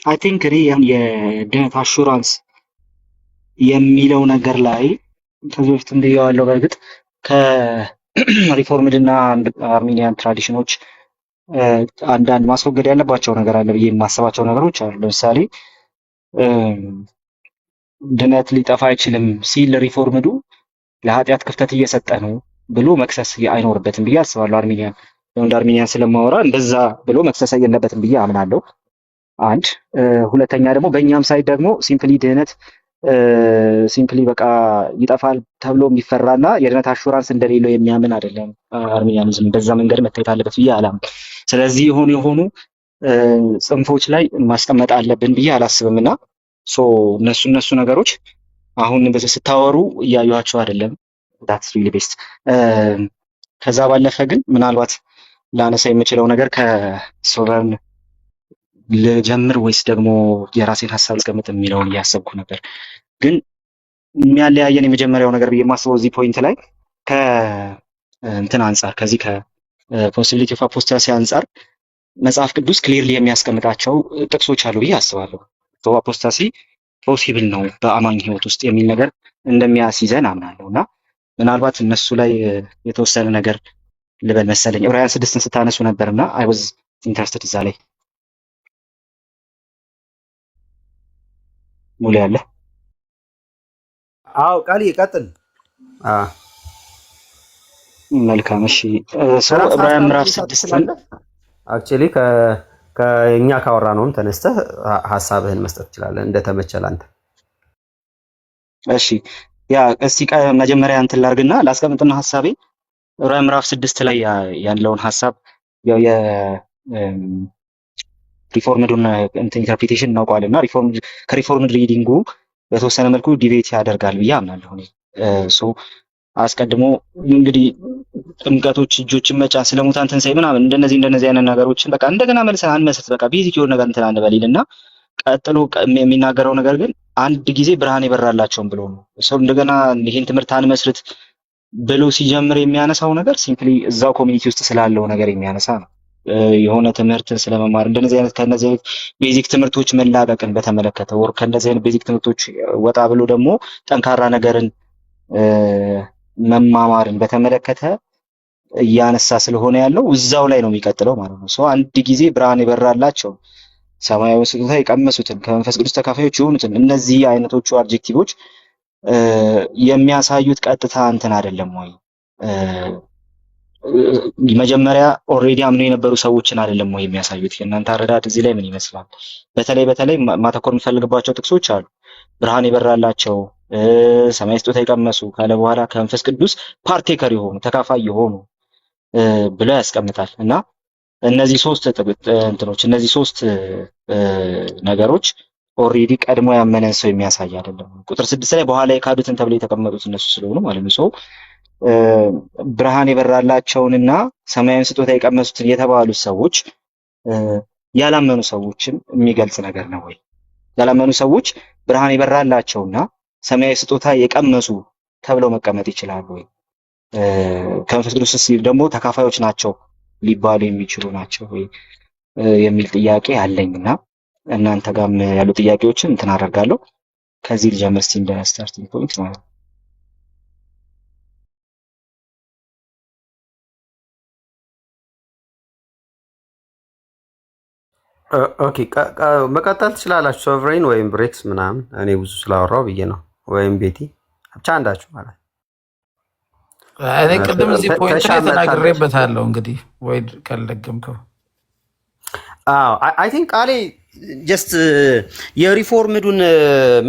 አይ ቲንክ እኔ የድነት አሹራንስ የሚለው ነገር ላይ ከዚህ በፊትም ብዬዋለሁ። በእርግጥ ከሪፎርምድ እና አርሜኒያን ትራዲሽኖች አንዳንድ ማስወገድ ያለባቸው ነገር አለ ብዬ የማስባቸው ነገሮች አሉ። ለምሳሌ ድነት ሊጠፋ አይችልም ሲል ሪፎርምዱ ለኃጢአት ክፍተት እየሰጠ ነው ብሎ መክሰስ አይኖርበትም ብዬ አስባለሁ። አርሜኒያን እንደ አርሜኒያን ስለማወራ እንደዛ ብሎ መክሰስ የለበትም ብዬ አምናለሁ። አንድ ሁለተኛ ደግሞ በእኛም ሳይድ ደግሞ ሲምፕሊ ድህነት ሲምፕሊ በቃ ይጠፋል ተብሎ የሚፈራና የድህነት አሹራንስ እንደሌለው የሚያምን አይደለም። አርሜኒያኒዝም በዛ መንገድ መታየት አለበት ብዬ አላም። ስለዚህ የሆኑ ጽንፎች ላይ ማስቀመጥ አለብን ብዬ አላስብም። እና እነሱ ነገሮች አሁን በዚህ ስታወሩ እያዩዋቸው አይደለም። ዳትስ ሪሊ ቤስት። ከዛ ባለፈ ግን ምናልባት ላነሳ የምችለው ነገር ከሶቨርን ልጀምር ወይስ ደግሞ የራሴን ሀሳብ ልቀምጥ የሚለውን እያሰብኩ ነበር። ግን የሚያለያየን የመጀመሪያው ነገር ብዬ የማስበው እዚህ ፖይንት ላይ ከእንትን አንጻር ከዚህ ከፖሲቢሊቲ ኦፍ አፖስታሲ አንጻር መጽሐፍ ቅዱስ ክሊርሊ የሚያስቀምጣቸው ጥቅሶች አሉ ብዬ አስባለሁ። አፖስታሲ ፖሲብል ነው በአማኝ ህይወት ውስጥ የሚል ነገር እንደሚያስይዘን አምናለሁ። እና ምናልባት እነሱ ላይ የተወሰነ ነገር ልበል መሰለኝ። ዕብራውያን 6ን ስታነሱ ነበርና አይ ዋዝ ኢንተረስትድ እዛ ላይ ሙሉ ያለ አዎ ቃል ይቀጥል። መልካም እሺ። ዕብራውያን ምዕራፍ 6 አክቹሊ ከእኛ ካወራ ነውም ተነስተህ ሀሳብህን መስጠት ትችላለህ እንደተመቸህ አንተ። እሺ ያ እስቲ መጀመሪያ እንትን ላድርግና ላስቀምጥና ሀሳቤ ዕብራውያን ምዕራፍ 6 ላይ ያለውን ሀሳብ ያው ሪፎርምዱን ኢንተርፕሪቴሽን እናውቀዋልና ከሪፎርምድ ሪዲንጉ በተወሰነ መልኩ ዲቤት ያደርጋል ብዬ አምናለሁ። አስቀድሞ እንግዲህ ጥምቀቶች፣ እጆችን መጫን፣ ስለ ሙታን ትንሣኤ ምናምን እንደነዚህ አይነት ነገሮችን በቃ እንደገና መልሰን አንመስት በቃ ቤዚክ የሆነ ነገር እንትን አንበልና ቀጥሎ የሚናገረው ነገር ግን አንድ ጊዜ ብርሃን የበራላቸውም ብሎ ነው። ሰው እንደገና ይሄን ትምህርት አንመስርት ብሎ ሲጀምር የሚያነሳው ነገር ሲምፕሊ እዛው ኮሚኒቲ ውስጥ ስላለው ነገር የሚያነሳ ነው። የሆነ ትምህርትን ስለመማር ከነዚህ አይነት ቤዚክ ትምህርቶች መላቀቅን በተመለከተ ወር ከነዚህ አይነት ቤዚክ ትምህርቶች ወጣ ብሎ ደግሞ ጠንካራ ነገርን መማማርን በተመለከተ እያነሳ ስለሆነ ያለው እዛው ላይ ነው የሚቀጥለው ማለት ነው። አንድ ጊዜ ብርሃን የበራላቸው ሰማያዊ ስጦታ የቀመሱትን ከመንፈስ ቅዱስ ተካፋዮች የሆኑትን እነዚህ አይነቶቹ አድጀክቲቮች የሚያሳዩት ቀጥታ እንትን አይደለም ወይ? መጀመሪያ ኦልሬዲ አምነው የነበሩ ሰዎችን አይደለም ወይ የሚያሳዩት? የእናንተ አረዳድ እዚህ ላይ ምን ይመስላል? በተለይ ማተኮር የምፈልግባቸው ጥቅሶች አሉ። ብርሃን የበራላቸው ሰማያዊ ስጦታ የቀመሱ ካለ በኋላ ከመንፈስ ቅዱስ ፓርቴከር የሆኑ ተካፋይ የሆኑ ብለው ያስቀምጣል። እና እነዚህ ሶስት ነገሮች ኦልሬዲ ቀድሞ ያመነን ሰው የሚያሳይ አይደለም። ቁጥር 6 ላይ በኋላ የካዱትን ተብለው የተቀመጡት እነሱ ስለሆኑ ማለት ነው። ብርሃን የበራላቸውንና ሰማያዊ ስጦታ የቀመሱትን የተባሉት ሰዎች ያላመኑ ሰዎችን የሚገልጽ ነገር ነው ወይ? ያላመኑ ሰዎች ብርሃን የበራላቸውና ሰማያዊ ስጦታ የቀመሱ ተብለው መቀመጥ ይችላሉ ወይ? ከመንፈስ ቅዱስ ደግሞ ተካፋዮች ናቸው ሊባሉ የሚችሉ ናቸው ወይ የሚል ጥያቄ አለኝና እናንተ ጋርም ያሉ ጥያቄዎችን እንትን አደርጋለሁ። ከዚህ ልጀምር እስቲ እንደ ስታርቲንግ ፖይንት ማለት ነው። ኦኬ መቀጠል ትችላላችሁ። ሶቨሬን ወይም ብሬክስ ምናምን እኔ ብዙ ስላወራው ብዬ ነው። ወይም ቤቲ ብቻ አንዳችሁ ማለት እኔ ቅድም እዚህ ፖይንት ላይ ተናግሬበታለሁ። እንግዲህ ወይ ካልደገምከው አይ ቲንክ ቃሌ ጀስት የሪፎርምዱን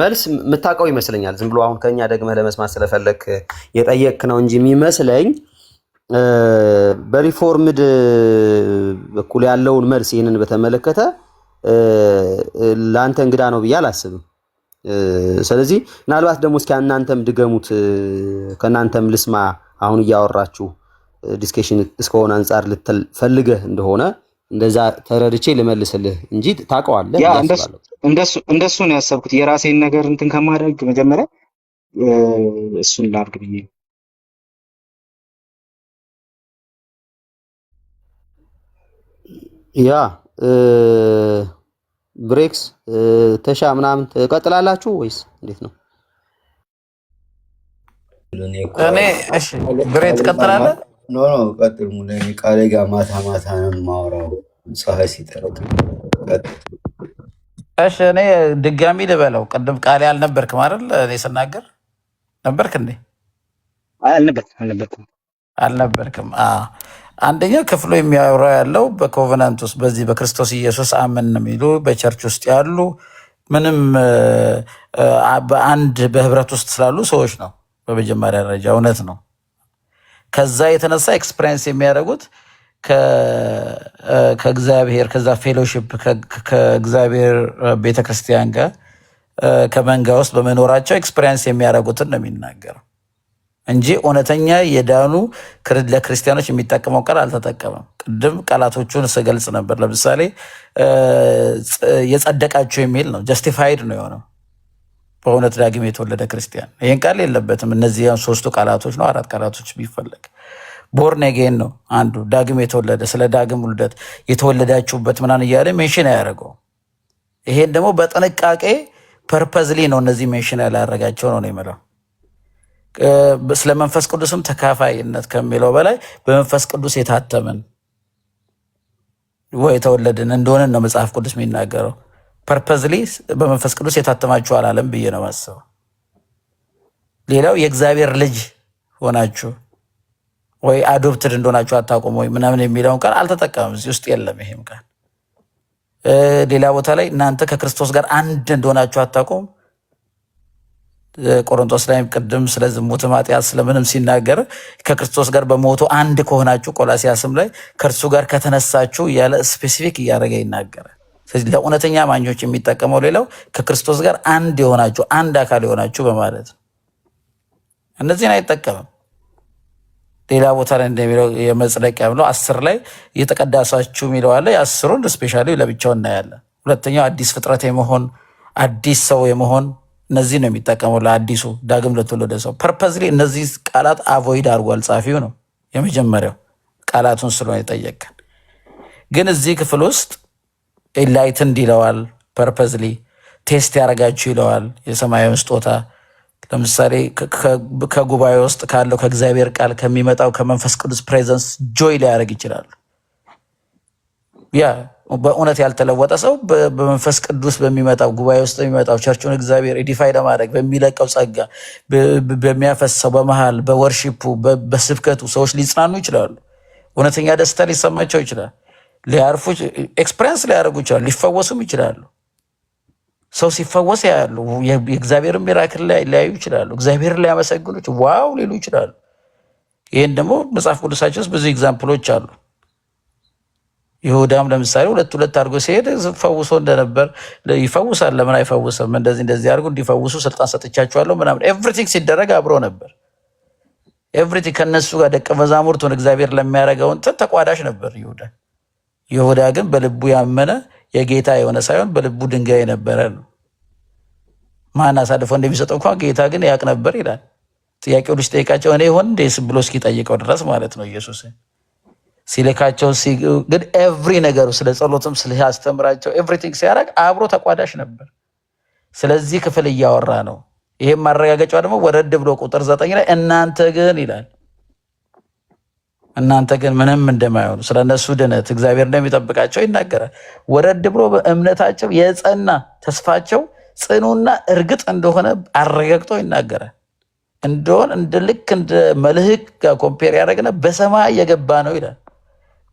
መልስ የምታውቀው ይመስለኛል። ዝም ብሎ አሁን ከኛ ደግመህ ለመስማት ስለፈለክ የጠየቅ ነው እንጂ የሚመስለኝ በሪፎርምድ በኩል ያለውን መልስ ይህንን በተመለከተ ለአንተ እንግዳ ነው ብዬ አላስብም። ስለዚህ ምናልባት ደግሞ እስኪ እናንተም ድገሙት፣ ከእናንተም ልስማ። አሁን እያወራችሁ ዲስከሽን እስከሆነ አንጻር ልትፈልገህ እንደሆነ እንደዛ ተረድቼ ልመልስልህ እንጂ ታውቀዋለህ። ያ እንደሱ ነው ያሰብኩት። የራሴን ነገር እንትን ከማድረግ መጀመሪያ እሱን ላድርግ ብዬ ነው። ያ ብሬክስ ተሻ ምናምን ትቀጥላላችሁ ወይስ እንዴት ነው? እኔ እሺ ብሬ ትቀጥላለህ? ኖ ቀጥል። ሙሉ ቃሌ ጋር ማታ ማታ ነው የማወራው ፀሐይ ሲጠልቅ። እሺ እኔ ድጋሚ ልበለው። ቅድም ቃሌ አልነበርክም አይደል? እኔ ስናገር ነበርክ እንዴ? አልነበርክም። አንደኛ ክፍሉ የሚያወራው ያለው በኮቨናንት ውስጥ በዚህ በክርስቶስ ኢየሱስ አምን የሚሉ በቸርች ውስጥ ያሉ ምንም በአንድ በህብረት ውስጥ ስላሉ ሰዎች ነው። በመጀመሪያ ደረጃ እውነት ነው። ከዛ የተነሳ ኤክስፔሪንስ የሚያደርጉት ከእግዚአብሔር ከዛ ፌሎሺፕ ከእግዚአብሔር ቤተክርስቲያን ጋር ከመንጋ ውስጥ በመኖራቸው ኤክስፔሪንስ የሚያደርጉትን ነው የሚናገረው እንጂ እውነተኛ የዳኑ ለክርስቲያኖች የሚጠቀመው ቃል አልተጠቀመም። ቅድም ቃላቶቹን ስገልጽ ነበር። ለምሳሌ የጸደቃችሁ የሚል ነው፣ ጀስቲፋይድ ነው የሆነው በእውነት ዳግም የተወለደ ክርስቲያን። ይህን ቃል የለበትም። እነዚህ ሶስቱ ቃላቶች ነው፣ አራት ቃላቶች ቢፈለግ። ቦርን አጌን ነው አንዱ፣ ዳግም የተወለደ ስለ ዳግም ውልደት የተወለዳችሁበት ምናምን እያለ ሜንሽን ያደረገው። ይሄን ደግሞ በጥንቃቄ ፐርፐዝሊ ነው እነዚህ ሜንሽን ያላረጋቸው ነው የምለው። ስለ መንፈስ ቅዱስም ተካፋይነት ከሚለው በላይ በመንፈስ ቅዱስ የታተምን ወይ የተወለድን እንደሆነን ነው መጽሐፍ ቅዱስ የሚናገረው። ፐርፐዝሊ በመንፈስ ቅዱስ የታተማችሁ አላለም ብዬ ነው ማስበው። ሌላው የእግዚአብሔር ልጅ ሆናችሁ ወይ አዶፕትድ እንደሆናችሁ አታውቁም ወይ ምናምን የሚለውን ቃል አልተጠቀምም፣ እዚህ ውስጥ የለም ይሄም ቃል። ሌላ ቦታ ላይ እናንተ ከክርስቶስ ጋር አንድ እንደሆናችሁ አታውቁም። ቆሮንቶስ ላይም ቅድም ስለ ዝሙትም ኃጢአት ስለምንም ሲናገር ከክርስቶስ ጋር በሞቱ አንድ ከሆናችሁ፣ ቆላሲያስም ላይ ከእርሱ ጋር ከተነሳችሁ እያለ ስፔሲፊክ እያደረገ ይናገራል። ስለዚህ ለእውነተኛ አማኞች የሚጠቀመው ሌላው ከክርስቶስ ጋር አንድ የሆናችሁ አንድ አካል የሆናችሁ በማለት ነው። እነዚህን አይጠቀምም። ሌላ ቦታ ላይ እንደሚለው የመጽደቂያ ብሎ 10 ላይ የተቀዳሳችሁ የሚለው አለ። የ10ን ስፔሻሊ ለብቻው እናያለን። ሁለተኛው አዲስ ፍጥረት የመሆን አዲስ ሰው የመሆን እነዚህ ነው የሚጠቀመው ለአዲሱ ዳግም ለተወለደ ሰው። ፐርፐዝሊ እነዚህ ቃላት አቮይድ አድርጓል ጸሐፊው ነው የመጀመሪያው ቃላቱን ስለሆነ የጠየቀን። ግን እዚህ ክፍል ውስጥ ኢንላይትንድ ይለዋል፣ ፐርፐዝሊ ቴስት ያደረጋችሁ ይለዋል። የሰማያዊ ስጦታ ለምሳሌ ከጉባኤ ውስጥ ካለው ከእግዚአብሔር ቃል ከሚመጣው ከመንፈስ ቅዱስ ፕሬዘንስ ጆይ ሊያደርግ ይችላል። ያ በእውነት ያልተለወጠ ሰው በመንፈስ ቅዱስ በሚመጣው ጉባኤ ውስጥ በሚመጣው ቸርቹን እግዚአብሔር ኤዲፋይ ለማድረግ በሚለቀው ጸጋ በሚያፈሰው በመሃል በወርሺፑ በስብከቱ ሰዎች ሊጽናኑ ይችላሉ። እውነተኛ ደስታ ሊሰማቸው ይችላል። ሊያርፉ ኤክስፔሪንስ ሊያደርጉ ይችላሉ። ሊፈወሱም ይችላሉ። ሰው ሲፈወስ ያሉ የእግዚአብሔር ሚራክል ሊያዩ ይችላሉ። እግዚአብሔር ሊያመሰግኑ ዋው ሊሉ ይችላሉ። ይህን ደግሞ መጽሐፍ ቅዱሳችን ውስጥ ብዙ ኤግዛምፕሎች አሉ። ይሁዳም ለምሳሌ ሁለት አድርጎ ሲሄድ ፈውሶ እንደነበር ይፈውሳል። ለምን አይፈውስም? እንደዚህ አድርጎ እንዲፈውሱ ስልጣን ሰጥቻቸዋለሁ ምናምን። ኤቭሪቲንግ ሲደረግ አብሮ ነበር። ኤቭሪቲንግ ከነሱ ጋር ደቀ መዛሙርቱን እግዚአብሔር ለሚያደርገው እንትን ተቋዳሽ ነበር ይሁዳ። ይሁዳ ግን በልቡ ያመነ የጌታ የሆነ ሳይሆን በልቡ ድንጋይ የነበረ ነው። ማን አሳልፎ እንደሚሰጠው እንኳን ጌታ ግን ያውቅ ነበር ይላል። ጥያቄው ልጅ ጠይቃቸው እኔ ይሆን እንዴስ ብሎ እስኪጠይቀው ድረስ ማለት ነው። ኢየሱስ ሲልካቸው ግን ኤቭሪ ነገሩ ስለ ጸሎትም ሲያስተምራቸው ኤቭሪቲንግ ሲያደርግ አብሮ ተቋዳሽ ነበር። ስለዚህ ክፍል እያወራ ነው። ይሄም ማረጋገጫው ደግሞ ወረድ ብሎ ቁጥር 9 ላይ እናንተ ግን ይላል እናንተ ግን ምንም እንደማይሆኑ ስለ እነሱ ድነት እግዚአብሔር እንደሚጠብቃቸው ይናገራል። ወረድ ብሎ በእምነታቸው የጸና ተስፋቸው ጽኑና እርግጥ እንደሆነ አረጋግጦ ይናገራል። እንደሆን ልክ እንደ መልህቅ ጋር ኮምፔር ያደረግና በሰማይ የገባ ነው ይላል።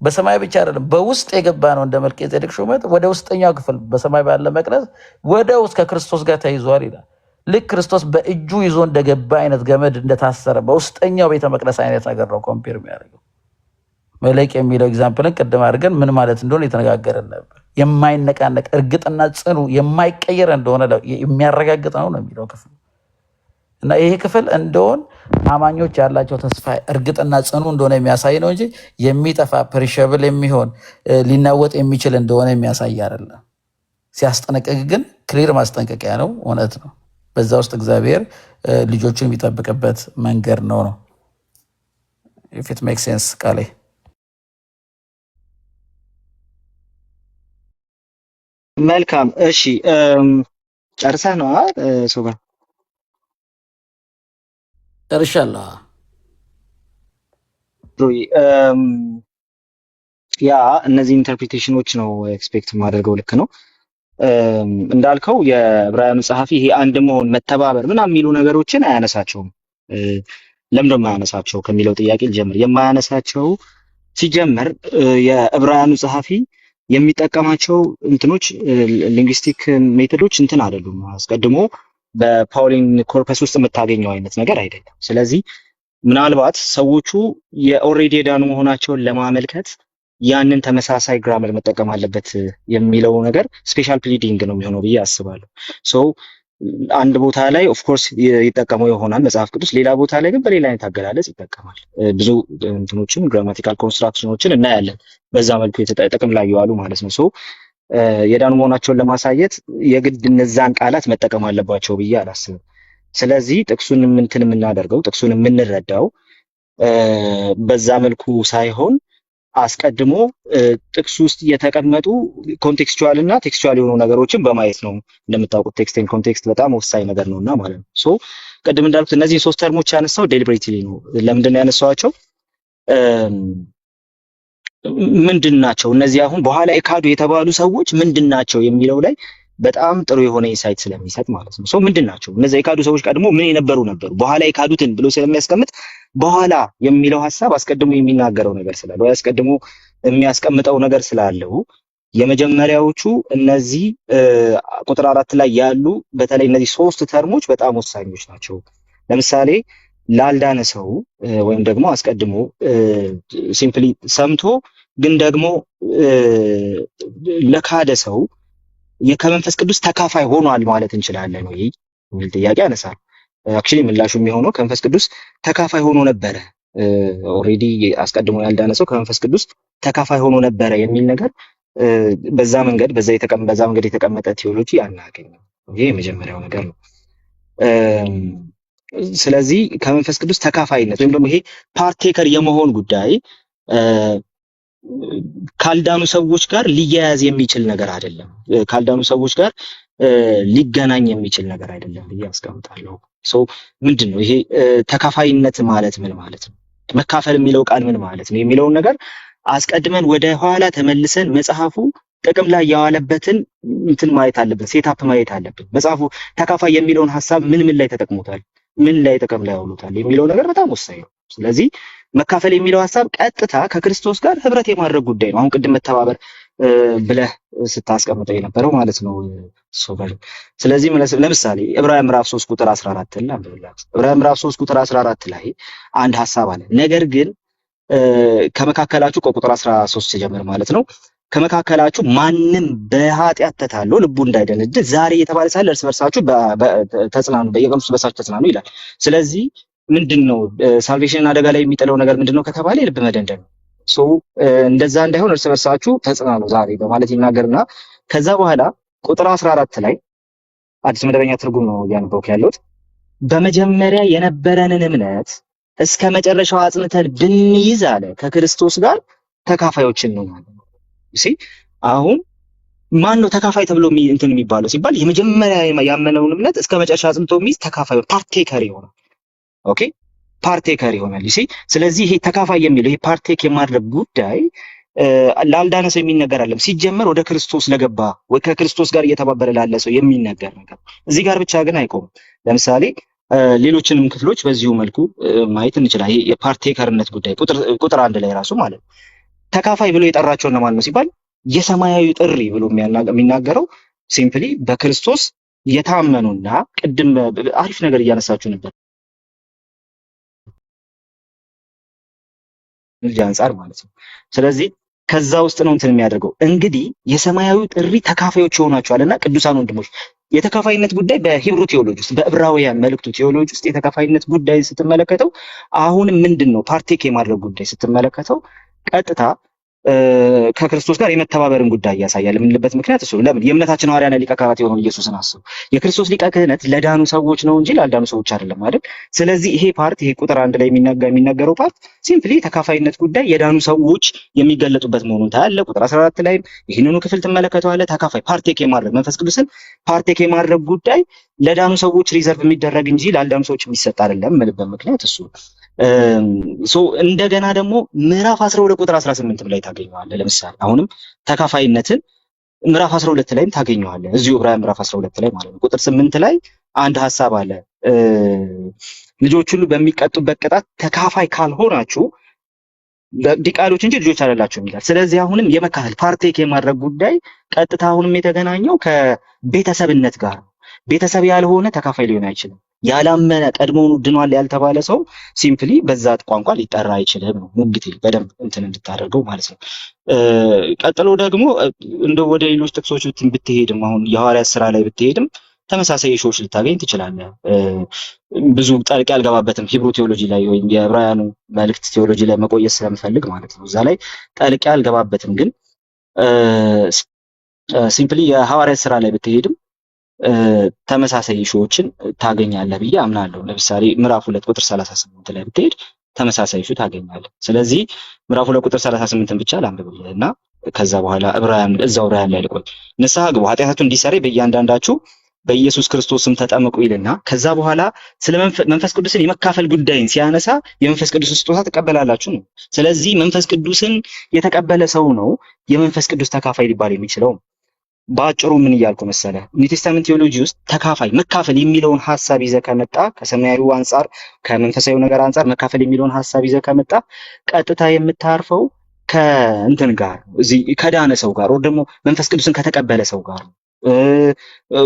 በሰማይ ብቻ አይደለም በውስጥ የገባ ነው። እንደ መልከጼዴቅ ሹመት ወደ ውስጠኛው ክፍል በሰማይ ባለ መቅደስ ወደ ውስጥ ከክርስቶስ ጋር ተይዟል ይላል። ልክ ክርስቶስ በእጁ ይዞ እንደገባ አይነት ገመድ እንደታሰረ በውስጠኛው ቤተ መቅደስ አይነት ነገር ነው ኮምፔር የሚያደርገው። መልህቅ የሚለው ኤግዛምፕልን ቅድም አድርገን ምን ማለት እንደሆነ የተነጋገረን ነበር። የማይነቃነቅ እርግጥና ጽኑ የማይቀየር እንደሆነ የሚያረጋግጥ ነው የሚለው ክፍል እና ይሄ ክፍል እንደሆን አማኞች ያላቸው ተስፋ እርግጥና ጽኑ እንደሆነ የሚያሳይ ነው እንጂ የሚጠፋ ፐሪሸብል የሚሆን ሊናወጥ የሚችል እንደሆነ የሚያሳይ አይደለም። ሲያስጠነቅቅ ግን ክሊር ማስጠንቀቂያ ነው። እውነት ነው። በዛ ውስጥ እግዚአብሔር ልጆቹን የሚጠብቅበት መንገድ ነው። ኢፍ ኢት ሜክ ሴንስ ቃሌ መልካም እሺ። ጨርሰህ ነው ሶባ? ጨርሻለሁ። ያ እነዚህ ኢንተርፕሪቴሽኖች ነው ኤክስፔክት የማደርገው። ልክ ነው እንዳልከው የዕብራውያኑ ጸሐፊ ይሄ አንድ መሆን፣ መተባበር ምናምን የሚሉ ነገሮችን አያነሳቸውም። ለምንድን ነው የማያነሳቸው ከሚለው ጥያቄ ልጀምር። የማያነሳቸው ሲጀመር የዕብራውያኑ ጸሐፊ የሚጠቀማቸው እንትኖች ሊንግዊስቲክ ሜቶዶች እንትን አይደሉም። አስቀድሞ በፓውሊን ኮርፐስ ውስጥ የምታገኘው አይነት ነገር አይደለም። ስለዚህ ምናልባት ሰዎቹ የኦልሬዲ የዳኑ መሆናቸውን ለማመልከት ያንን ተመሳሳይ ግራመር መጠቀም አለበት የሚለው ነገር ስፔሻል ፕሊዲንግ ነው የሚሆነው ብዬ አስባለሁ። ሶ አንድ ቦታ ላይ ኦፍ ኮርስ ይጠቀመው ይሆናል መጽሐፍ ቅዱስ፣ ሌላ ቦታ ላይ ግን በሌላ አይነት አገላለጽ ይጠቀማል። ብዙ እንትኖችን ግራማቲካል ኮንስትራክሽኖችን እናያለን በዛ መልኩ ጥቅም ላይ ይዋሉ ማለት ነው። ሶ የዳኑ መሆናቸውን ለማሳየት የግድ እነዛን ቃላት መጠቀም አለባቸው ብዬ አላስብም። ስለዚህ ጥቅሱን እንትን የምናደርገው ጥቅሱን የምንረዳው በዛ መልኩ ሳይሆን አስቀድሞ ጥቅሱ ውስጥ የተቀመጡ ኮንቴክስቹዋል እና ቴክስቹዋል የሆኑ ነገሮችን በማየት ነው። እንደምታውቁት ቴክስት ኤንድ ኮንቴክስት በጣም ወሳኝ ነገር ነውና ማለት ነው። ሶ ቅድም እንዳልኩት እነዚህ ሶስት ተርሞች ያነሳው ዴሊብሬትሊ ነው። ለምንድን ነው ያነሳዋቸው? ምንድን ናቸው እነዚህ አሁን በኋላ የካዱ የተባሉ ሰዎች ምንድን ናቸው የሚለው ላይ በጣም ጥሩ የሆነ ኢንሳይት ስለሚሰጥ ማለት ነው። ሶ ምንድን ናቸው እነዚህ የካዱ ሰዎች? ቀድሞ ምን የነበሩ ነበሩ? በኋላ የካዱትን ብሎ ስለሚያስቀምጥ በኋላ የሚለው ሐሳብ አስቀድሞ የሚናገረው ነገር ስላለ ወይ አስቀድሞ የሚያስቀምጠው ነገር ስላለው የመጀመሪያዎቹ እነዚህ ቁጥር 4 ላይ ያሉ በተለይ እነዚህ ሶስት ተርሞች በጣም ወሳኞች ናቸው። ለምሳሌ ላልዳነ ሰው ወይም ደግሞ አስቀድሞ ሲምፕሊ ሰምቶ ግን ደግሞ ለካደ ሰው ከመንፈስ ቅዱስ ተካፋይ ሆኗል ማለት እንችላለን ወይ የሚል ጥያቄ ያነሳል። አክቹሊ ምላሹ የሚሆነው ከመንፈስ ቅዱስ ተካፋይ ሆኖ ነበረ። ኦልሬዲ አስቀድሞ ያልዳነ ሰው ከመንፈስ ቅዱስ ተካፋይ ሆኖ ነበረ የሚል ነገር በዛ መንገድ የተቀመጠ ቴዎሎጂ አናገኝም። ይሄ የመጀመሪያው ነገር ነው። ስለዚህ ከመንፈስ ቅዱስ ተካፋይነት ወይም ደግሞ ይሄ ፓርቴከር የመሆን ጉዳይ ካልዳኑ ሰዎች ጋር ሊያያዝ የሚችል ነገር አይደለም። ካልዳኑ ሰዎች ጋር ሊገናኝ የሚችል ነገር አይደለም ብዬ አስቀምጣለሁ። ሶ ምንድነው ይሄ ተካፋይነት ማለት ምን ማለት ነው? መካፈል የሚለው ቃል ምን ማለት ነው የሚለውን ነገር አስቀድመን ወደ ኋላ ተመልሰን መጽሐፉ ጥቅም ላይ ያዋለበትን እንትን ማየት አለብን፣ ሴትአፕ ማየት አለብን። መጽሐፉ ተካፋይ የሚለውን ሐሳብ ምን ላይ ተጠቅሞታል፣ ምን ላይ ጥቅም ላይ ያውሉታል የሚለው ነገር በጣም ወሳኝ ነው። ስለዚህ መካፈል የሚለው ሐሳብ ቀጥታ ከክርስቶስ ጋር ህብረት የማድረግ ጉዳይ ነው። አሁን ቅድም መተባበር ብለህ ስታስቀምጠው የነበረው ማለት ነው ሶበር። ስለዚህ ለምሳሌ ዕብራውያን ምዕራፍ 3 ቁጥር 14 ላይ ዕብራውያን ምዕራፍ 3 ቁጥር 14 ላይ አንድ ሐሳብ አለ። ነገር ግን ከመካከላችሁ ከቁጥር 13 ጀምር ማለት ነው ከመካከላችሁ ማንም በኃጢአት ተታሎ ልቡ እንዳይደነድድ ዛሬ የተባለ ሳለ እርስ በርሳችሁ ተጽናኑ፣ በየቀኑ በሳችሁ ተጽናኑ ይላል። ስለዚህ ምንድነው ሳልቬሽን አደጋ ላይ የሚጥለው ነገር ምንድነው ከተባለ የልብ መደንደን ነው። ሶ እንደዛ እንዳይሆን እርስ በርሳችሁ ተጽናኑ ዛሬ በማለት ይናገርና ከዛ በኋላ ቁጥር 14 ላይ አዲስ መደበኛ ትርጉም ነው ያነበብኩ ያለሁት። በመጀመሪያ የነበረንን እምነት እስከ መጨረሻው አጽንተን ብንይዝ አለ ከክርስቶስ ጋር ተካፋዮችን ነው ማለት ነው። እሺ አሁን ማን ነው ተካፋይ ተብሎ እንትን የሚባለው ሲባል የመጀመሪያ ያመነውን እምነት እስከ መጨረሻ አጽንቶ የሚይዝ ተካፋይ ፓርቴከር ይሆናል። ኦኬ ፓርቴከር ይሆናል። እሺ ስለዚህ ይሄ ተካፋይ የሚለው ይሄ ፓርቴክ የማድረግ ጉዳይ ላልዳነ ሰው የሚነገር አይደለም። ሲጀመር ወደ ክርስቶስ ለገባ ወይ ከክርስቶስ ጋር እየተባበረ ላለ ሰው የሚነገር ነገር። እዚህ ጋር ብቻ ግን አይቆምም። ለምሳሌ ሌሎችንም ክፍሎች በዚሁ መልኩ ማየት እንችላለን። ይሄ የፓርቴከርነት ጉዳይ ቁጥር 1 ላይ ራሱ ማለት ነው ተካፋይ ብሎ የጠራቸው እነማን ነው ሲባል የሰማያዊ ጥሪ ብሎ የሚናገረው ሲምፕሊ በክርስቶስ የታመኑና ቅድም አሪፍ ነገር እያነሳችሁ ነበር ልጅ አንጻር ማለት ነው። ስለዚህ ከዛ ውስጥ ነው እንትን የሚያደርገው እንግዲህ የሰማያዊ ጥሪ ተካፋዮች ይሆናቸዋልና ቅዱሳን ወንድሞች የተካፋይነት ጉዳይ በሂብሩ ቴዎሎጂ ውስጥ በዕብራውያን መልእክቱ ቴዎሎጂ ውስጥ የተካፋይነት ጉዳይ ስትመለከተው አሁን ምንድነው ፓርቴክ የማድረግ ጉዳይ ስትመለከተው ቀጥታ ከክርስቶስ ጋር የመተባበርን ጉዳይ ያሳያል የምንልበት ምክንያት እሱ ለምን የእምነታችን ሐዋርያና ሊቀ ካህናት የሆነው ኢየሱስን አስቡ። የክርስቶስ ሊቀ ክህነት ለዳኑ ሰዎች ነው እንጂ ላልዳኑ ሰዎች አይደለም አይደል? ስለዚህ ይሄ ፓርት ይሄ ቁጥር 1 ላይ የሚናገረው ፓርት ሲምፕሊ ተካፋይነት ጉዳይ የዳኑ ሰዎች የሚገለጡበት መሆኑን ታያለህ። ቁጥር 14 ላይ ይህንኑ ክፍል ትመለከተዋለህ። ተካፋይ ፓርቴክ የማድረግ መንፈስ ቅዱስን ፓርቴክ የማድረግ ጉዳይ ለዳኑ ሰዎች ሪዘርቭ የሚደረግ እንጂ ላልዳኑ ሰዎች የሚሰጥ አይደለም የምልበት ምክንያት እሱ እንደገና ደግሞ ምዕራፍ 12 ቁጥር 18 ላይ ታገኘዋለህ። ለምሳሌ አሁንም ተካፋይነትን ምዕራፍ 12 ላይም ታገኘዋለህ። እዚሁ ዕብራውያን ምዕራፍ 12 ላይ ማለት ነው። ቁጥር 8 ላይ አንድ ሐሳብ አለ። ልጆች ሁሉ በሚቀጡበት ቅጣት ተካፋይ ካልሆናችሁ ዲቃሎች እንጂ ልጆች አይደላችሁም ይላል። ስለዚህ አሁንም የመካፈል ፓርቴክ የማድረግ ጉዳይ ቀጥታ አሁንም የተገናኘው ከቤተሰብነት ጋር ነው። ቤተሰብ ያልሆነ ተካፋይ ሊሆን አይችልም። ያላመነ ቀድሞውኑ ድኗል ያልተባለ ሰው ሲምፕሊ በዛ ቋንቋ ሊጠራ አይችልም ነው። ሙግቴ በደንብ እንትን እንድታደርገው ማለት ነው። ቀጥሎ ደግሞ እንደው ወደ ሌሎች ጥቅሶች ብትሄድም አሁን የሐዋርያት ስራ ላይ ብትሄድም ተመሳሳይ ኢሹዎች ልታገኝ ትችላለህ። ብዙ ጠልቅ ያልገባበትም ሂብሩ ቴዎሎጂ ላይ ወይም የዕብራውያኑ መልእክት ቴዎሎጂ ላይ መቆየት ስለምፈልግ ማለት ነው። እዛ ላይ ጠልቅ ያልገባበትም ግን ሲምፕሊ የሐዋርያት ስራ ላይ ብትሄድም ተመሳሳይ ኢሹዎችን ታገኛለህ ብዬ አምናለሁ። ለምሳሌ ምዕራፍ 2 ቁጥር 38 ላይ ብትሄድ ተመሳሳይ ኢሹ ታገኛለህ። ስለዚህ ምዕራፍ 2 ቁጥር 38ን ብቻ ላንብብልህና ከዛ በኋላ ዕብራውያን ላይ ልቆይ። ንስሐ ግቡ ኃጢአታችሁን እንዲሰረይ በእያንዳንዳችሁ በኢየሱስ ክርስቶስም ተጠመቁ ይልና ከዛ በኋላ ስለ መንፈስ ቅዱስን የመካፈል ጉዳይን ሲያነሳ የመንፈስ ቅዱስ ስጦታ ትቀበላላችሁ ነው። ስለዚህ መንፈስ ቅዱስን የተቀበለ ሰው ነው የመንፈስ ቅዱስ ተካፋይ ሊባል የሚችለው። ባጭሩ ምን እያልኩ መሰለ ኒው ቴስታመንት ቴዎሎጂ ውስጥ ተካፋይ መካፈል የሚለውን ሐሳብ ይዘህ ከመጣ ከሰማያዊው አንፃር ከመንፈሳዊው ነገር አንፃር መካፈል የሚለውን ሐሳብ ይዘህ ከመጣ ቀጥታ የምታርፈው ከእንትን ጋር እዚህ ከዳነ ሰው ጋር ወይ ደግሞ መንፈስ ቅዱስን ከተቀበለ ሰው ጋር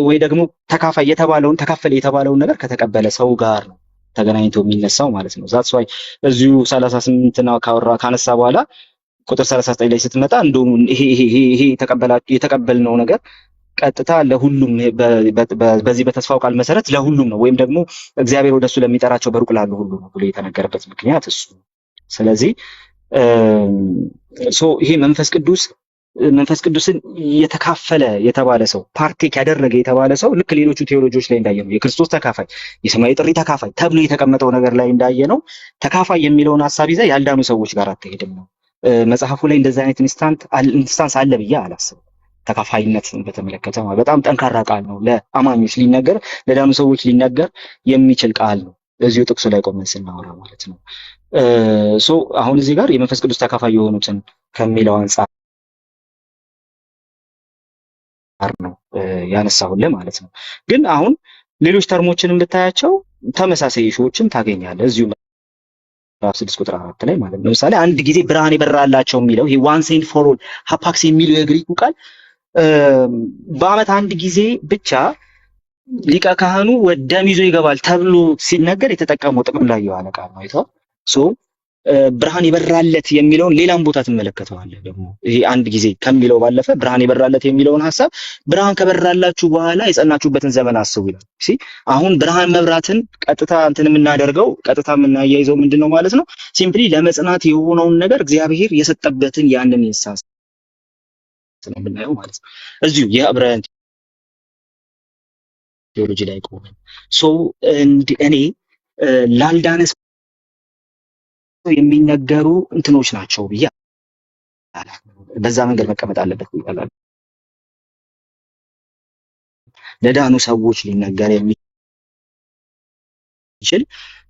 ወይ ደግሞ ተካፋይ የተባለውን ተካፈለ የተባለውን ነገር ከተቀበለ ሰው ጋር ነው ተገናኝቶ የሚነሳው ማለት ነው። ዛትስ ዋይ እዚሁ 38 እና ካነሳ በኋላ ቁጥር 39 ላይ ስትመጣ እንደውም ይሄ የተቀበልነው ነገር ቀጥታ ለሁሉም በዚህ በተስፋው ቃል መሰረት ለሁሉም ነው ወይም ደግሞ እግዚአብሔር ወደሱ ለሚጠራቸው በሩቅ ላሉ ሁሉ ነው ብሎ የተነገረበት ምክንያት እሱ። ስለዚህ ይሄ መንፈስ ቅዱስን የተካፈለ የተባለ ሰው ፓርቴክ ያደረገ የተባለ ሰው ልክ ሌሎቹ ቴዎሎጂዎች ላይ እንዳየነው የክርስቶስ ተካፋይ የሰማያዊ ጥሪ ተካፋይ ተብሎ የተቀመጠው ነገር ላይ እንዳየነው ተካፋይ የሚለውን ሐሳብ ይዘህ ያልዳኑ ሰዎች ጋር አትሄድም ነው። መጽሐፉ ላይ እንደዚህ አይነት ኢንስታንስ አለ ብዬ አላስብም። ተካፋይነትን በተመለከተ በጣም ጠንካራ ቃል ነው። ለአማኞች ሊነገር ለዳኑ ሰዎች ሊነገር የሚችል ቃል ነው። እዚሁ ጥቅሱ ላይ ቆመን ስናወራ ማለት ነው። አሁን እዚህ ጋር የመንፈስ ቅዱስ ተካፋይ የሆኑትን ከሚለው አንፃር ነው ያነሳሁልህ ማለት ነው። ግን አሁን ሌሎች ተርሞችንም ብታያቸው ተመሳሳይ ኢሹዎችን ታገኛለህ እዚሁ ምዕራፍ 6 ቁጥር 4 ላይ ማለት ነው። ለምሳሌ አንድ ጊዜ ብርሃን ይበራላቸው የሚለው ይሄ ዋንስ ኤንድ ፎር ኦል ሃፓክስ የሚለው የግሪኩ ቃል በዓመት አንድ ጊዜ ብቻ ሊቀ ካህኑ ደም ይዞ ይገባል ተብሎ ሲነገር የተጠቀመው ጥቅም ላይ የዋለ ቃል ነው። አይተው ብርሃን ይበራለት የሚለውን ሌላም ቦታ ትመለከተዋለህ። ደግሞ ይሄ አንድ ጊዜ ከሚለው ባለፈ ብርሃን ይበራለት የሚለውን ሐሳብ ብርሃን ከበራላችሁ በኋላ የጸናችሁበትን ዘመን አስቡ ይላል። አሁን ብርሃን መብራትን ቀጥታ እንትን የምናደርገው ቀጥታ የምናያይዘው ምንድነው ማለት ነው? ሲምፕሊ ለመጽናት የሆነውን ነገር እግዚአብሔር የሰጠበትን ያንን ይሳስ ነው የምናየው ማለት ነው። እዚሁ የዕብራውያን ቴዎሎጂ ላይ ቆመን እኔ ላልዳነ የሚነገሩ እንትኖች ናቸው ብዬ በዛ መንገድ መቀመጥ አለበት ይላል። ለዳኑ ሰዎች ሊነገር የሚችል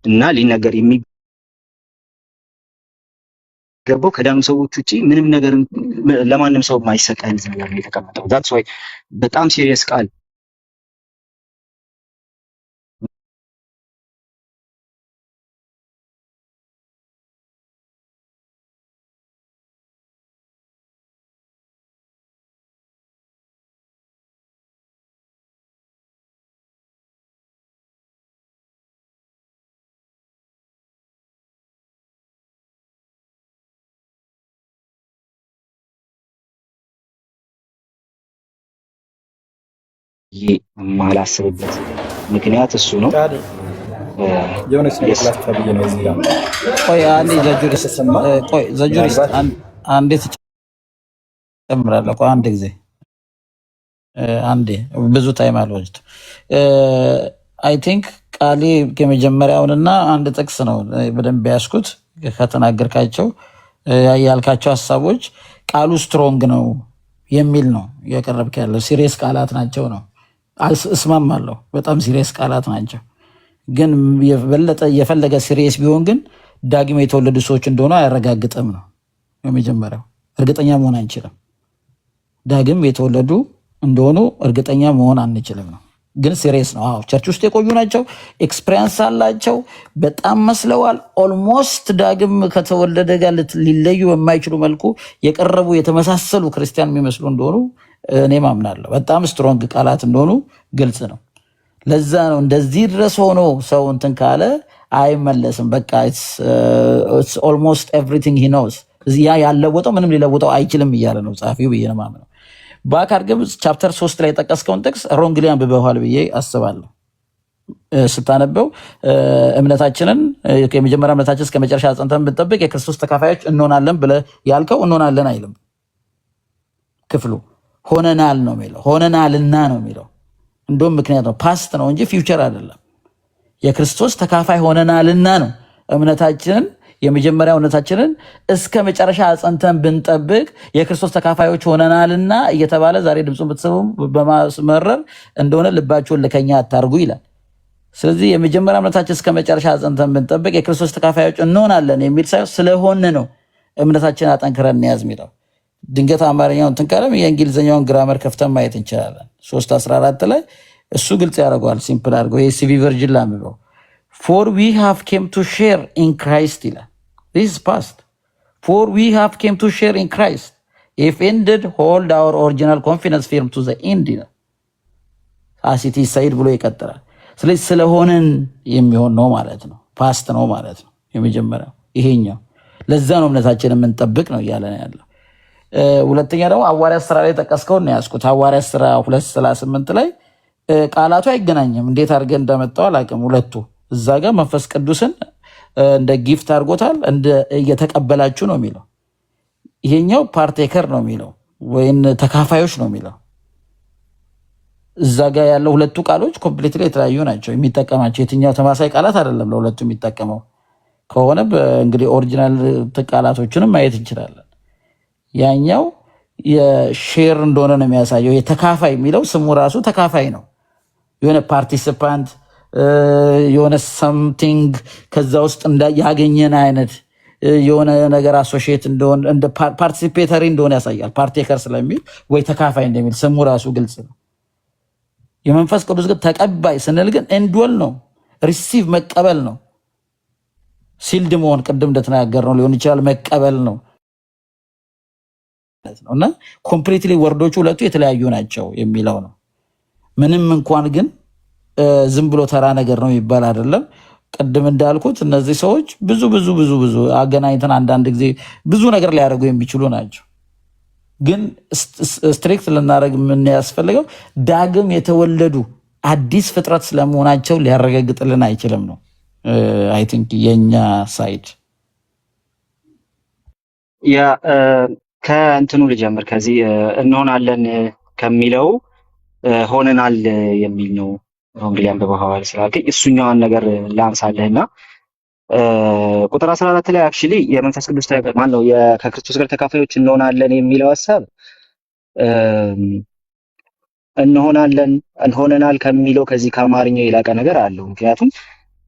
እና ሊነገር የሚገባው ከዳኑ ሰዎች ውጪ ምንም ነገር ለማንም ሰው የማይሰጥ አይነት ነገር ነው የተቀመጠው። ዛትስ ዋይ በጣም ሲሪየስ ቃል የማላስብበት ምክንያት እሱ ነው። የሆነች ነገር ላስተብዬ ነው እዚህ ጋር። ቆይ አንዴ ዘጁሪስት አንዴ ጨምራለሁ። አንድ ጊዜ አንዴ ብዙ ታይም አልወስድ። አይ ቲንክ ቃሌ ከመጀመሪያውንና አንድ ጥቅስ ነው በደንብ ያስኩት ከተናገርካቸው ያልካቸው ሀሳቦች ቃሉ ስትሮንግ ነው የሚል ነው ያቀረብክ ያለው። ሲሪየስ ቃላት ናቸው ነው እስማማለሁ። በጣም ሲሪየስ ቃላት ናቸው። ግን የበለጠ የፈለገ ሲሪየስ ቢሆን ግን ዳግም የተወለዱ ሰዎች እንደሆነ አያረጋግጥም ነው የመጀመሪያው። እርግጠኛ መሆን አንችልም። ዳግም የተወለዱ እንደሆኑ እርግጠኛ መሆን አንችልም ነው። ግን ሲሪየስ ነው። አዎ ቸርች ውስጥ የቆዩ ናቸው። ኤክስፒሪየንስ አላቸው። በጣም መስለዋል። ኦልሞስት ዳግም ከተወለደ ጋር ሊለዩ በማይችሉ መልኩ የቀረቡ የተመሳሰሉ ክርስቲያን የሚመስሉ እንደሆኑ እኔም አምናለሁ። በጣም ስትሮንግ ቃላት እንደሆኑ ግልጽ ነው። ለዛ ነው እንደዚህ ድረስ ሆኖ ሰው እንትን ካለ አይመለስም። በቃ ኦልሞስት ኤቭሪቲንግ ሂ ኖውስ ያ ያለወጠው ምንም ሊለውጠው አይችልም እያለ ነው ጸሐፊው ብዬ ነው የማምነው። በአካር ግን ቻፕተር 3 ላይ የጠቀስከውን ጥቅስ ሮንግሊ አንብበዋል ብዬ አስባለሁ። ስታነበው እምነታችንን የመጀመሪያ እምነታችን እስከ መጨረሻ አጽንተን ብንጠብቅ የክርስቶስ ተካፋዮች እንሆናለን ብለህ ያልከው እንሆናለን አይልም ክፍሉ። ሆነናል ነው የሚለው። ሆነናልና ነው የሚለው። እንደውም ምክንያት ነው፣ ፓስት ነው እንጂ ፊውቸር አይደለም። የክርስቶስ ተካፋይ ሆነናልና ነው እምነታችንን የመጀመሪያ እውነታችንን እስከ መጨረሻ አጽንተን ብንጠብቅ የክርስቶስ ተካፋዮች ሆነናልና እየተባለ ዛሬ ድምፁን ብትሰሙ በማስመረር እንደሆነ ልባችሁን ልከኛ አታርጉ ይላል። ስለዚህ የመጀመሪያ እምነታችን እስከ መጨረሻ አጽንተን ብንጠብቅ የክርስቶስ ተካፋዮች እንሆናለን የሚል ሳይሆን ስለሆነ ነው እምነታችን አጠንክረን እንያዝ የሚለው። ድንገት አማርኛውን ትንቀረም የእንግሊዝኛውን ግራመር ከፍተን ማየት እንችላለን። 3:14 ላይ እሱ ግልጽ ያደርገዋል። ሲምፕል አድርገው የሲቪ ቨርጅን ላምበው For we have came to share in Christ ይላል። This is past. For we have came to share in Christ. If ended, hold our original confidence firm to the end ይላል። as it is said ብሎ ይቀጥላል። ስለዚህ ስለሆነን የሚሆን ነው ማለት ነው። ፓስት ነው ማለት ነው የመጀመሪያው ይሄኛው። ለዛ ነው እምነታችንን የምንጠብቅ ነው እያለ ነው ያለው። ሁለተኛ ደግሞ ሐዋርያት ሥራ ላይ ጠቀስከው ነው ያዝኩት። ሐዋርያት ሥራ 2:38 ላይ ቃላቱ አይገናኝም። እንዴት አድርገን እንደመጣው አላውቅም ሁለቱ እዛ ጋር መንፈስ ቅዱስን እንደ ጊፍት አድርጎታል። እንደ እየተቀበላችሁ ነው የሚለው። ይሄኛው ፓርቴከር ነው የሚለው ወይም ተካፋዮች ነው የሚለው። እዛ ጋር ያለው ሁለቱ ቃሎች ኮምፕሊትሊ የተለያዩ ናቸው። የሚጠቀማቸው የትኛው ተማሳይ ቃላት አይደለም ለሁለቱ የሚጠቀመው ከሆነ እንግዲህ ኦሪጂናል ቃላቶችንም ማየት እንችላለን። ያኛው የሼር እንደሆነ ነው የሚያሳየው። የተካፋይ የሚለው ስሙ ራሱ ተካፋይ ነው። የሆነ ፓርቲሲፓንት የሆነ ሰምቲንግ ከዛ ውስጥ ያገኘን አይነት የሆነ ነገር አሶሺየት እንደሆነ እንደ ፓርቲሲፔተሪ እንደሆነ ያሳያል። ፓርቴከር ስለሚል ወይ ተካፋይ እንደሚል ስሙ ራሱ ግልጽ ነው። የመንፈስ ቅዱስ ግን ተቀባይ ስንል ግን እንድወል ነው፣ ሪሲቭ መቀበል ነው። ሲልድ መሆን ቅድም እንደተናገር ነው ሊሆን ይችላል፣ መቀበል ነው እና ኮምፕሊትሊ ወርዶቹ ሁለቱ የተለያዩ ናቸው የሚለው ነው። ምንም እንኳን ግን ዝም ብሎ ተራ ነገር ነው ይባል አይደለም። ቅድም እንዳልኩት እነዚህ ሰዎች ብዙ አገናኝተን አንዳንድ ጊዜ ብዙ ነገር ሊያደርጉ የሚችሉ ናቸው። ግን ስትሪክት ልናደርግ ምን ያስፈልገው ዳግም የተወለዱ አዲስ ፍጥረት ስለመሆናቸው ሊያረጋግጥልን አይችልም ነው። አይ ቲንክ የኛ ሳይድ ያ ከእንትኑ ልጀምር። ከዚህ እንሆናለን ከሚለው ሆነናል የሚል ነው። ሮንግሊ አንብበዋል ስላልከኝ እሱኛውን ነገር ላንሳለህና ቁጥር 14 ላይ አክቹሊ የመንፈስ ቅዱስ ማን ነው ከክርስቶስ ጋር ተካፋዮች እንሆናለን የሚለው ሐሳብ እንሆነናል ከሚለው ከዚህ ከአማርኛው የላቀ ነገር አለው። ምክንያቱም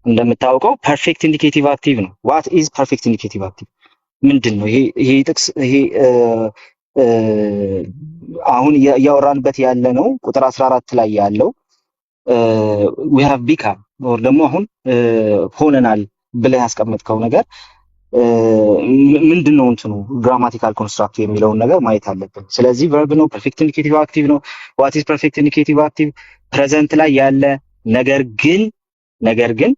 እንደምታውቀው ፐርፌክት ኢንዲኬቲቭ አክቲቭ ነው። ዋት ኢዝ ፐርፌክት ኢንዲኬቲቭ አክቲቭ ምንድን ነው? ይሄ ጥቅስ ይሄ አሁን እያወራንበት ያለ ነው። ቁጥር 14 ላይ ያለው we have become or ደግሞ አሁን ሆነናል ብለህ ያስቀመጥከው ነገር ምንድነው? እንትኑ ግራማቲካል ኮንስትራክት የሚለውን ነገር ማየት አለብን። ስለዚህ ቨርብ ነው፣ ፐርፌክት ኢንዲኬቲቭ አክቲቭ ነው። what is perfect indicative active? ፕሬዘንት ላይ ያለ ነገር ግን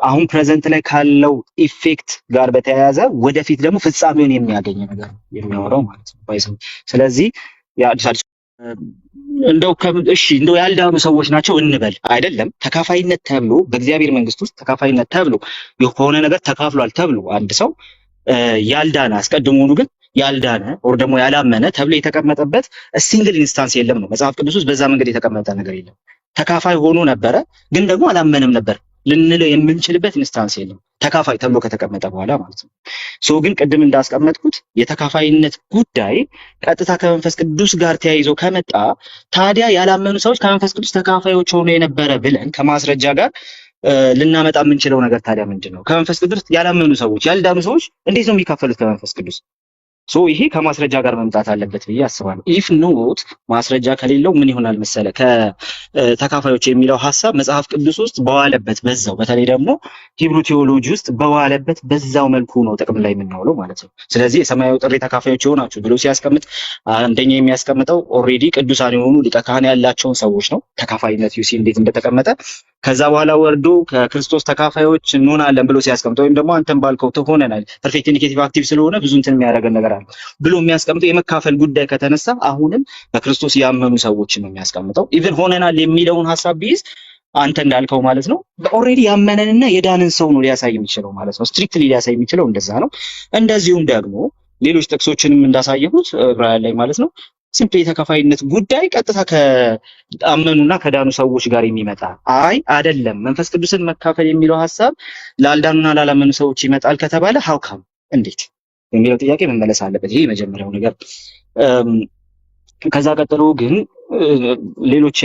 አሁን ፕሬዘንት ላይ ካለው ኢፌክት ጋር በተያያዘ ወደፊት ደግሞ ፍጻሜውን የሚያገኝ ነገር የሚያወራው ማለት ነው። ስለዚህ እንደው ያልዳኑ ሰዎች ናቸው እንበል አይደለም። ተካፋይነት ተብሎ በእግዚአብሔር መንግስት ውስጥ ተካፋይነት ተብሎ የሆነ ነገር ተካፍሏል ተብሎ አንድ ሰው ያልዳነ አስቀድሞውኑ ግን ያልዳነ ኦር ደግሞ ያላመነ ተብሎ የተቀመጠበት ሲንግል ኢንስታንስ የለም ነው። መጽሐፍ ቅዱስ ውስጥ በዛ መንገድ የተቀመጠ ነገር የለም። ተካፋይ ሆኖ ነበረ ግን ደግሞ አላመነም ነበር ልንለው የምንችልበት ኢንስታንስ የለም፣ ተካፋይ ተብሎ ከተቀመጠ በኋላ ማለት ነው። ሶ ግን ቅድም እንዳስቀመጥኩት የተካፋይነት ጉዳይ ቀጥታ ከመንፈስ ቅዱስ ጋር ተያይዞ ከመጣ ታዲያ ያላመኑ ሰዎች ከመንፈስ ቅዱስ ተካፋዮች ሆኖ የነበረ ብለን ከማስረጃ ጋር ልናመጣ የምንችለው ነገር ታዲያ ምንድን ነው? ከመንፈስ ቅዱስ ያላመኑ ሰዎች ያልዳኑ ሰዎች እንዴት ነው የሚካፈሉት ከመንፈስ ቅዱስ? ሶ ይሄ ከማስረጃ ጋር መምጣት አለበት ብዬ አስባለሁ። ኢፍ ኖት ማስረጃ ከሌለው ምን ይሆናል መሰለ፣ ከተካፋዮች የሚለው ሐሳብ መጽሐፍ ቅዱስ ውስጥ በዋለበት በዛው በተለይ ደግሞ ሂብሩ ቴዎሎጂ ውስጥ በዋለበት በዛው መልኩ ነው ጥቅም ላይ የምናውለው ማለት ነው። ስለዚህ የሰማያዊ ጥሪ ተካፋዮች የሆናችሁ ብሎ ሲያስቀምጥ አንደኛ የሚያስቀምጠው ኦልሬዲ ቅዱሳን የሆኑ ሊቀ ካህን ያላቸውን ሰዎች ነው። ተካፋይነት ዩሲ እንዴት እንደተቀመጠ ከዛ በኋላ ወርዶ ከክርስቶስ ተካፋዮች እንሆናለን ብሎ ሲያስቀምጥ ወይም ደግሞ አንተም ባልከው ትሆነናል ፐርፌክት ኢንዲኬቲቭ አክቲቭ ስለሆነ ብዙ እንትን የሚያደርገን ነገር አለ ብሎ የሚያስቀምጠው የመካፈል ጉዳይ ከተነሳ አሁንም በክርስቶስ ያመኑ ሰዎችን ነው የሚያስቀምጠው። ኢቭን ሆነናል የሚለውን ሐሳብ ቢይዝ አንተ እንዳልከው ማለት ነው ኦልሬዲ ያመነንና የዳንን ሰው ነው ሊያሳይ የሚችለው ማለት ነው። ስትሪክትሊ ሊያሳይ የሚችለው እንደዛ ነው። እንደዚሁም ደግሞ ሌሎች ጥቅሶችንም እንዳሳየሁት ዕብራውያን ላይ ማለት ነው ሲምፕሊ የተካፋይነት ጉዳይ ቀጥታ ከአመኑና ከዳኑ ሰዎች ጋር የሚመጣ አይደለም። መንፈስ ቅዱስን መካፈል የሚለው ሐሳብ ላልዳኑና ላላመኑ ሰዎች ይመጣል ከተባለ ሀውካም እንዴት የሚለው ጥያቄ መመለስ አለበት። ይሄ የመጀመሪያው ነገር። ከዛ ቀጥሎ ግን ሌሎች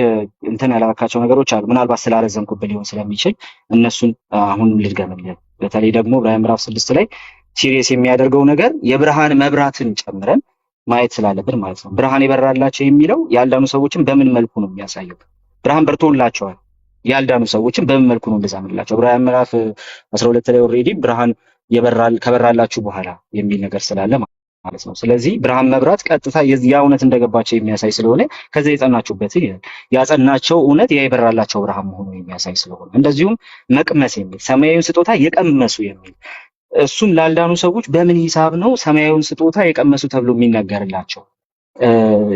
እንትን ያላካቸው ነገሮች አሉ። ምናልባት ስላረዘምኩብህ ሊሆን ስለሚችል እነሱን አሁንም ልድገምልህ። በተለይ ደግሞ ዕብራውያን ምዕራፍ 6 ላይ ሲሪየስ የሚያደርገው ነገር የብርሃን መብራትን ጨምረን ማየት ስላለብን ማለት ነው። ብርሃን የበራላቸው የሚለው ያልዳኑ ሰዎችን በምን መልኩ ነው የሚያሳየው? ብርሃን በርቶላቸዋል። ያልዳኑ ሰዎችን በምን መልኩ ነው እንደዛ የምንላቸው? ዕብራውያን ምዕራፍ 12 ላይ ኦልሬዲ ብርሃን ከበራላችሁ በኋላ የሚል ነገር ስላለ ማለት ነው። ስለዚህ ብርሃን መብራት ቀጥታ ያ እውነት እንደገባቸው የሚያሳይ ስለሆነ ከዛ የጸናችሁበትን ይላል። ያጸናቸው እውነት ያ የበራላቸው ብርሃን መሆኑን የሚያሳይ ስለሆነ፣ እንደዚሁም መቅመስ የሚል ሰማያዊውን ስጦታ የቀመሱ የሚል እሱም ላልዳኑ ሰዎች በምን ሂሳብ ነው ሰማያዊውን ስጦታ የቀመሱ ተብሎ የሚነገርላቸው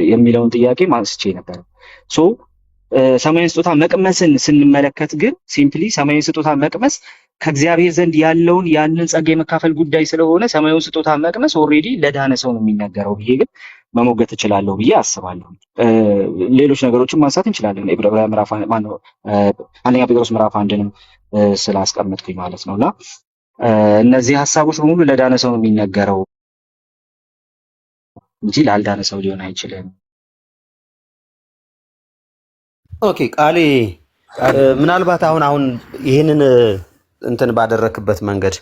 የሚለውን ጥያቄ ማንስቼ ነበር። ሶ ሰማያዊውን ስጦታ መቅመስን ስንመለከት ግን ሲምፕሊ ሰማያዊውን ስጦታ መቅመስ ከእግዚአብሔር ዘንድ ያለውን ያንን ጸጋ የመካፈል ጉዳይ ስለሆነ ሰማያዊውን ስጦታ መቅመስ ኦልሬዲ ለዳነ ሰው ነው የሚነገረው ብዬ ግን መሞገት እችላለሁ ብዬ አስባለሁ። ሌሎች ነገሮችን ማንሳት እንችላለን። ዕብራውያን ምዕራፍ አንደኛ ጴጥሮስ ምዕራፍ 1ንም ስላስቀመጥኩኝ ማለት ነውና እነዚህ ሐሳቦች በሙሉ ለዳነ ሰው ነው የሚነገረው እንጂ ላልዳነ ሰው ሊሆን አይችልም። ኦኬ ቃሌ ምናልባት አሁን ይህንን እንትን ባደረክበት መንገድ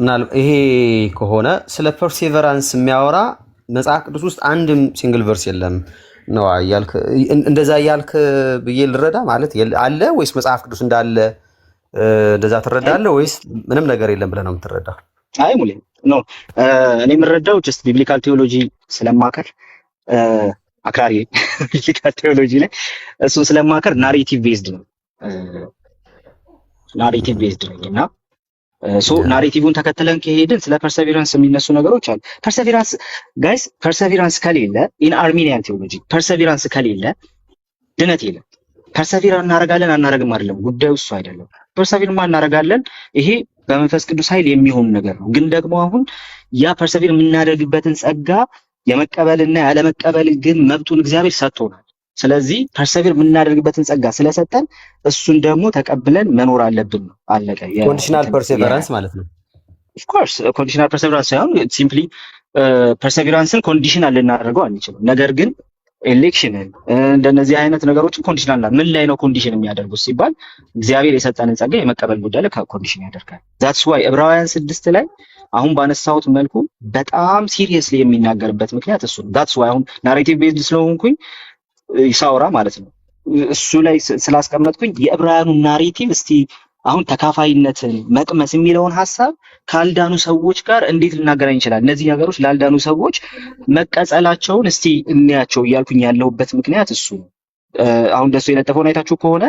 ምናልባት ይሄ ከሆነ ስለ ፐርሴቨራንስ የሚያወራ መጽሐፍ ቅዱስ ውስጥ አንድም ሲንግል ቨርስ የለም ነው እያልክ እንደዛ እያልክ ብዬ ልረዳ ማለት አለ ወይስ መጽሐፍ ቅዱስ እንዳለ እንደዛ ትረዳለህ ወይስ ምንም ነገር የለም ብለህ ነው የምትረዳው? አይ ሙሌ ኖ እኔ የምረዳው ጀስት ቢብሊካል ቴዎሎጂ ስለማከር አክራሪ ቢብሊካል ቴዎሎጂ ላይ እሱን ስለማከር ናሬቲቭ ቤዝድ ነው ናሬቲቭ ቤዝድ ነው እና ሶ ናሬቲቭን ተከትለን ከሄድን ስለ ፐርሰቪራንስ የሚነሱ ነገሮች አሉ። ፐርሰቪራንስ ጋይስ ፐርሰቪራንስ ከሌለ ኢን አርሜኒያን ቴዎሎጂ ፐርሰቪራንስ ከሌለ ድነት የለም። ፐርሰቪር እናደርጋለን አናደርግም አይደለም ጉዳዩ፣ እሱ አይደለም። ፐርሰቪር እናደርጋለን፣ ይሄ በመንፈስ ቅዱስ ኃይል የሚሆን ነገር ነው። ግን ደግሞ አሁን ያ ፐርሰቪር የምናደርግበትን ጸጋ የመቀበልና ያለመቀበል ግን መብቱን እግዚአብሔር ሰጥቶናል። ስለዚህ ፐርሰቪር የምናደርግበትን ጸጋ ስለሰጠን እሱን ደግሞ ተቀብለን መኖር አለብን ነው። አለቀ። ኮንዲሽናል ፐርሰቪራንስ ማለት ነው። ኦፍ ኮርስ ኮንዲሽናል ፐርሰቪራንስ ሳይሆን ሲምፕሊ ፐርሰቪራንስን ኮንዲሽናል ልናደርገው አንችልም። ነገር ግን ኤሌክሽንን እንደነዚህ አይነት ነገሮችን ኮንዲሽናል ምን ላይ ነው ኮንዲሽን የሚያደርጉት ሲባል እግዚአብሔር የሰጠንን ጸጋ የመቀበል ጉዳይ ላይ ኮንዲሽን ያደርጋል። ዛትስ ዋይ ዕብራውያን 6 ላይ አሁን ባነሳሁት መልኩ በጣም ሲሪየስሊ የሚናገርበት ምክንያት እሱ ነው። ዛትስ ዋይ አሁን ናሬቲቭ ቤዝድ ስለሆንኩኝ ይሳውራ ማለት ነው እሱ ላይ ስላስቀመጥኩኝ የዕብራውያኑ ናሬቲቭ እስቲ አሁን ተካፋይነትን መቅመስ የሚለውን ሐሳብ ካልዳኑ ሰዎች ጋር እንዴት ልናገናኝ ይችላል? እነዚህ ነገሮች ላልዳኑ ሰዎች መቀጸላቸውን እስቲ እንያቸው እያልኩኝ ያለሁበት ምክንያት እሱ ነው። አሁን እንደሱ የለጠፈውን አይታችሁ ከሆነ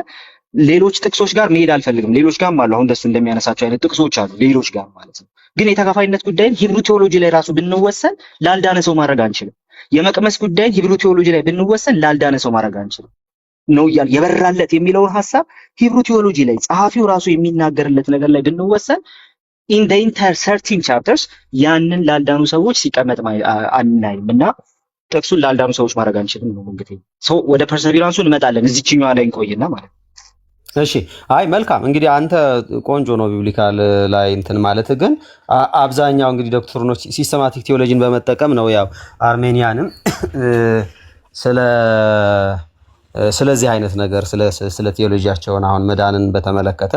ሌሎች ጥቅሶች ጋር መሄድ አልፈልግም። ሌሎች ጋርም አሉ፣ አሁን እንደሱ እንደሚያነሳቸው አይነት ጥቅሶች አሉ ሌሎች ጋር ማለት ነው። ግን የተካፋይነት ጉዳይን ሂብሩ ቴዎሎጂ ላይ ራሱ ብንወሰን ላልዳነ ሰው ማድረግ አንችልም። የመቅመስ ጉዳይን ሂብሩ ቴዎሎጂ ላይ ብንወሰን ላልዳነ ሰው ማድረግ አንችልም ነው እያል የበራለት የሚለውን ሐሳብ ሂብሩ ቴዎሎጂ ላይ ጸሐፊው ራሱ የሚናገርለት ነገር ላይ ብንወሰን ኢን ዘ ኢንተር 13 ቻፕተርስ ያንን ላልዳኑ ሰዎች ሲቀመጥ አናይም እና ጥቅሱን ላልዳኑ ሰዎች ማድረግ አንችልም ነው እንግዲህ ሶ ወደ ፐርሰቪራንሱ እንመጣለን እዚህኛው ላይ እንቆይና ማለት ነው። እሺ አይ መልካም እንግዲህ አንተ ቆንጆ ነው ቢብሊካል ላይ እንትን ማለት ግን አብዛኛው እንግዲህ ዶክተሮች ሲስተማቲክ ቴዎሎጂን በመጠቀም ነው ያው አርሜኒያንም ስለዚህ አይነት ነገር ስለ ቴዎሎጂያቸውን አሁን መዳንን በተመለከተ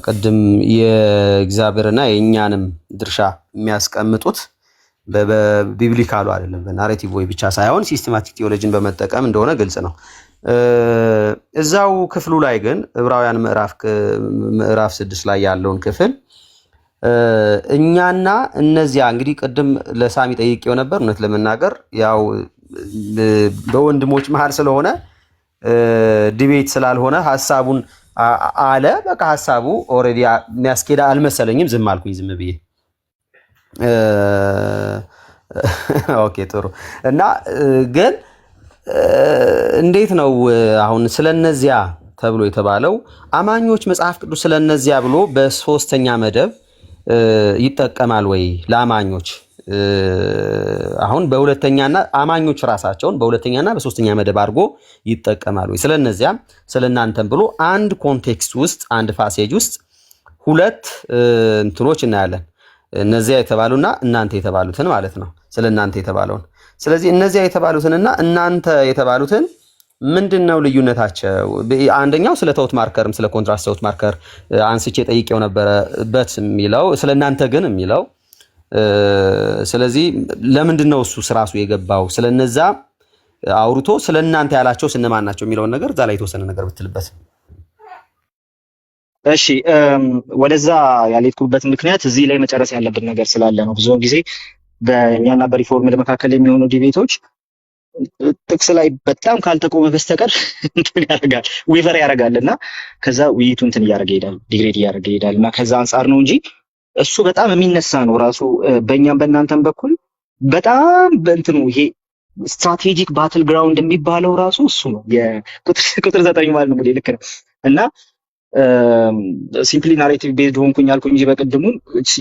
ቅድም የእግዚአብሔርና የእኛንም ድርሻ የሚያስቀምጡት በቢብሊካሉ አይደለም በናሬቲቭ ወይ ብቻ ሳይሆን ሲስተማቲክ ቴዎሎጂን በመጠቀም እንደሆነ ግልጽ ነው። እዛው ክፍሉ ላይ ግን ዕብራውያን ምዕራፍ 6 ላይ ያለውን ክፍል እኛና እነዚያ እንግዲህ ቅድም ለሳሚ ጠይቄው ነበር። እውነት ለመናገር ያው በወንድሞች መሃል ስለሆነ ዲቤት ስላልሆነ ሐሳቡን አለ በቃ ሐሳቡ ኦሬዲ የሚያስኬዳ አልመሰለኝም። ዝም አልኩኝ ዝም ብዬ ኦኬ ጥሩ እና ግን እንዴት ነው አሁን ስለነዚያ ተብሎ የተባለው አማኞች መጽሐፍ ቅዱስ ስለነዚያ ብሎ በሶስተኛ መደብ ይጠቀማል ወይ ለአማኞች አሁን በሁለተኛና አማኞች ራሳቸውን በሁለተኛና በሶስተኛ መደብ አድርጎ ይጠቀማል ወይ ስለነዚያ ስለናንተም ብሎ አንድ ኮንቴክስት ውስጥ አንድ ፓሴጅ ውስጥ ሁለት እንትኖች እናያለን እነዚያ የተባሉና እናንተ የተባሉትን ማለት ነው ስለናንተ የተባለውን ስለዚህ እነዚያ የተባሉትንና እናንተ የተባሉትን ምንድነው ልዩነታቸው? አንደኛው ስለ ቶት ማርከርም ስለ ኮንትራስት ቶት ማርከር አንስቼ ጠይቄው ነበር በት የሚለው ስለናንተ ግን የሚለው ስለዚህ ለምንድነው እሱ ራሱ የገባው ስለነዛ አውርቶ ስለናንተ ያላቸው ስንማን ናቸው የሚለውን ነገር እዛ ላይ የተወሰነ ነገር ብትልበት። እሺ ወደዛ ያልሄድኩበት ምክንያት እዚህ ላይ መጨረስ ያለብን ነገር ስላለ ነው። ብዙውን ጊዜ በእኛና በሪፎርምድ መካከል የሚሆኑ ዲቤቶች ጥቅስ ላይ በጣም ካልተቆመ በስተቀር እንትን ያደርጋል ዌቨር ያደርጋልና ከዛ ውይይቱ እንትን እያደረገ ይሄዳል ዲግሬድ እያደረገ ይሄዳል እና ከዛ አንጻር ነው እንጂ እሱ በጣም የሚነሳ ነው ራሱ በእኛም በእናንተም በኩል በጣም በእንትኑ ይሄ ስትራቴጂክ ባትል ግራውንድ የሚባለው ራሱ እሱ ነው የቁጥር 9 ማለት ነው እንግዲህ ልክ ነው እና ሲምፕሊ ናሬቲቭ ቤዝድ ሆንኩኝ አልኩኝ እንጂ በቅድሙ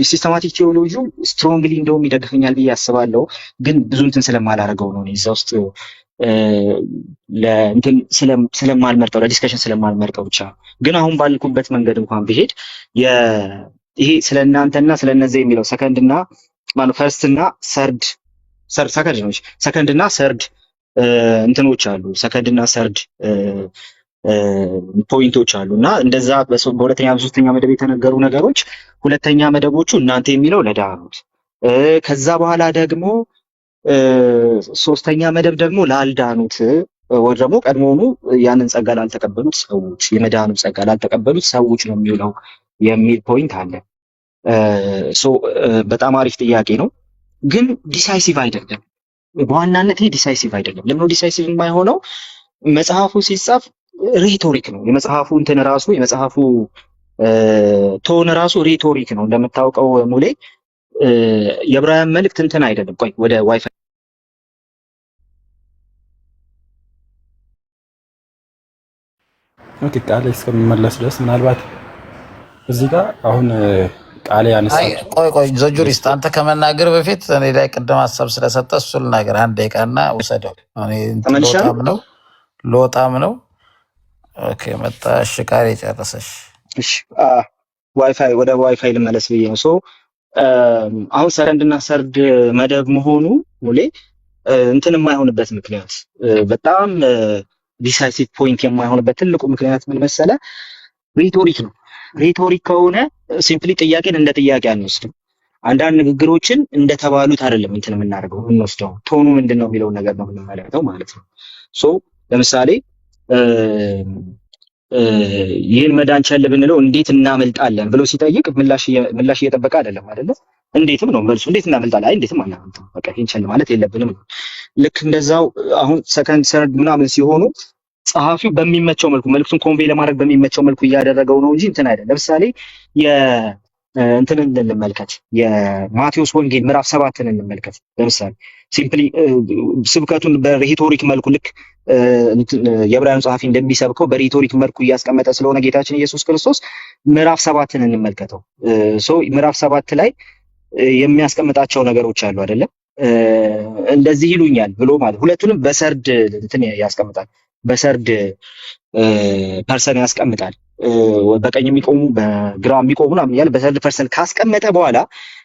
ሲስተማቲክ ቴዎሎጂ ስትሮንግሊ እንደውም ይደግፈኛል ብዬ አስባለሁ ግን ብዙ እንትን ስለማላደርገው ነው እዛ ውስጥ ለእንትን ስለማልመርጠው ለዲስከሽን ስለማልመርጠው ብቻ ግን አሁን ባልኩበት መንገድ እንኳን ብሄድ ይሄ ስለናንተና ስለነዚህ የሚለው ሰከንድ እና ማለት ፈርስት እና ሰርድ ሰከንድ ነው ሰከንድ እና ሰርድ እንትኖች አሉ ሰከንድ እና ሰርድ ፖይንቶች አሉና እንደዛ በሁለተኛ በሶስተኛ መደብ የተነገሩ ነገሮች ሁለተኛ መደቦቹ እናንተ የሚለው ለዳኑት ከዛ በኋላ ደግሞ ሶስተኛ መደብ ደግሞ ላልዳኑት ወይ ደግሞ ቀድሞውኑ ያንን ጸጋ ላልተቀበሉት ሰዎች የመዳኑ ጸጋ ላልተቀበሉት ሰዎች ነው የሚውለው የሚል ፖይንት አለ። በጣም አሪፍ ጥያቄ ነው ግን ዲሳይሲቭ አይደለም። በዋናነት ይሄ ዲሳይሲቭ አይደለም። ለምን ዲሳይሲቭ የማይሆነው መጽሐፉ ሲጻፍ ሬቶሪክ ነው። የመጽሐፉ እንትን ራሱ የመጽሐፉ ቶን ራሱ ሬቶሪክ ነው። እንደምታውቀው ሙሌ የዕብራውያን መልእክት እንትን አይደለም። ቆይ ወደ ዋይፋይ ኦኬ ቃል እስከምመለስ ድረስ ምናልባት እዚህ ጋር አሁን ቃል ያነሳው ቆይ ዘጁሪስት አንተ ከመናገር በፊት እኔ ላይ ቅድም ሀሳብ ስለሰጠ እሱ ልናገር አንድ ደቂቃና ውሰደው። እኔ ሎጣም ነው ኦኬ መጣ እሺ ቃል የጨረሰሽ እሺ ዋይፋይ ወደ ዋይፋይ ልመለስ ብዬ ነው። አሁን ሰከንድና ሰርድ መደብ መሆኑ ሙሌ እንትን የማይሆንበት ምክንያት በጣም ዲሳይሲቭ ፖይንት የማይሆንበት ትልቁ ምክንያት ምን መሰለ? ሬቶሪክ ነው። ሬቶሪክ ከሆነ ሲምፕሊ ጥያቄን እንደ ጥያቄ አንወስድም። አንዳንድ ንግግሮችን እንደተባሉት አይደለም እንትን የምናደርገው የምንወስደው ቶኑ ምንድነው የሚለውን ነገር ነው የምንመለከተው ማለት ነው። ለምሳሌ ይህን መዳን ቸል ብንለው እንዴት እናመልጣለን ብሎ ሲጠይቅ ምላሽ እየጠበቀ አይደለም አይደለ? እንዴትም ነው መልሱ። እንዴት እናመልጣለን? አይ እንዴትም አናመልጥም፣ በቃ ይህን ቸል ማለት የለብንም። ልክ እንደዛው አሁን ሰከንድ ሰርድ ምናምን ሲሆኑ ጸሐፊው በሚመቸው መልኩ መልክቱን ኮንቬይ ለማድረግ በሚመቸው መልኩ እያደረገው ነው እንጂ እንትን አይደለም። ለምሳሌ እንትን እንመልከት፣ የማቴዎስ ወንጌል ምዕራፍ 7ን እንመልከት። ለምሳሌ ሲምፕሊ ስብከቱን በሬቶሪክ መልኩ ልክ የዕብራውያን ጸሐፊ እንደሚሰብከው በሬቶሪክ መልኩ እያስቀመጠ ስለሆነ ጌታችን ኢየሱስ ክርስቶስ ምዕራፍ 7ን እንመልከተው። ምዕራፍ 7 ላይ የሚያስቀምጣቸው ነገሮች አሉ አይደለም? እንደዚህ ይሉኛል ብሎ ማለት ሁለቱንም በሰርድ እንትን ያስቀምጣል። በሰርድ ፐርሰን ያስቀምጣል። በቀኝ የሚቆሙ በግራ የሚቆሙ ምናምን እያለ በሰርድ ፐርሰን ካስቀመጠ በኋላ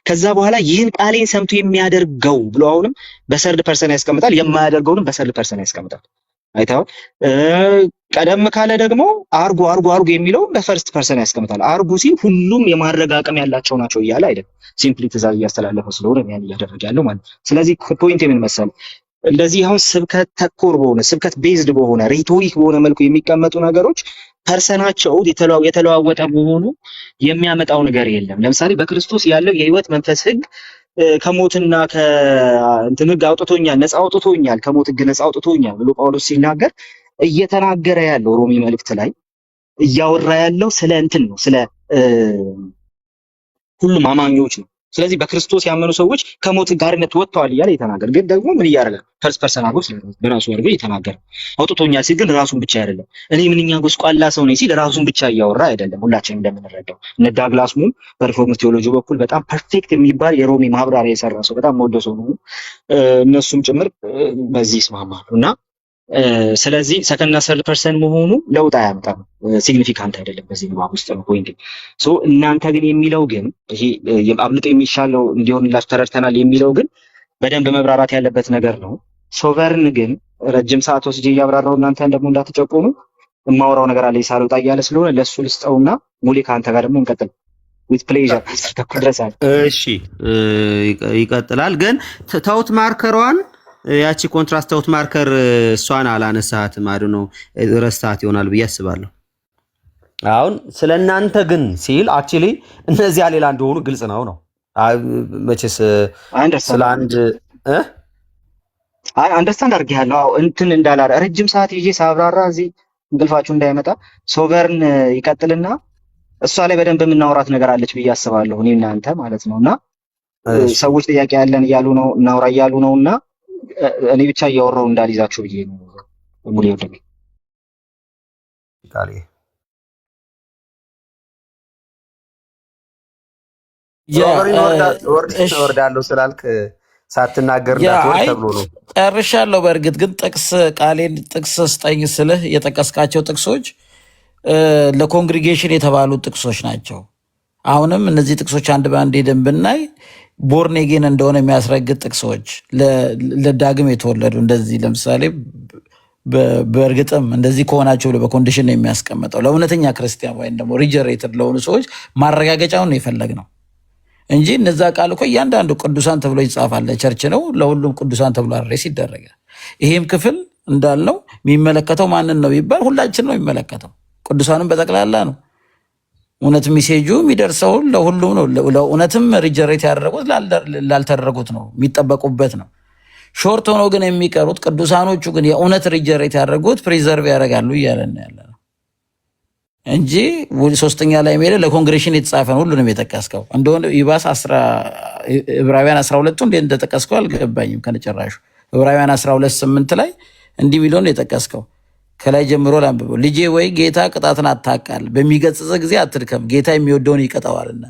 ከዛ በኋላ ይህን ቃሌን ሰምቶ የሚያደርገው ብሎ አሁንም በሰርድ ፐርሰን ያስቀምጣል። የማያደርገውንም በሰርድ ፐርሰን ያስቀምጣል። አይተኸዋል። ቀደም ካለ ደግሞ አርጉ የሚለው በፈርስት ፐርሰን ያስቀምጣል። አርጉ ሲል ሁሉም የማድረግ አቅም ያላቸው ናቸው እያለ አይደለም፣ ሲምፕሊ ትእዛዝ እያስተላለፈ ስለሆነ ያን እያደረገ ያለው ማለት ነው። ስለዚህ ፖይንት ምን መሰለህ፣ እንደዚህ አሁን ስብከት ተኮር በሆነ ስብከት ቤዝድ በሆነ ሪቶሪክ በሆነ መልኩ የሚቀመጡ ነገሮች ፐርሰናቸው የተለዋወጠ በሆኑ የሚያመጣው ነገር የለም። ለምሳሌ በክርስቶስ ያለው የህይወት መንፈስ ህግ ከሞትና ከእንትን ህግ አውጥቶኛል፣ ነፃ አውጥቶኛል፣ ከሞት ህግ ነፃ አውጥቶኛል ብሎ ጳውሎስ ሲናገር እየተናገረ ያለው ሮሜ መልእክት ላይ እያወራ ያለው ስለ እንትን ነው፣ ስለ ሁሉም አማኞች ነው። ስለዚህ በክርስቶስ ያመኑ ሰዎች ከሞት ጋርነት ወጥተዋል እያለ የተናገረ ግን ደግሞ ምን እያደረገ ፈርስት ፐርሰን አድርጎ በራሱ አድርጎ የተናገረ አውጥቶኛል ሲል ግን ራሱን ብቻ አይደለም። እኔ ምንኛ ጎስቋላ ሰው ነኝ ሲል ራሱን ብቻ እያወራ አይደለም። ሁላችንም እንደምንረዳው እነ ዳግላስ ሙም በሪፎርምድ ቴዎሎጂ በኩል በጣም ፐርፌክት የሚባል የሮሜ ማብራሪያ የሰራ ሰው በጣም ወደ ሰው ነው። እነሱም ጭምር በዚህ ይስማማሉ እና ስለዚህ ሰከንድና ሰርድ ፐርሰን መሆኑ ለውጥ አያመጣም፣ ሲግኒፊካንት አይደለም በዚህ ንባብ ውስጥ ነው ፖይንት። እናንተ ግን የሚለው ግን ይሄ አብልጦ የሚሻለው እንዲሆንላችሁ ተረድተናል የሚለው ግን በደንብ መብራራት ያለበት ነገር ነው። ሶቨርን ግን ረጅም ሰዓት ወስጄ እያብራራው እናንተ ደግሞ እንዳትጨቆኑ የማወራው ነገር አለ ሳልወጣ እያለ ስለሆነ ለሱ ልስጠውና ሙሌ ከአንተ ጋር ደግሞ እንቀጥል። ዊዝ ፕሌዠር ተኩድረሳል። እሺ ይቀጥላል። ግን ተውት ማርከሯን ያቺ ኮንትራስት አውት ማርከር እሷን አላነሳሃትም አይደል ነው ረስታት ይሆናል ብዬ አስባለሁ። አሁን ስለናንተ ግን ሲል አክቹሊ እነዚያ ሌላ እንደሆኑ ግልጽ ነው መቼስ ስለ አንድ አንደርስታንድ አድርጌያለሁ። እንትን እንዳላረ ረጅም ሰዓት ይዤ ሳብራራ እዚህ እንቅልፋችሁ እንዳይመጣ ሶቨርን ይቀጥልና እሷ ላይ በደንብ የምናወራት ነገር አለች ብዬ አስባለሁ እኔ እናንተ ማለት ነውና ሰዎች ጥያቄ ያለን እያሉ ነው እናውራ እያሉ ነውና እኔ ብቻ እያወራው እንዳልይዛችሁ ብዬ ነው። ሙሉ ይወደኝ ቃል ወርዳለሁ ስላልክ ሳትናገር እንዳትወር ተብሎ ነው። ጨርሻለሁ። በእርግጥ ግን ጥቅስ ስጠኝ ስልህ የጠቀስካቸው ጥቅሶች ለኮንግሪጌሽን የተባሉ ጥቅሶች ናቸው። አሁንም እነዚህ ጥቅሶች አንድ በአንድ ሄደን ብናይ ቦርኔጌን እንደሆነ የሚያስረግጥ ጥቅሶች ለዳግም የተወለዱ እንደዚህ ለምሳሌ በእርግጥም እንደዚህ ከሆናቸው ብሎ በኮንዲሽን ነው የሚያስቀምጠው። ለእውነተኛ ክርስቲያን ወይም ደግሞ ሪጀሬትድ ለሆኑ ሰዎች ማረጋገጫውን ነው የፈለግነው እንጂ እነዛ ቃል እኮ እያንዳንዱ ቅዱሳን ተብሎ ይጻፋል። ለቸርች ነው ለሁሉም ቅዱሳን ተብሎ አድሬስ ይደረጋል። ይሄም ክፍል እንዳልነው የሚመለከተው ማንን ነው ቢባል ሁላችን ነው የሚመለከተው፣ ቅዱሳንም በጠቅላላ ነው። እውነት ሚሴጁ የሚደርሰው ለሁሉም ነው። ለእውነትም ሪጀሬት ያደረጉት ላልተደረጉት ነው የሚጠበቁበት ነው። ሾርት ሆኖ ግን የሚቀሩት ቅዱሳኖቹ ግን የእውነት ሪጀሬት ያደረጉት ፕሪዘርቭ ያደርጋሉ እያለን ያለ ነው እንጂ ሶስተኛ ላይ ሄደ ለኮንግሬሽን የተጻፈ ነው ሁሉንም የጠቀስከው እንደሆነ ይባስ ዕብራውያን 12 እንዴት እንደጠቀስከው አልገባኝም ከነጨራሹ። ዕብራውያን 12:8 ላይ እንዲህ ሚሊዮን የጠቀስከው ከላይ ጀምሮ ላንብበው። ልጄ ወይ ጌታ ቅጣትን አታቃል፣ በሚገጽጽ ጊዜ አትድከም፣ ጌታ የሚወደውን ይቀጣዋልና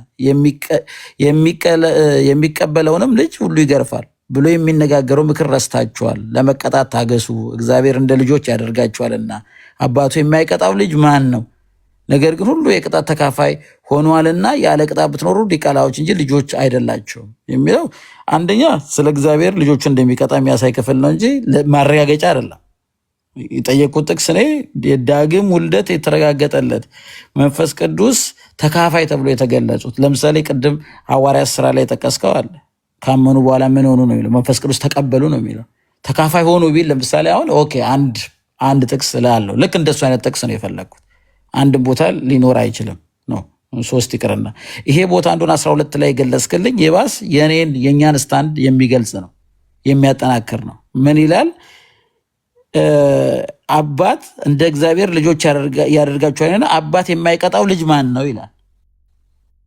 የሚቀበለውንም ልጅ ሁሉ ይገርፋል ብሎ የሚነጋገረው ምክር ረስታችኋል። ለመቀጣት ታገሱ፣ እግዚአብሔር እንደ ልጆች ያደርጋችኋልና። አባቱ የማይቀጣው ልጅ ማን ነው? ነገር ግን ሁሉ የቅጣት ተካፋይ ሆኗልና ያለ ቅጣት ብትኖሩ ዲቃላዎች እንጂ ልጆች አይደላችሁም የሚለው አንደኛ ስለ እግዚአብሔር ልጆቹ እንደሚቀጣ የሚያሳይ ክፍል ነው እንጂ ማረጋገጫ አይደለም። የጠየቁት ጥቅስ እኔ የዳግም ውልደት የተረጋገጠለት መንፈስ ቅዱስ ተካፋይ ተብሎ የተገለጹት ለምሳሌ ቅድም ሐዋርያት ሥራ ላይ ጠቀስከው አለ። ካመኑ በኋላ ምን ሆኑ ነው የሚለው፣ መንፈስ ቅዱስ ተቀበሉ ነው የሚለው። ተካፋይ ሆኑ ቢል ለምሳሌ አሁን ኦኬ አንድ ጥቅስ ላለው ልክ እንደሱ አይነት ጥቅስ ነው የፈለግኩት። አንድ ቦታ ሊኖር አይችልም ነው 3 ይቅርና ይሄ ቦታ አንዱን 12 ላይ ገለጽክልኝ። የባስ የኛን ስታንድ የሚገልጽ ነው የሚያጠናክር ነው። ምን ይላል? አባት እንደ እግዚአብሔር ልጆች ያደርጋቸዋልና አባት የማይቀጣው ልጅ ማን ነው ይላል።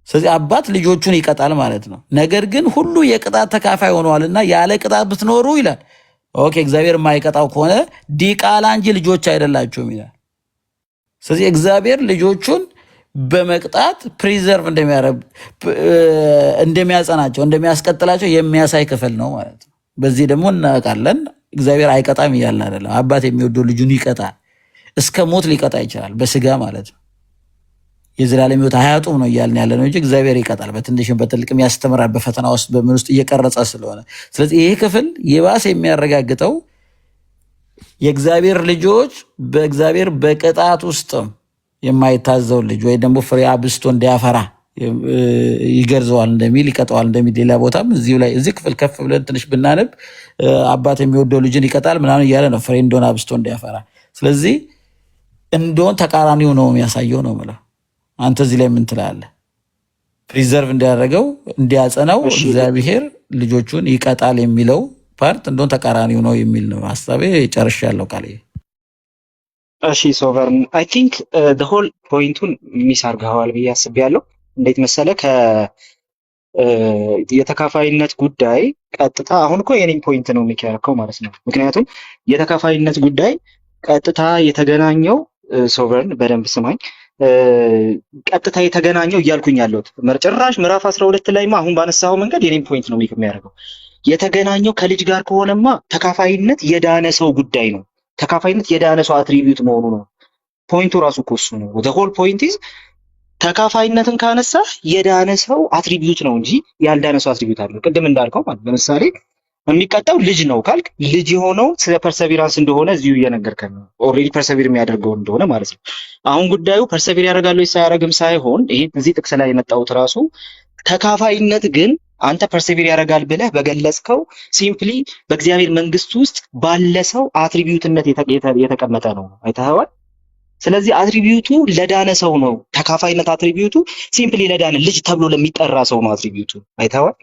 ስለዚህ አባት ልጆቹን ይቀጣል ማለት ነው። ነገር ግን ሁሉ የቅጣት ተካፋይ ሆነዋልና ያለ ቅጣት ብትኖሩ ይላል። ኦኬ እግዚአብሔር የማይቀጣው ከሆነ ዲቃላ እንጂ ልጆች አይደላችሁም ይላል። ስለዚህ እግዚአብሔር ልጆቹን በመቅጣት ፕሪዘርቭ እንደሚያጸናቸው እንደሚያስቀጥላቸው የሚያሳይ ክፍል ነው ማለት ነው። በዚህ ደግሞ እናውቃለን እግዚአብሔር አይቀጣም እያልን አይደለም። አባት የሚወደው ልጁን ይቀጣል፣ እስከ ሞት ሊቀጣ ይችላል በስጋ ማለት ነው። የዘላለም ሕይወት አያጡም ነው እያልን ያለ ነው እንጂ እግዚአብሔር ይቀጣል፣ በትንሽም በትልቅም ያስተምራል፣ በፈተና ውስጥ በምን ውስጥ እየቀረጸ ስለሆነ። ስለዚህ ይሄ ክፍል የባሰ የሚያረጋግጠው የእግዚአብሔር ልጆች በእግዚአብሔር በቅጣት ውስጥም የማይታዘው ልጅ ወይ ደግሞ ፍሬ አብስቶ እንዲያፈራ ይገርዘዋል እንደሚል ይቀጣዋል እንደሚል ሌላ ቦታም እዚሁ ላይ እዚህ ክፍል ከፍ ብለን ትንሽ ብናነብ አባት የሚወደው ልጅን ይቀጣል ምናምን እያለ ነው ፍሬ እንደሆነ አብስቶ እንዲያፈራ። ስለዚህ እንደሆን ተቃራኒው ነው የሚያሳየው ነው የምለው። አንተ እዚህ ላይ ምን ትላለህ? ፕሪዘርቭ እንዲያደርገው እንዲያጸናው እግዚአብሔር ልጆቹን ይቀጣል የሚለው ፓርት እንደሆን ተቃራኒው ነው የሚል ነው ሀሳቤ። ጨርሻለሁ ቃል። እሺ ሶቨርን አይ ቲንክ the whole ፖይንቱን ሚስ አድርገዋል ብዬ አስቤያለሁ። እንዴት መሰለ የተካፋይነት ጉዳይ ቀጥታ አሁን እኮ የኔን ፖይንት ነው የሚከረከው ማለት ነው። ምክንያቱም የተካፋይነት ጉዳይ ቀጥታ የተገናኘው ሶቨርን በደንብ ስማኝ፣ ቀጥታ የተገናኘው እያልኩኝ ያለሁት ጭራሽ ምዕራፍ 12 ላይማ አሁን ባነሳው መንገድ የኔን ፖይንት ነው የሚያደርገው። የተገናኘው ከልጅ ጋር ከሆነማ ተካፋይነት የዳነ ሰው ጉዳይ ነው። ተካፋይነት የዳነ ሰው አትሪቢዩት መሆኑ ነው። ፖይንቱ ራሱ እኮ እሱ ነው። the whole point is ተካፋይነትን ካነሳ የዳነ ሰው አትሪቢዩት ነው እንጂ ያልዳነ ሰው አትሪቢዩት አይደለም። ቅድም እንዳልከው ማለት ለምሳሌ የሚቀጣው ልጅ ነው ካልክ ልጅ የሆነው ስለ ፐርሰቪራንስ እንደሆነ እዚሁ እየነገርከን ነው። ኦልሬዲ ፐርሰቪር የሚያደርገው እንደሆነ ማለት ነው። አሁን ጉዳዩ ፐርሰቪር ያደርጋል ወይ ሳያደርግም ሳይሆን ይሄ እዚህ ጥቅስ ላይ የመጣሁት ራሱ ተካፋይነት ግን አንተ ፐርሰቪር ያደርጋል ብለህ በገለጽከው ሲምፕሊ በእግዚአብሔር መንግስት ውስጥ ባለ ሰው አትሪቢዩትነት የተቀመጠ ነው። አይተኸዋል። ስለዚህ አትሪቢዩቱ ለዳነ ሰው ነው። ተካፋይነት አትሪቢዩቱ ሲምፕሊ ለዳነ ልጅ ተብሎ ለሚጠራ ሰው ነው አትሪቢዩቱ። አይተኸዋል።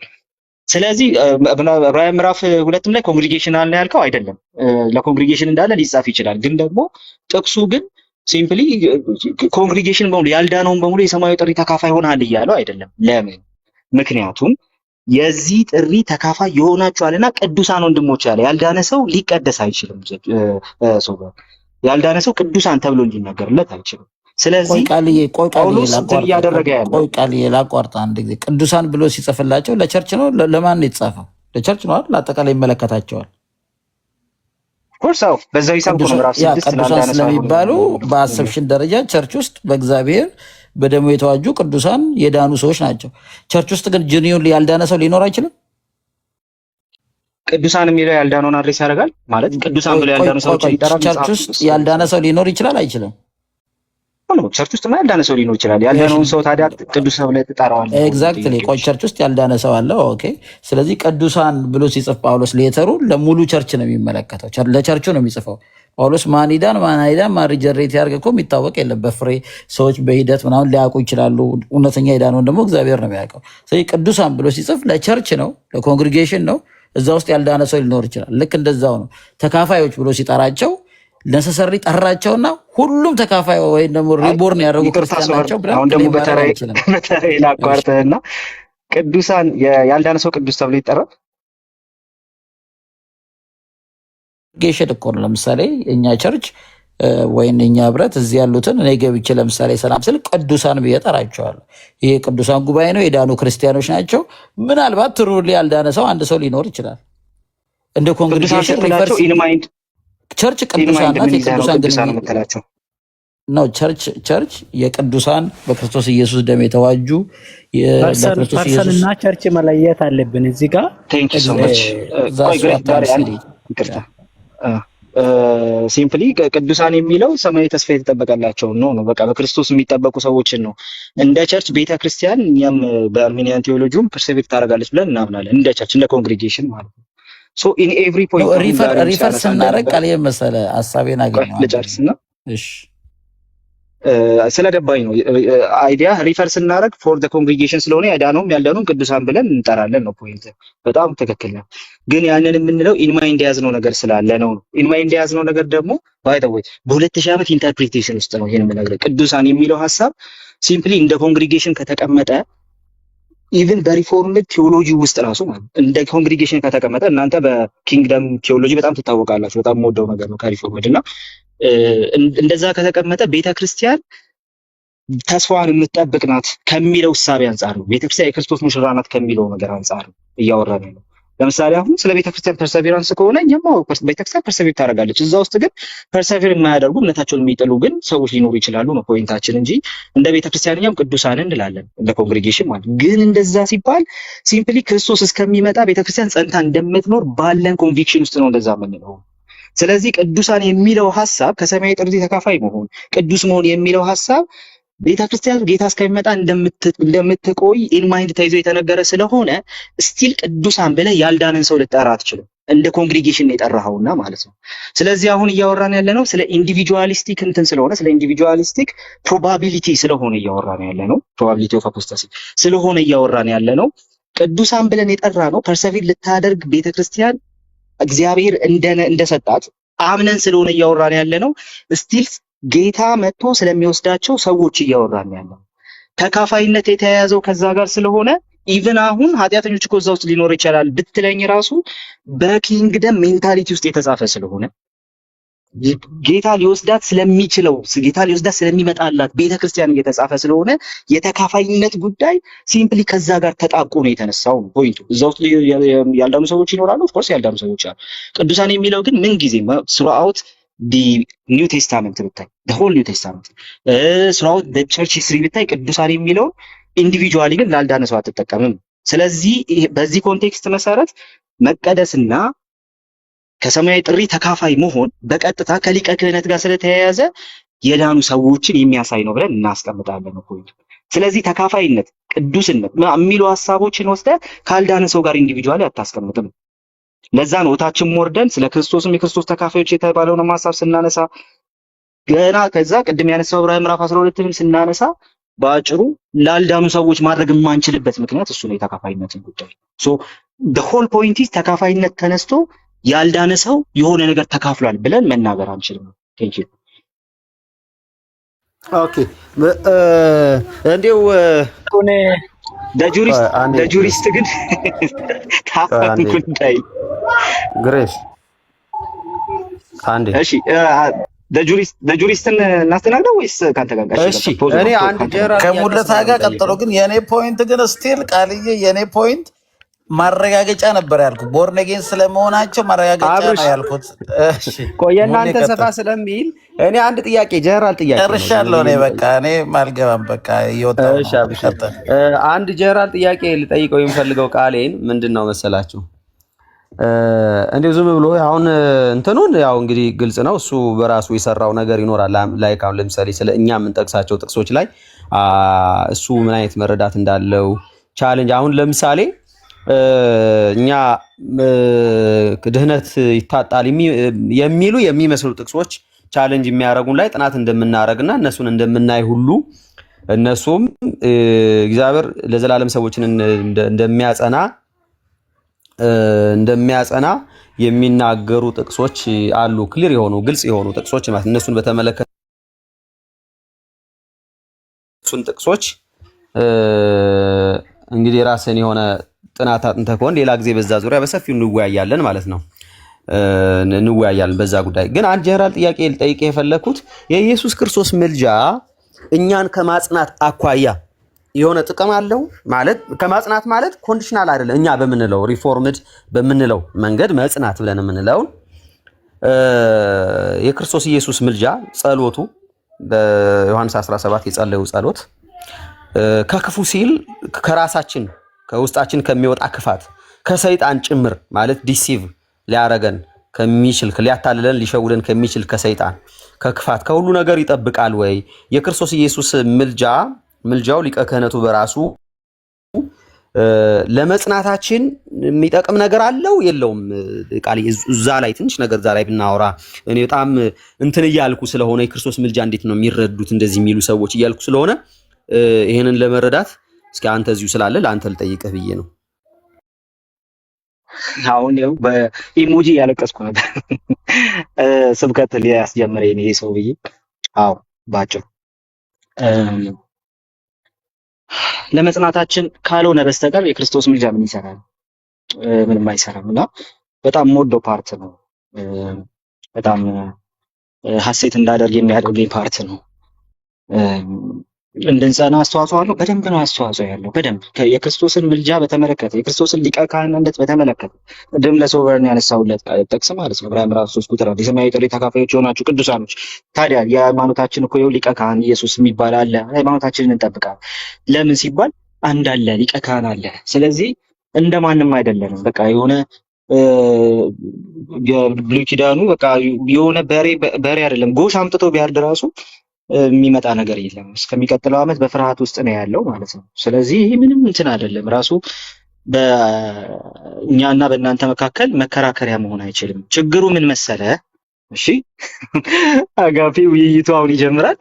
ስለዚህ ዕብራውያን ምዕራፍ 2 ላይ ኮንግሪጌሽን አለ ያልከው አይደለም። ለኮንግሪጌሽን እንዳለ ሊጻፍ ይችላል፣ ግን ደግሞ ጥቅሱ ግን ሲምፕሊ ኮንግሪጌሽን በሙሉ ያልዳነውን በሙሉ የሰማያዊ ጥሪ ተካፋይ ሆናል እያለው አይደለም። ለምን? ምክንያቱም የዚህ ጥሪ ተካፋይ ይሆናችኋልና ቅዱሳን ወንድሞች ያለ ያልዳነ ሰው ሊቀደስ አይችልም። ያልዳነ ሰው ቅዱሳን ተብሎ እንዲነገርለት አይችልም። ስለዚህ ጳውሎስ እያደረገ ያለው ቆይ ቃልዬ ላቋርጥ አንድ ጊዜ። ቅዱሳን ብሎ ሲጽፍላቸው ለቸርች ነው ለማን ነው የተጻፈው? ለቸርች ነው አይደል? አጠቃላይ ይመለከታቸዋል። ኮርሳው በዛው ሂሳብ ነው ምዕራፍ 6 ቅዱሳን ስለሚባሉ በአሰብሽን ደረጃ ቸርች ውስጥ በእግዚአብሔር በደሙ የተዋጁ ቅዱሳን የዳኑ ሰዎች ናቸው። ቸርች ውስጥ ግን ጂኒውን ያልዳነ ሰው ሊኖር አይችልም። ቅዱሳን የሚለው ያልዳነውን አድሬስ ያደርጋል ማለት ቅዱሳን ብለው ያልዳኑ ሰዎች ይጠራል። ቸርች ውስጥ ያልዳነ ሰው ሊኖር ይችላል አይችልም? ቸርች ውስጥ ያልዳነ ሰው ሊኖር ይችላል። ያልዳነውን ሰው ታዲያ ቅዱስ ብለህ ትጠራዋለህ። ኤግዛክትሊ። ቆይ ቸርች ውስጥ ያልዳነ ሰው አለ። ኦኬ። ስለዚህ ቅዱሳን ብሎ ሲጽፍ ጳውሎስ ሌተሩ ለሙሉ ቸርች ነው የሚመለከተው፣ ለቸርቹ ነው የሚጽፈው። ጳውሎስ ማን ይዳን ማን አይዳን ማን ሪጀሬት ያርግ እኮ የሚታወቅ የለም። በፍሬ ሰዎች በሂደት ምናምን ሊያውቁ ይችላሉ። እውነተኛ የዳነውን ደግሞ እግዚአብሔር ነው የሚያውቀው። ስለዚህ ቅዱሳን ብሎ ሲጽፍ ለቸርች ነው፣ ለኮንግሪጌሽን ነው። እዛ ውስጥ ያልዳነ ሰው ሊኖር ይችላል። ልክ እንደዛው ነው ተካፋዮች ብሎ ሲጠራቸው ነሰሰሪ ጠራቸውና ሁሉም ተካፋይ ወይ ደግሞ ሪቦርን ያደረጉ ክርስቲያን ናቸው ብለን አሁን ደግሞ በተራይ ላቋርጥህና ቅዱሳን ያልዳነ ሰው ቅዱስ ተብሎ ይጠራል። ጌሸድ እኮ ነው። ለምሳሌ እኛ ቸርች ወይን እኛ ህብረት እዚህ ያሉትን እኔ ገብቼ ለምሳሌ ሰላም ስል ቅዱሳን ብዬ ጠራቸዋለሁ። ይሄ ቅዱሳን ጉባኤ ነው፣ የዳኑ ክርስቲያኖች ናቸው። ምናልባት ትሩሊ ያልዳነ ሰው አንድ ሰው ሊኖር ይችላል። እንደ ኮንግሪጌሽን ሪፈርስ ቸርች ቅዱሳን ናት። የቅዱሳን የምትላቸው ነው። ቸርች የቅዱሳን በክርስቶስ ኢየሱስ ደም የተዋጁ ፐርሰንና ቸርች መለየት አለብን እዚህ ጋር። ሲምፕሊ ቅዱሳን የሚለው ሰማያዊ ተስፋ የተጠበቀላቸው ነው። በቃ በክርስቶስ የሚጠበቁ ሰዎችን ነው። እንደ ቸርች ቤተክርስቲያን እኛም በአርሜኒያን ቴዎሎጂም ፐርሴቪክ ታደርጋለች ብለን እናምናለን። እንደ ቸርች እንደ ኮንግሪጌሽን ማለት ነው። ሶ ኢን ኤቭሪ ፖይንት ሪፈር ስናደርግ ቃል መሰለ ሐሳቤን አገኘው ልጨርስና እሺ ስለገባኝ ነው አይዲያ ሪፈር ስናደርግ ፎር ዘ ኮንግሪጌሽን ስለሆነ ያዳነውም ያልዳነውም ቅዱሳን ብለን እንጠራለን ነው ፖይንት። በጣም ትክክል ነው። ግን ያንን የምንለው ኢንማይንድ የያዝነው ነገር ስላለ ነው። ኢንማይንድ የያዝነው ነገር ደግሞ ባይ ዘ ወይ በ2000 ዓመት ኢንተርፕሪቴሽን ውስጥ ነው ይሄን የምነግርህ። ቅዱሳን የሚለው ሐሳብ ሲምፕሊ እንደ ኮንግሪጌሽን ከተቀመጠ ኢቭን በሪፎርምድ ቴዎሎጂ ውስጥ ራሱ ማለት እንደ ኮንግሪጌሽን ከተቀመጠ እናንተ በኪንግደም ቴዎሎጂ በጣም ትታወቃላችሁ። በጣም የምወደው ነገር ነው ከሪፎርምድ እና እንደዛ ከተቀመጠ ቤተክርስቲያን ተስፋዋን የምትጠብቅ ናት ከሚለው እሳቤ አንጻር ነው። ቤተክርስቲያን የክርስቶስ ሙሽራ ናት ከሚለው ነገር አንጻር ነው እያወራን ነው። ለምሳሌ አሁን ስለ ቤተክርስቲያን ፐርሰቪራንስ ከሆነ እኛማ ቤተክርስቲያን ፐርሰቪር ታደርጋለች። እዛ ውስጥ ግን ፐርሰቪር የማያደርጉ እምነታቸውን የሚጥሉ ግን ሰዎች ሊኖሩ ይችላሉ ነው ፖይንታችን እንጂ እንደ ቤተክርስቲያን እኛም ቅዱሳን እንላለን እንደ ኮንግሪጌሽን ማለት። ግን እንደዛ ሲባል ሲምፕሊ ክርስቶስ እስከሚመጣ ቤተክርስቲያን ጸንታ እንደምትኖር ባለን ኮንቪክሽን ውስጥ ነው እንደዛ የምንለው። ስለዚህ ቅዱሳን የሚለው ሐሳብ ከሰማያዊ ጥሪ ተካፋይ መሆን ቅዱስ መሆን የሚለው ሐሳብ ቤተክርስቲያን ጌታ እስከሚመጣ እንደምትቆይ ኢንማይንድ ተይዞ የተነገረ ስለሆነ ስቲል ቅዱሳን ብለህ ያልዳነን ሰው ልጠራ አትችልም። እንደ ኮንግሪጌሽን የጠራኸውና ማለት ነው። ስለዚህ አሁን እያወራን ያለነው ስለ ኢንዲቪጁዋሊስቲክ እንትን ስለሆነ ስለ ኢንዲቪጁዋሊስቲክ ፕሮባቢሊቲ ስለሆነ እያወራን ያለነው ፕሮባቢሊቲ ኦፍ አፖስታሲ ስለሆነ እያወራን ያለነው ቅዱሳን ብለን የጠራ ነው ፐርሰቪር ልታደርግ ቤተክርስቲያን እግዚአብሔር እንደሰጣት አምነን ስለሆነ እያወራን ያለነው ስቲል ጌታ መጥቶ ስለሚወስዳቸው ሰዎች እያወራን ያለው ተካፋይነት የተያያዘው ከዛ ጋር ስለሆነ ኢቭን አሁን ኃጢአተኞች እኮ እዛ ውስጥ ሊኖር ይችላል ብትለኝ ራሱ በኪንግደም ሜንታሊቲ ውስጥ የተጻፈ ስለሆነ ጌታ ሊወስዳት ስለሚችለው ጌታ ሊወስዳት ስለሚመጣላት ቤተክርስቲያን እየተጻፈ ስለሆነ የተካፋይነት ጉዳይ ሲምፕሊ ከዛ ጋር ተጣብቆ ነው የተነሳው ፖይንቱ። እዛ ውስጥ ያልዳኑ ሰዎች ይኖራሉ፣ ኦፍ ኮርስ ያልዳኑ ሰዎች አሉ። ቅዱሳን የሚለው ግን ምን ጊዜ ስሩአውት the new testament ብታይ the whole new testament throughout the church history ብታይ ቅዱሳን የሚለው ኢንዲቪጁዋሊ ግን ላልዳነ ሰው አትጠቀምም። ስለዚህ በዚህ ኮንቴክስት መሰረት መቀደስና ከሰማያዊ ጥሪ ተካፋይ መሆን በቀጥታ ከሊቀ ክህነት ጋር ስለተያያዘ የዳኑ ሰዎችን የሚያሳይ ነው ብለን እናስቀምጣለን ነው ፖይንቱ። ስለዚህ ተካፋይነት፣ ቅዱስነት የሚሉ ሐሳቦችን ወስደህ ካልዳነ ሰው ጋር ኢንዲቪጁዋሊ አታስቀምጥም። ለዛ ነው ታችም ወርደን ስለ ክርስቶስም የክርስቶስ ተካፋዮች የተባለውን ሐሳብ ስናነሳ ገና ከዛ ቅድም ያነሳው ዕብራውያን ምዕራፍ 12ን ስናነሳ በአጭሩ ላልዳኑ ሰዎች ማድረግ የማንችልበት ምክንያት እሱ ነው፣ የተካፋይነትን ጉዳይ። ሶ the whole point is ተካፋይነት ተነስቶ ያልዳነ ሰው የሆነ ነገር ተካፍሏል ብለን መናገር አንችልም። ቴንክ ዩ። ኦኬ እንዴው ጁሪስት ግን ታፋን ጉዳይ ግሬስ አንዴ እሺ ጁሪስትን እናስተናግደው ወይስ ካንተ ጋር? እሺ እኔ አንድ ጀራ ከሙለታ ጋር ቀጥሎ ግን የኔ ፖይንት ግን ስቲል ቃልዬ የኔ ፖይንት ማረጋገጫ ነበር ያልኩት። ቦርኔጌን ስለመሆናቸው ማረጋገጫ ነው ያልኩት። እሺ ቆየናንተ ሰፋ ስለሚል እኔ አንድ ጥያቄ ጀነራል ጥያቄ ጨርሻለሁ። እኔ በቃ እኔ ማልገባም በቃ እየወጣሁ ነው። አንድ ጀነራል ጥያቄ ልጠይቀው የምፈልገው ቃሌን ምንድነው መሰላችሁ? እንደው ዝም ብሎ አሁን እንትኑን ያው እንግዲህ ግልጽ ነው እሱ በራሱ የሰራው ነገር ይኖራል። ላይክ አሁን ለምሳሌ ስለ እኛ የምንጠቅሳቸው ጥቅሶች ላይ እሱ ምን አይነት መረዳት እንዳለው ቻሌንጅ አሁን ለምሳሌ እኛ ድህነት ይታጣል የሚሉ የሚመስሉ ጥቅሶች ቻሌንጅ የሚያደርጉን ላይ ጥናት እንደምናደርግና እነሱን እንደምናይ ሁሉ እነሱም እግዚአብሔር ለዘላለም ሰዎችን እንደሚያጸና የሚናገሩ ጥቅሶች አሉ። ክሊር የሆኑ ግልጽ የሆኑ ጥቅሶች ማለት እነሱን በተመለከተ እሱን ጥቅሶች እንግዲህ ራስን የሆነ ጥናት አጥንተህ ከሆነ ሌላ ጊዜ በዛ ዙሪያ በሰፊው እንወያያለን ማለት ነው። እንወያያለን በዛ ጉዳይ። ግን አንድ ጀነራል ጥያቄ ልጠይቅ የፈለኩት የኢየሱስ ክርስቶስ ምልጃ እኛን ከማጽናት አኳያ የሆነ ጥቅም አለው ማለት ከማጽናት ማለት ኮንዲሽናል አይደለም። እኛ በምንለው ሪፎርምድ በምንለው መንገድ መጽናት ብለን የምንለው የክርስቶስ ኢየሱስ ምልጃ ጸሎቱ በዮሐንስ 17 የጸለየው ጸሎት ከክፉ ሲል ከራሳችን ከውስጣችን ከሚወጣ ክፋት ከሰይጣን ጭምር ማለት ዲሲቭ ሊያረገን ከሚችል ሊያታልለን ሊሸውደን ከሚችል ከሰይጣን ከክፋት ከሁሉ ነገር ይጠብቃል ወይ? የክርስቶስ ኢየሱስ ምልጃው ሊቀ ክህነቱ በራሱ ለመጽናታችን የሚጠቅም ነገር አለው የለውም? ቃል እዛ ላይ ትንሽ ነገር እዛ ላይ ብናወራ እኔ በጣም እንትን እያልኩ ስለሆነ የክርስቶስ ምልጃ እንዴት ነው የሚረዱት እንደዚህ የሚሉ ሰዎች እያልኩ ስለሆነ ይሄንን ለመረዳት እስኪ አንተ እዚሁ ስላለ ለአንተ ልጠይቅህ ብዬ ነው። አሁን ያው በኢሞጂ ያለቀስኩ ነበር ስብከት ሊያስጀምረኝ ይሄ ሰው ብዬ። አዎ ባጭሩ ለመጽናታችን ካልሆነ በስተቀር የክርስቶስ ምልጃ ምን ይሰራል? ምንም አይሰራም። እና በጣም ሞዶ ፓርት ነው። በጣም ሐሴት እንዳደርግ የሚያደርገኝ ፓርት ነው። እንድንጸና አስተዋጽኦ አለው። በደንብ ነው አስተዋጽኦ ያለው በደንብ የክርስቶስን ምልጃ በተመለከተ የክርስቶስን ሊቀ ካህንነት በተመለከተ ቅድም ለሶቨርን ያነሳውለት ጥቅስ ማለት ነው ዕብራውያን ምዕራፍ 3 ቁጥር 1 የሰማያዊ ጥሪ ተካፋዮች የሆናችሁ ቅዱሳኖች ታዲያ የሃይማኖታችን እኮ ይኸው ሊቀ ካህን ኢየሱስ የሚባል አለ። ሃይማኖታችንን እንጠብቃለን። ለምን ሲባል አንድ አለ፣ ሊቀ ካህን አለ። ስለዚህ እንደማንም አይደለንም። በቃ የሆነ የብሉይ ኪዳኑ በቃ የሆነ በሬ አይደለም ጎሽ አምጥቶ ቢያርድ ራሱ የሚመጣ ነገር የለም። እስከሚቀጥለው ዓመት በፍርሃት ውስጥ ነው ያለው ማለት ነው። ስለዚህ ይሄ ምንም እንትን አይደለም። ራሱ በእኛና በእናንተ መካከል መከራከሪያ መሆን አይችልም። ችግሩ ምን መሰለ? እሺ አጋፔ ውይይቱ አሁን ይጀምራል።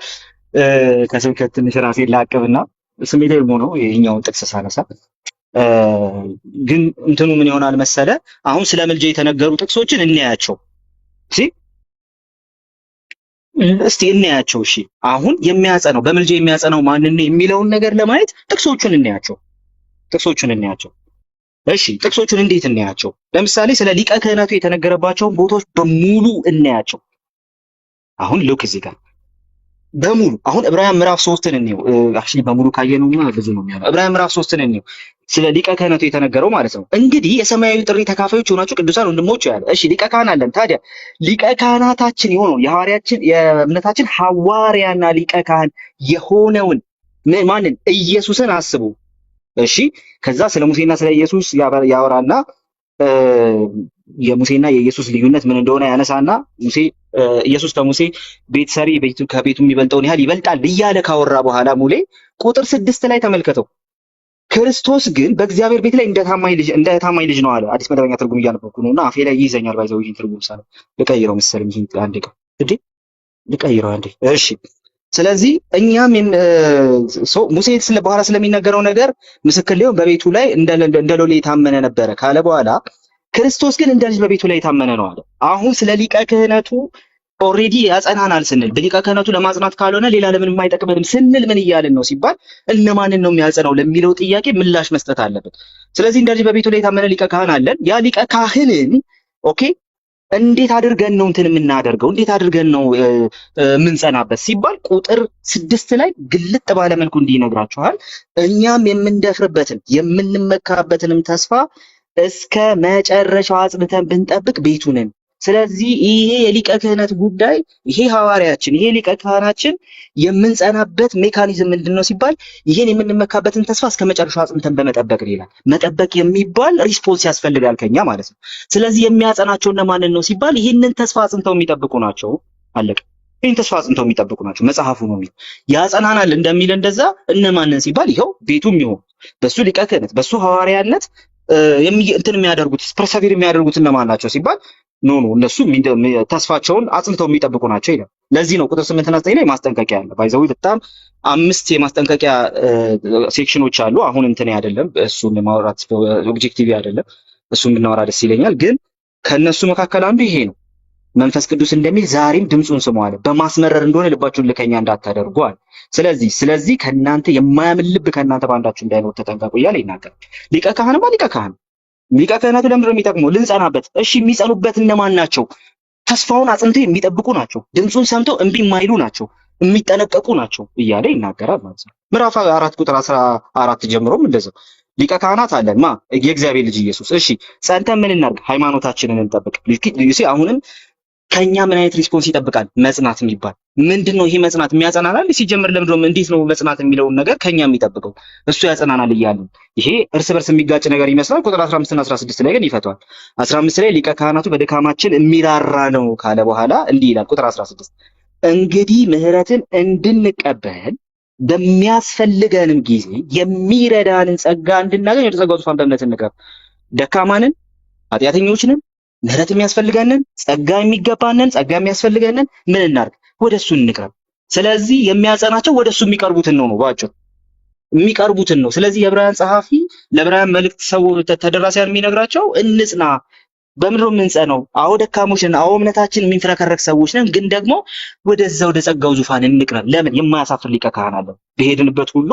ከስብከት ትንሽ ራሴን ላቅብና ስሜታዊ ነው ይሄኛውን ጥቅስ ሳነሳ ግን እንትኑ ምን ይሆናል መሰለ? አሁን ስለ ምልጃ የተነገሩ ጥቅሶችን እንያያቸው። እስቲ እንያያቸው። እሺ አሁን የሚያጸናው በምልጃ የሚያጸናው ማንን ነው የሚለውን ነገር ለማየት ጥቅሶቹን እንያያቸው። እሺ ጥቅሶቹን እንዴት እንያያቸው? ለምሳሌ ስለ ሊቀ ክህነቱ የተነገረባቸውን ቦታዎች በሙሉ እንያያቸው። አሁን ሉክ እዚህ ጋር በሙሉ አሁን ዕብራውያን ምዕራፍ 3ን እንየው። አክቹሊ በሙሉ ካየነውማ ብዙ ነው የሚሆነው። ዕብራውያን ምዕራፍ 3ን እንየው ስለ ሊቀ ክህነቱ የተነገረው ማለት ነው። እንግዲህ የሰማያዊ ጥሪ ተካፋዮች የሆናችሁ ቅዱሳን ወንድሞች ያለ እሺ ሊቀ ካህን አለን። ታዲያ ሊቀ ካህናታችን የሆነው የእምነታችን ሐዋርያና ሊቀ ካህን የሆነውን ማንን? ኢየሱስን አስቡ። እሺ ከዛ ስለ ሙሴና ስለ ኢየሱስ ያወራና የሙሴና የኢየሱስ ልዩነት ምን እንደሆነ ያነሳና ኢየሱስ ከሙሴ ቤት ሰሪ ከቤቱ የሚበልጠውን ያህል ይበልጣል እያለ ካወራ በኋላ ሙሌ ቁጥር 6 ላይ ተመልከተው። ክርስቶስ ግን በእግዚአብሔር ቤት ላይ እንደ ታማኝ ልጅ ነው አለ። አዲስ መደበኛ ትርጉም እያነበብኩ ነውና አፌ ላይ ይዘኛል። ባይዘው ይሄን ትርጉም ሳለ ልቀይረው መሰለኝ። ይሄን አንዴ ልቀይረው አንዴ። እሺ ስለዚህ እኛም ሙሴ በኋላ ስለሚነገረው ነገር ምስክር ሊሆን በቤቱ ላይ እንደ ሎሌ የታመነ ነበረ ካለ በኋላ ክርስቶስ ግን እንደ ልጅ በቤቱ ላይ የታመነ ነው አለ። አሁን ስለ ሊቀ ክህነቱ ኦልሬዲ ያጸናናል ስንል በሊቀ ክህነቱ ለማጽናት ካልሆነ ሌላ ለምን የማይጠቅመንም ስንል ምን እያልን ነው ሲባል እነማንን ነው የሚያጸናው ለሚለው ጥያቄ ምላሽ መስጠት አለበት። ስለዚህ እንደ ልጅ በቤቱ ላይ የታመነ ሊቀ ካህን አለን። ያ ሊቀ ካህንን ኦኬ እንዴት አድርገን ነው እንትን የምናደርገው? እንዴት አድርገን ነው የምንጸናበት ሲባል ቁጥር 6 ላይ ግልጥ ባለ መልኩ እንዲነግራችኋል። እኛም የምንደፍርበትን የምንመካበትንም ተስፋ እስከ መጨረሻው አጽንተን ብንጠብቅ ቤቱ ነን። ስለዚህ ይሄ የሊቀ ክህነት ጉዳይ ይሄ ሐዋርያችን ይሄ ሊቀ ካህናችን የምንጸናበት ሜካኒዝም ምንድነው ሲባል ይሄን የምንመካበትን ተስፋ እስከ መጨረሻው አጽንተን በመጠበቅ ይላል። መጠበቅ የሚባል ሪስፖንስ ያስፈልጋል ከኛ ማለት ነው። ስለዚህ የሚያጸናቸው እነማንን ነው ሲባል ይሄንን ተስፋ አጽንተው የሚጠብቁ ናቸው። አለቀ። ይሄን ተስፋ አጽንተው የሚጠብቁ ናቸው መጽሐፉ ነው የሚለው። ያጸናናል እንደሚል እንደዛ እነማንን ሲባል ይሄው ቤቱም ይሁን በሱ ሊቀ ክህነት በሱ ሐዋርያነት እንትን የሚያደርጉት ፐርሰቪር የሚያደርጉት እነማን ናቸው ሲባል ኖ እነሱ ተስፋቸውን አጽንተው የሚጠብቁ ናቸው ይላል። ለዚህ ነው ቁጥር 8 እና 9 ላይ ማስጠንቀቂያ አለ። ባይዘው በጣም 5 የማስጠንቀቂያ ሴክሽኖች አሉ። አሁን እንትን አይደለም እሱን ማውራት ኦብጀክቲቭ አይደለም፣ እሱን ብናወራ ደስ ይለኛል። ግን ከነሱ መካከል አንዱ ይሄ ነው። መንፈስ ቅዱስ እንደሚል ዛሬም ድምጹን ስሙ አለ። በማስመረር እንደሆነ ልባችሁን ልከኛ እንዳታደርጉ አለ። ስለዚህ ከእናንተ የማያምን ልብ ከእናንተ ባንዳችሁ እንዳይኖር ተጠንቀቁ እያለ ይናገራል። ሊቀ ካህንማ ሊቀ ክህነቱ ለምንድን ነው የሚጠቅመው? ልንጸናበት። እሺ የሚጸኑበት እነማን ናቸው? ተስፋውን አጽንተው የሚጠብቁ ናቸው። ድምጹን ሰምተው እምቢ የማይሉ ናቸው። የሚጠነቀቁ ናቸው እያለ ይናገራል ማለት ነው። ምዕራፍ 4 ቁጥር 14 ጀምሮም እንደዛው ሊቀ ካህናት አለን የእግዚአብሔር ልጅ ኢየሱስ። እሺ ጸንተን ምን እናድርግ? ሃይማኖታችንን እንጠብቅ። አሁንም ከኛ ምን አይነት ሪስፖንስ ይጠብቃል? መጽናት የሚባል ምንድነው? ይሄ መጽናት የሚያጸናናል ሲጀምር ለምንድነው እንዴት ነው መጽናት የሚለውን ነገር ከኛ የሚጠብቀው እሱ ያጸናናል እያሉ ይሄ እርስ በርስ የሚጋጭ ነገር ይመስላል። ቁጥር 15 እና 16 ላይ ግን ይፈቷል። 15 ላይ ሊቀ ካህናቱ በድካማችን የሚራራ ነው ካለ በኋላ እንዲህ ይላል። ቁጥር 16 እንግዲህ ምሕረትን እንድንቀበል በሚያስፈልገንም ጊዜ የሚረዳንን ጸጋ እንድናገኝ ወደ ጸጋው ዙፋን በእምነት እንቅረብ። ደካማንን ኃጢአተኞችንን ምሕረት የሚያስፈልገንን ጸጋ የሚገባንን ጸጋ የሚያስፈልገንን ምን እናድርግ? ወደሱ እንቅረብ። ስለዚህ የሚያጸናቸው ወደሱ የሚቀርቡትን ነው ባጭሩ የሚቀርቡትን ነው። ስለዚህ የዕብራውያን ጸሐፊ ለዕብራውያን መልእክት ሰው ተደራሲያን የሚነግራቸው እንጽና። በምድር የምንጸነው አዎ ደካሞች ነን፣ አዎ እምነታችን የሚንፈረከረክ ሰዎች ነን፣ ግን ደግሞ ወደዛ ወደ ጸጋው ዙፋን እንቅረብ። ለምን? የማያሳፍር ሊቀ ካህን አለን። በሄድንበት ሁሉ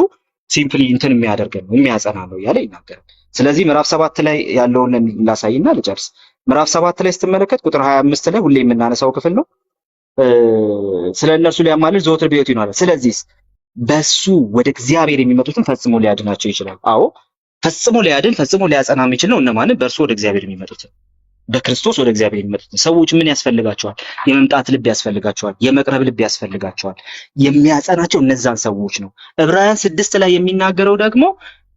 ሲምፕሊ እንትን የሚያደርገን ነው የሚያጸና ነው እያለ ይናገራል። ስለዚህ ምዕራፍ 7 ላይ ያለውን ላሳይና ልጨርስ። ምዕራፍ 7 ላይ ስትመለከት ቁጥር 25 ላይ ሁሌ የምናነሳው ክፍል ነው። ስለ እነርሱ ሊያማልድ ዘወትር በሕይወቱ ይኖራል። ስለዚህ በሱ ወደ እግዚአብሔር የሚመጡትን ፈጽሞ ሊያድናቸው ይችላል። አዎ ፈጽሞ ሊያድን ፈጽሞ ሊያጸና የሚችል ነው። እነማንን? በእርሱ ወደ እግዚአብሔር የሚመጡትን በክርስቶስ ወደ እግዚአብሔር የሚመጡትን ሰዎች ምን ያስፈልጋቸዋል? የመምጣት ልብ ያስፈልጋቸዋል። የመቅረብ ልብ ያስፈልጋቸዋል። የሚያጸናቸው እነዛን ሰዎች ነው። ዕብራውያን 6 ላይ የሚናገረው ደግሞ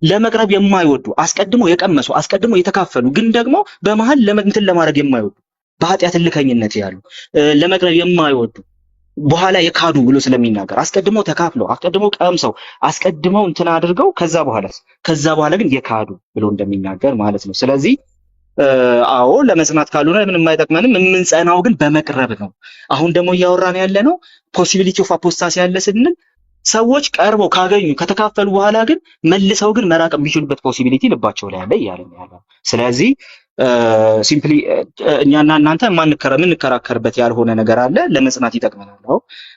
ለመቅረብ የማይወዱ አስቀድሞ የቀመሱ አስቀድሞ የተካፈሉ ግን ደግሞ በመሃል እንትን ለማድረግ የማይወዱ በኃጢአት እልከኝነት ያሉ ለመቅረብ የማይወዱ በኋላ የካዱ ብሎ ስለሚናገር አስቀድሞ ተካፍለው አስቀድሞ ቀምሰው አስቀድመው እንትን አድርገው ከዛ በኋላ ግን የካዱ ብሎ እንደሚናገር ማለት ነው። ስለዚህ አዎ ለመጽናት ካልሆነ ምንም አይጠቅመንም። የምንጸናው ግን በመቅረብ ነው። አሁን ደግሞ እያወራን ያለ ነው ፖሲቢሊቲ ኦፍ አፖስታሲ ያለ ስንል ሰዎች ቀርበው ካገኙ ከተካፈሉ በኋላ ግን መልሰው ግን መራቅ የሚችሉበት ፖሲቢሊቲ ልባቸው ላይ አለ እያለ ነው። ስለዚህ ሲምፕሊ እኛና እናንተ የምንከራከርበት ያልሆነ ነገር አለ። ለመጽናት ይጠቅመናል።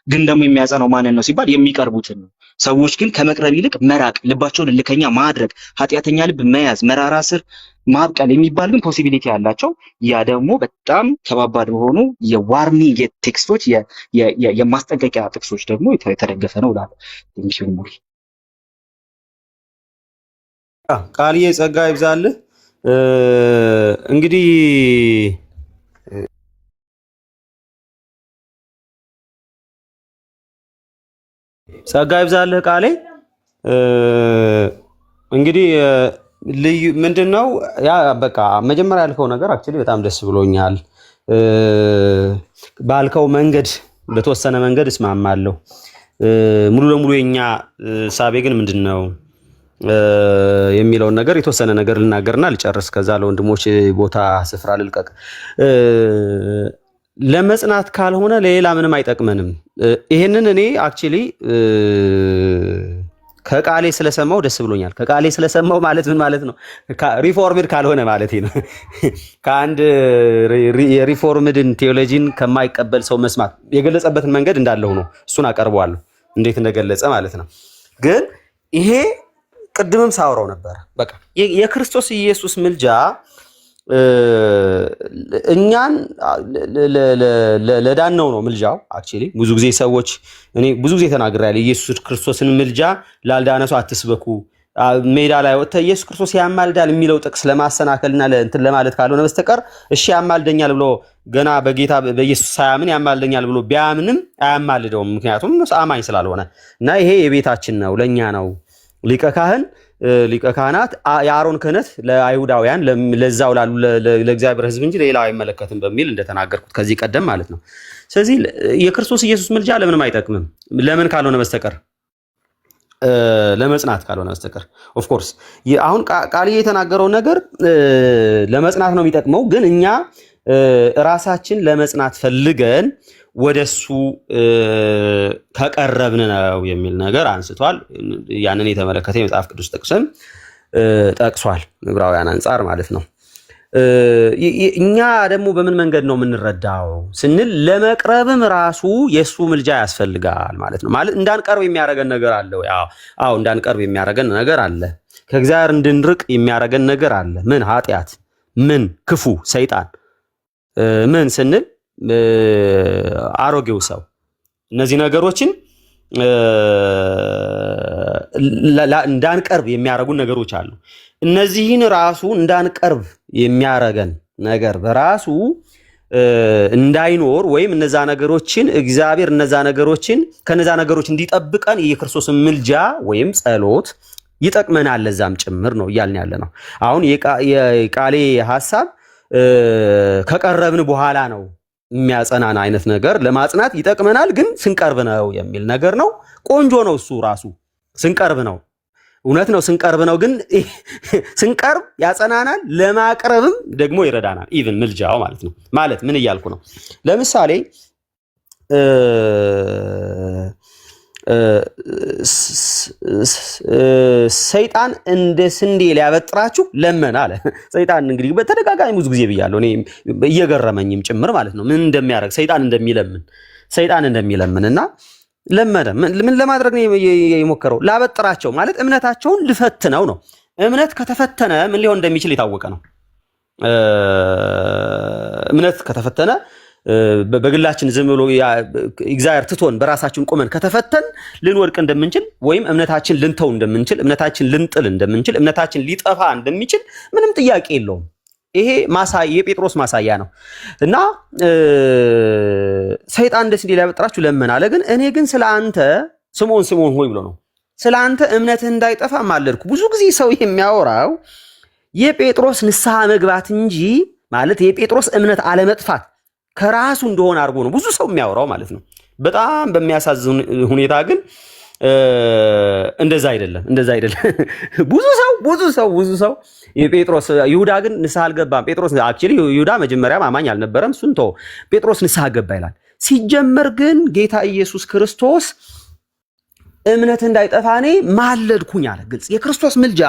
ግን ደግሞ የሚያጸናው ማንን ነው ሲባል የሚቀርቡትን ነው። ሰዎች ግን ከመቅረብ ይልቅ መራቅ፣ ልባቸውን እልከኛ ማድረግ፣ ኃጢአተኛ ልብ መያዝ፣ መራራ ስር ማብቀል የሚባል ግን ፖሲቢሊቲ ያላቸው ያ ደግሞ በጣም ከባባድ በሆኑ የዋርኒንግ ቴክስቶች የማስጠንቀቂያ ጥቅሶች ደግሞ የተደገፈ ነው እላለሁ። ቴንኪው ሙሪ ቃልዬ ጸጋ ይብዛልህ። እንግዲህ ጸጋ ይብዛልህ ቃሌ። እንግዲህ ልዩ ምንድነው ያ በቃ መጀመሪያ ያልከው ነገር አክቹሊ በጣም ደስ ብሎኛል። ባልከው መንገድ በተወሰነ መንገድ እስማማለሁ። ሙሉ ለሙሉ የኛ ሳቤ ግን ምንድነው የሚለውን ነገር የተወሰነ ነገር ልናገርና ልጨርስ። ከዛ ለወንድሞች ቦታ ስፍራ ልልቀቅ። ለመጽናት ካልሆነ ለሌላ ምንም አይጠቅመንም። ይሄንን እኔ አክቹሊ ከቃሌ ስለሰማው ደስ ብሎኛል። ከቃሌ ስለሰማው ማለት ምን ማለት ነው? ሪፎርምድ ካልሆነ ማለት ነው። ከአንድ የሪፎርምድን ቴዎሎጂን ከማይቀበል ሰው መስማት የገለጸበትን መንገድ እንዳለው ነው። እሱን አቀርበዋለሁ እንዴት እንደገለጸ ማለት ነው። ግን ይሄ ቅድምም ሳወራው ነበር። በቃ የክርስቶስ ኢየሱስ ምልጃ እኛን ለዳነው ነው ምልጃው። አክቹሊ ብዙ ጊዜ ሰዎች እኔ ብዙ ጊዜ ተናግሬያለሁ። ኢየሱስ ክርስቶስን ምልጃ ላልዳነ ሰው አትስበኩ፣ ሜዳ ላይ ወጥተህ ኢየሱስ ክርስቶስ ያማልዳል የሚለው ጥቅስ ለማሰናከልና ለእንትን ለማለት ካልሆነ በስተቀር እሺ ያማልደኛል ብሎ ገና በጌታ በኢየሱስ ሳያምን ያማልደኛል ብሎ ቢያምንም አያማልደውም። ምክንያቱም አማኝ ስላልሆነ እና ይሄ የቤታችን ነው፣ ለኛ ነው። ሊቀ ካህናት የአሮን ክህነት ለአይሁዳውያን ለዛው ላሉ ለእግዚአብሔር ሕዝብ እንጂ ለሌላው አይመለከትም በሚል እንደተናገርኩት ከዚህ ቀደም ማለት ነው። ስለዚህ የክርስቶስ ኢየሱስ ምልጃ ለምንም አይጠቅምም፣ ለምን ካልሆነ በስተቀር ለመጽናት ካልሆነ በስተቀር። ኦፍ ኮርስ አሁን ቃልዬ የተናገረው ነገር ለመጽናት ነው የሚጠቅመው፣ ግን እኛ ራሳችን ለመጽናት ፈልገን ወደሱ ከቀረብን ነው የሚል ነገር አንስቷል። ያንን የተመለከተ የመጽሐፍ ቅዱስ ጥቅስም ጠቅሷል፣ ዕብራውያን አንጻር ማለት ነው። እኛ ደግሞ በምን መንገድ ነው የምንረዳው ስንል ለመቅረብም ራሱ የሱ ምልጃ ያስፈልጋል ማለት ነው። ማለት እንዳንቀርብ የሚያደርገን ነገር አለ። አዎ እንዳንቀርብ የሚያደርገን ነገር አለ። ከእግዚአብሔር እንድንርቅ የሚያደርገን ነገር አለ። ምን? ኃጢአት። ምን? ክፉ ሰይጣን። ምን ስንል አሮጌው ሰው። እነዚህ ነገሮችን እንዳንቀርብ የሚያደርጉን ነገሮች አሉ። እነዚህን ራሱ እንዳንቀርብ የሚያደርገን ነገር በራሱ እንዳይኖር ወይም እነዛ ነገሮችን እግዚአብሔር ከነዛ ነገሮች እንዲጠብቀን የክርስቶስን ምልጃ ወይም ጸሎት ይጠቅመናል። ለዛም ጭምር ነው እያልን ያለ ነው። አሁን የቃሌ ሐሳብ ከቀረብን በኋላ ነው የሚያጸናን አይነት ነገር ለማጽናት ይጠቅመናል፣ ግን ስንቀርብ ነው የሚል ነገር ነው። ቆንጆ ነው እሱ ራሱ ስንቀርብ ነው። እውነት ነው ስንቀርብ ነው፣ ግን ስንቀርብ ያጸናናል፣ ለማቅረብም ደግሞ ይረዳናል። ኢቭን ምልጃው ማለት ነው። ማለት ምን እያልኩ ነው? ለምሳሌ ሰይጣን እንደ ስንዴ ሊያበጥራችሁ ለመን አለ። ሰይጣን እንግዲህ በተደጋጋሚ ብዙ ጊዜ ብያለሁ፣ እኔ እየገረመኝም ጭምር ማለት ነው። ምን እንደሚያደርግ ሰይጣን እንደሚለምን እና ለመነ። ምን ለማድረግ ነው የሞከረው? ላበጥራቸው ማለት እምነታቸውን ልፈትነው ነው። እምነት ከተፈተነ ምን ሊሆን እንደሚችል የታወቀ ነው። እምነት ከተፈተነ በግላችን ዝም ብሎ እግዚአብሔር ትቶን በራሳችን ቆመን ከተፈተን ልንወድቅ እንደምንችል ወይም እምነታችን ልንተው እንደምንችል እምነታችን ልንጥል እንደምንችል እምነታችን ሊጠፋ እንደሚችል ምንም ጥያቄ የለውም። ይሄ ማሳያ የጴጥሮስ ማሳያ ነው እና ሰይጣን ደስ እንዲል ያበጥራችሁ ለምን አለ። ግን እኔ ግን ስለ አንተ ስምዖን ሆይ ብሎ ነው ስለ አንተ እምነትህ እንዳይጠፋ ማለድኩ። ብዙ ጊዜ ሰው የሚያወራው የጴጥሮስ ንስሐ መግባት እንጂ ማለት የጴጥሮስ እምነት አለመጥፋት ከራሱ እንደሆነ አድርጎ ነው ብዙ ሰው የሚያወራው ማለት ነው። በጣም በሚያሳዝን ሁኔታ ግን እንደዛ አይደለም። ብዙ ሰው የጴጥሮስ ይሁዳ ግን ንስሐ አልገባም። ጴጥሮስ አክቹሊ ይሁዳ መጀመሪያም አማኝ አልነበረም። እሱን ተው፣ ጴጥሮስ ንስሐ ገባ ይላል። ሲጀመር ግን ጌታ ኢየሱስ ክርስቶስ እምነት እንዳይጠፋ እኔ ማለድኩኝ አለ። ግልጽ የክርስቶስ ምልጃ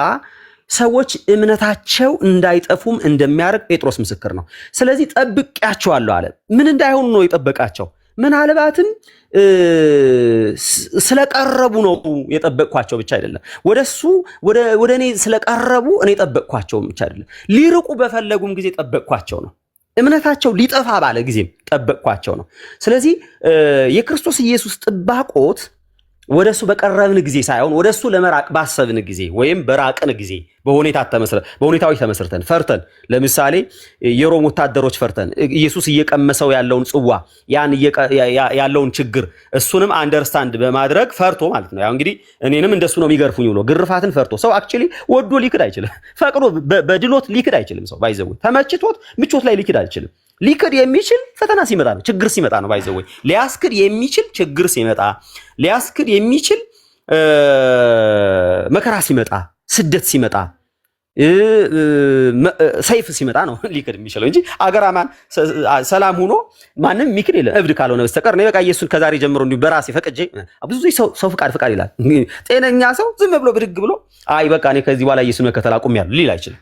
ሰዎች እምነታቸው እንዳይጠፉም እንደሚያደርግ ጴጥሮስ ምስክር ነው። ስለዚህ ጠብቄያቸዋለሁ አለ። ምን እንዳይሆኑ ነው የጠበቃቸው? ምናልባትም ስለቀረቡ ነው የጠበቅኳቸው ብቻ አይደለም። ወደ እኔ ስለቀረቡ እኔ ጠበቅኳቸው ብቻ አይደለም። ሊርቁ በፈለጉም ጊዜ ጠበቅኳቸው ነው። እምነታቸው ሊጠፋ ባለ ጊዜም ጠበቅኳቸው ነው። ስለዚህ የክርስቶስ ኢየሱስ ጥባቆት ወደሱ በቀረብን ጊዜ ሳይሆን ወደሱ ለመራቅ ባሰብን ጊዜ ወይም በራቅን ጊዜ በሁኔታዎች ተመስርተን ፈርተን፣ ለምሳሌ የሮም ወታደሮች ፈርተን ኢየሱስ እየቀመሰው ያለውን ጽዋ ያለውን ችግር እሱንም አንደርስታንድ በማድረግ ፈርቶ ማለት ነው። ያው እንግዲህ እኔንም እንደሱ ነው የሚገርፉኝ ብሎ ግርፋትን ፈርቶ ሰው አክቹሊ ወዶ ሊክድ አይችልም። ፈቅዶ በድሎት ሊክድ አይችልም። ሰው ባይዘው ተመችቶት ምቾት ላይ ሊክድ አይችልም። ሊክድ የሚችል ፈተና ሲመጣ ነው፣ ችግር ሲመጣ ነው። ባይዘው ሊያስክድ የሚችል ችግር ሲመጣ፣ ሊያስክድ የሚችል መከራ ሲመጣ፣ ስደት ሲመጣ፣ ሰይፍ ሲመጣ ነው ሊክድ የሚችለው እንጂ አገር አማን ሰላም ሆኖ ማንም የሚክድ የለም እብድ ካልሆነ በስተቀር ነው። በቃ ኢየሱስን ከዛሬ ጀምሮ እንዲሁ በራሴ ፈቅጄ ብዙ ሰው ፍቃድ ይላል። ጤነኛ ሰው ዝም ብሎ ብድግ ብሎ አይ በቃ እኔ ከዚህ በኋላ ኢየሱስን መከተል አቁሜያለሁ ሊል አይችልም።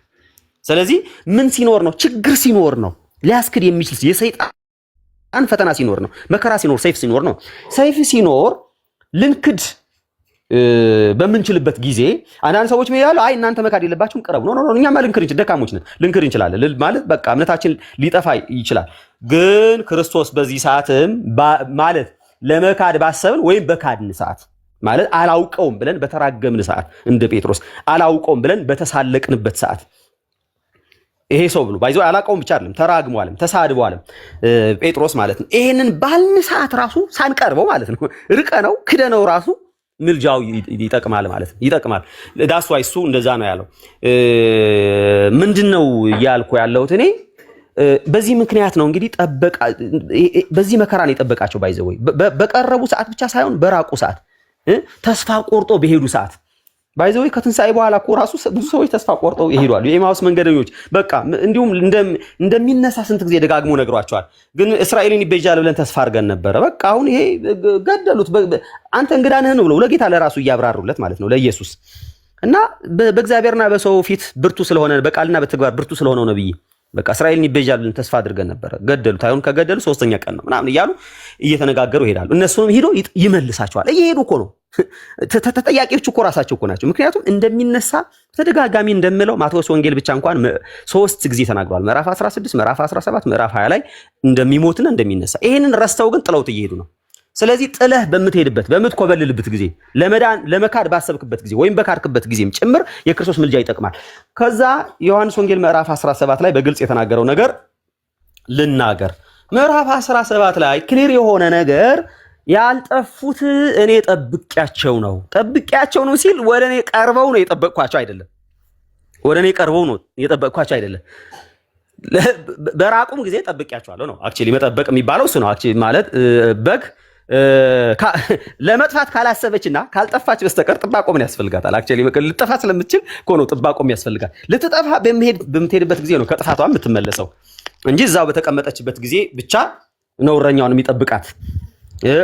ስለዚህ ምን ሲኖር ነው? ችግር ሲኖር ነው ሊያስክድ የሚችል የሰይጣን ፈተና ሲኖር ነው። መከራ ሲኖር፣ ሰይፍ ሲኖር ነው። ሰይፍ ሲኖር ልንክድ በምንችልበት ጊዜ አንዳንድ ሰዎች ምን ይላሉ? አይ እናንተ መካድ የለባችሁም ቅረቡ። ኖ እኛማ ደካሞች ነን፣ ልንክድ እንችላለን ማለት በቃ እምነታችን ሊጠፋ ይችላል። ግን ክርስቶስ በዚህ ሰዓትም ማለት ለመካድ ባሰብን ወይም በካድን ሰዓት ማለት አላውቀውም ብለን በተራገምን ሰዓት እንደ ጴጥሮስ አላውቀውም ብለን በተሳለቅንበት ሰዓት ይሄ ሰው ብሎ ባይዘው አላውቀውም ብቻ አይደለም ተራግሟልም ተሳድቧልም ጴጥሮስ ማለት ነው። ይሄንን ባልን ሰዓት ራሱ ሳንቀርበው ማለት ነው ርቀነው ክደነው ራሱ ምልጃው ይጠቅማል ማለት ነው። ይጠቅማል። ዳስ ዋይ እሱ እንደዛ ነው ያለው። ምንድነው ያልኩ ያለሁት እኔ በዚህ ምክንያት ነው እንግዲህ በዚህ መከራ ነው የጠበቃቸው። ባይዘው በቀረቡ ሰዓት ብቻ ሳይሆን በራቁ ሰዓት፣ ተስፋ ቆርጦ በሄዱ ሰዓት ባይዘው ከትንሳኤ በኋላ እኮ ራሱ ብዙ ሰዎች ተስፋ ቆርጠው ይሄዳሉ። የኤማውስ መንገደኞች በቃ እንዲሁም እንደሚነሳ ስንት ጊዜ ደጋግሞ ነግሯቸዋል። ግን እስራኤልን ይቤዣል ብለን ተስፋ አድርገን ነበረ። በቃ አሁን ይሄ ገደሉት። አንተ እንግዳ ነህ ነው ብለው ለጌታ ለራሱ እያብራሩለት ማለት ነው ለኢየሱስ። እና በእግዚአብሔርና በሰው ፊት ብርቱ ስለሆነ በቃልና በተግባር ብርቱ ስለሆነው ነብይ በቃ እስራኤልን ይቤዣል ብለን ተስፋ አድርገን ነበረ። ገደሉት። አሁን ከገደሉ 3ኛ ቀን ነው ምናምን እያሉ እየተነጋገሩ ይሄዳሉ። እነሱንም ሄዶ ይመልሳቸዋል። እየሄዱ እኮ ነው ተጠያቂዎች እኮ ራሳቸው እኮ ናቸው። ምክንያቱም እንደሚነሳ ተደጋጋሚ እንደምለው ማቴዎስ ወንጌል ብቻ እንኳን 3 ጊዜ ተናግሯል። ምዕራፍ 16፣ ምዕራፍ 17፣ ምዕራፍ 20 ላይ እንደሚሞትና እንደሚነሳ። ይሄንን ረስተው ግን ጥለውት እየሄዱ ነው። ስለዚህ ጥለህ በምትሄድበት በምትኮበልልበት ጊዜ ለመካድ ባሰብክበት ጊዜ ወይም በካድክበት ጊዜም ጭምር የክርስቶስ ምልጃ ይጠቅማል። ከዛ ዮሐንስ ወንጌል ምዕራፍ 17 ላይ በግልጽ የተናገረው ነገር ልናገር። ምዕራፍ 17 ላይ ክሊር የሆነ ነገር ያልጠፉት እኔ ጠብቄያቸው ነው ሲል ወደ እኔ ቀርበው ነው የጠበቅኳቸው አይደለም። ወደ እኔ ቀርበው ነው የጠበቅኳቸው አይደለም። በራቁም ጊዜ ጠብቄያቸዋለሁ ነው። አክቹሊ መጠበቅ የሚባለው እሱ ነው። አክቹሊ ማለት በግ ለመጥፋት ካላሰበችና ካልጠፋች በስተቀር ጥባቆ ምን ያስፈልጋታል? አክቹሊ ልጠፋ ስለምትችል እኮ ነው ጥባቆ ያስፈልጋል። ልትጠፋ በምትሄድበት ጊዜ ነው ከጥፋቷ የምትመለሰው እንጂ እዛው በተቀመጠችበት ጊዜ ብቻ ነው እረኛውን የሚጠብቃት።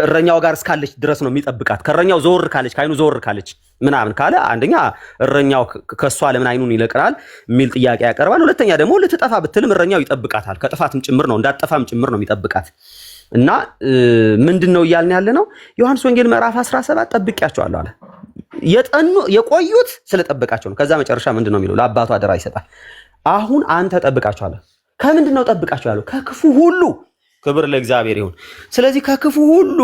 እረኛው ጋር እስካለች ድረስ ነው የሚጠብቃት። ከእረኛው ዞር ካለች ከአይኑ ዞር ካለች ምናምን ካለ አንደኛ እረኛው ከሷ ለምን አይኑን ይለቅራል የሚል ጥያቄ ያቀርባል። ሁለተኛ ደግሞ ልትጠፋ ብትልም እረኛው ይጠብቃታል። ከጥፋትም ጭምር ነው እንዳጠፋም ጭምር ነው የሚጠብቃት። እና ምንድነው እያልን ያለ ነው? ዮሐንስ ወንጌል ምዕራፍ 17 ጠብቄያቸዋለሁ አለ። የቆዩት ስለጠበቃቸው ነው። ከዛ መጨረሻ ምንድነው የሚለው? ለአባቱ አደራ ይሰጣል። አሁን አንተ ጠብቃቸዋለህ። ከምንድነው ጠብቃቸው ያለው? ከክፉ ሁሉ ክብር ለእግዚአብሔር ይሁን። ስለዚህ ከክፉ ሁሉ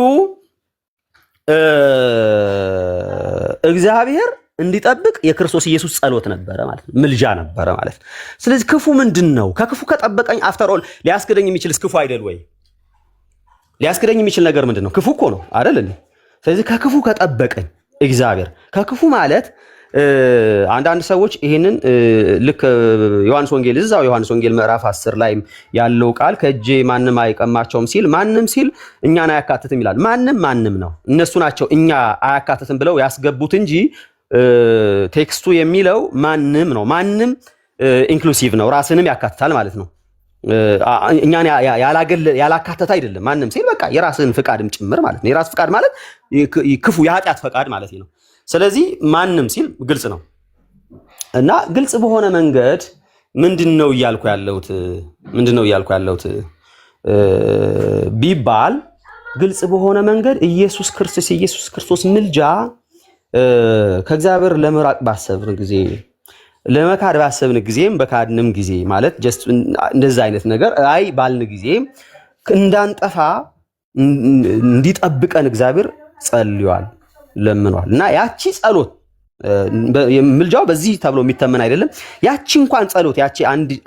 እግዚአብሔር እንዲጠብቅ የክርስቶስ ኢየሱስ ጸሎት ነበረ ማለት ነው፣ ምልጃ ነበረ ማለት ነው። ስለዚህ ክፉ ምንድነው? ከክፉ ከጠበቀኝ አፍተር ኦል ሊያስክደኝ የሚችልስ ክፉ አይደል ወይ? ሊያስክደኝ የሚችል ነገር ምንድነው? ክፉ እኮ ነው አይደል እንዴ? ስለዚህ ከክፉ ከጠበቀኝ እግዚአብሔር ከክፉ ማለት አንዳንድ ሰዎች ይሄንን ልክ ዮሐንስ ወንጌል እዛው ዮሐንስ ወንጌል ምዕራፍ 10 ላይ ያለው ቃል ከእጄ ማንም አይቀማቸውም ሲል ማንም ሲል እኛን አያካትትም ይላል። ማንም ነው፣ እነሱ ናቸው እኛ አያካትትም ብለው ያስገቡት እንጂ ቴክስቱ የሚለው ማንም ነው። ማንም ኢንክሉሲቭ ነው፣ ራስንም ያካትታል ማለት ነው። እኛን ያላካተተ አይደለም። ማንም ሲል በቃ የራስን ፍቃድም ጭምር ማለት ነው። የራስ ፍቃድ ማለት ክፉ የኃጢአት ፈቃድ ማለት ነው። ስለዚህ ማንም ሲል ግልጽ ነው እና ግልጽ በሆነ መንገድ ምንድነው እያልኩ ያለሁት ቢባል ግልጽ በሆነ መንገድ ኢየሱስ ክርስቶስ ምልጃ ከእግዚአብሔር ለመራቅ ባሰብን ጊዜ ለመካድ ባሰብን ጊዜም በካድንም ጊዜ ማለት ጀስት እንደዛ አይነት ነገር አይ ባልን ጊዜ እንዳንጠፋ እንዲጠብቀን እግዚአብሔር ጸልዩዋል ለምኗል። እና ያቺ ጸሎት ምልጃው በዚህ ተብሎ የሚተመን አይደለም። ያቺ እንኳን ጸሎት ያቺ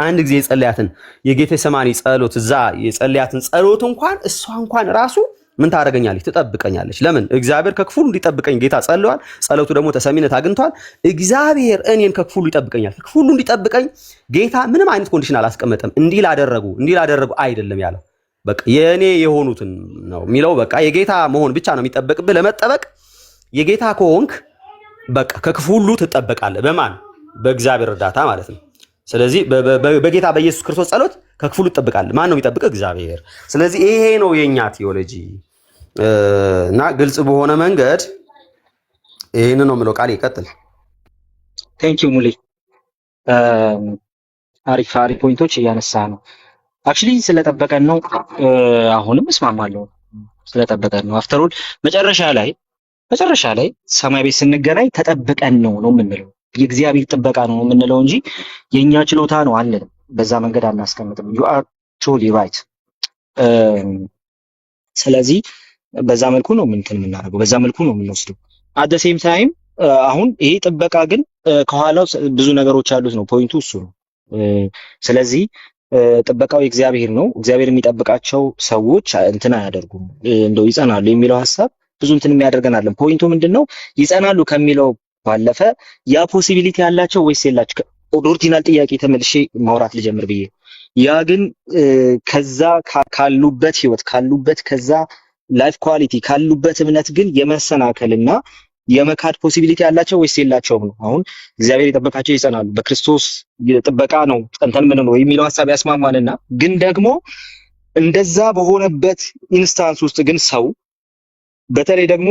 አንድ ጊዜ የጸለያትን የጌቴሰማኒ ጸሎት እዛ የጸለያትን ጸሎት እንኳን እሷ እንኳን ራሱ ምን ታደርገኛለች? ትጠብቀኛለች። ለምን? እግዚአብሔር ከክፉ ሁሉ እንዲጠብቀኝ ጌታ ጸልዋል። ጸሎቱ ደግሞ ተሰሚነት አግኝቷል። እግዚአብሔር እኔን ከክፉ ሁሉ ይጠብቀኛል። ከክፉ ሁሉ እንዲጠብቀኝ ጌታ ምንም አይነት ኮንዲሽን አላስቀመጠም። እንዲህ ላደረጉ አይደለም ያለው። በቃ የኔ የሆኑትን ነው የሚለው። በቃ የጌታ መሆን ብቻ ነው የሚጠበቅብህ። ለመጠበቅ የጌታ ከሆንክ በቃ ከክፉ ሁሉ ትጠበቃለህ። በማን? በእግዚአብሔር እርዳታ ማለት ነው። ስለዚህ በጌታ በኢየሱስ ክርስቶስ ጸሎት ከክፉ ሁሉ ትጠብቃለህ። ማን ነው የሚጠብቅ? እግዚአብሔር። ስለዚህ ይሄ ነው የኛ ቴዎሎጂ እና ግልጽ በሆነ መንገድ ይሄን ነው የምለው። ቃል ይቀጥል። ቴንክ ዩ ሙሌ። አሪፍ ፖይንቶች እያነሳ ነው። አክቹሊ ስለጠበቀን ነው። አሁንም እስማማለሁ፣ ስለጠበቀን ነው። አፍተር ኦል መጨረሻ ላይ ሰማይ ቤት ስንገናኝ ተጠብቀን ነው የምንለው። የእግዚአብሔር ጥበቃ ነው የምንለው እንጂ የኛ ችሎታ ነው አንልም። በዛ መንገድ አናስቀምጥም። you are truly right። ስለዚህ በዛ መልኩ ነው የምናደርገው፣ በዛ መልኩ ነው የምንወስደው። at the same time አሁን ይሄ ጥበቃ ግን ከኋላው ብዙ ነገሮች አሉት ነው ፖይንቱ፣ እሱ ነው። ስለዚህ ጥበቃው የእግዚአብሔር ነው። እግዚአብሔር የሚጠብቃቸው ሰዎች እንትን አያደርጉም፣ እንደው ይጸናሉ የሚለው ሐሳብ ብዙ እንትን የሚያደርገናል። ፖይንቱ ምንድነው? ይጸናሉ ከሚለው ባለፈ ያ ፖሲቢሊቲ ያላቸው ወይስ የላቸው? ኦሪጂናል ጥያቄ ተመልሼ ማውራት ልጀምር ብዬ ያ ግን ከዛ ካሉበት ህይወት ካሉበት ከዛ ላይፍ ኳሊቲ ካሉበት እምነት ግን የመሰናከልና የመካድ ፖሲቢሊቲ ያላቸው ወይስ የላቸውም ነው። አሁን እግዚአብሔር የጠበቃቸው ይጸናሉ፣ በክርስቶስ ጥበቃ ነው ጸንተን ምን ነው የሚለው ሐሳብ ያስማማልና፣ ግን ደግሞ እንደዛ በሆነበት ኢንስታንስ ውስጥ ግን ሰው በተለይ ደግሞ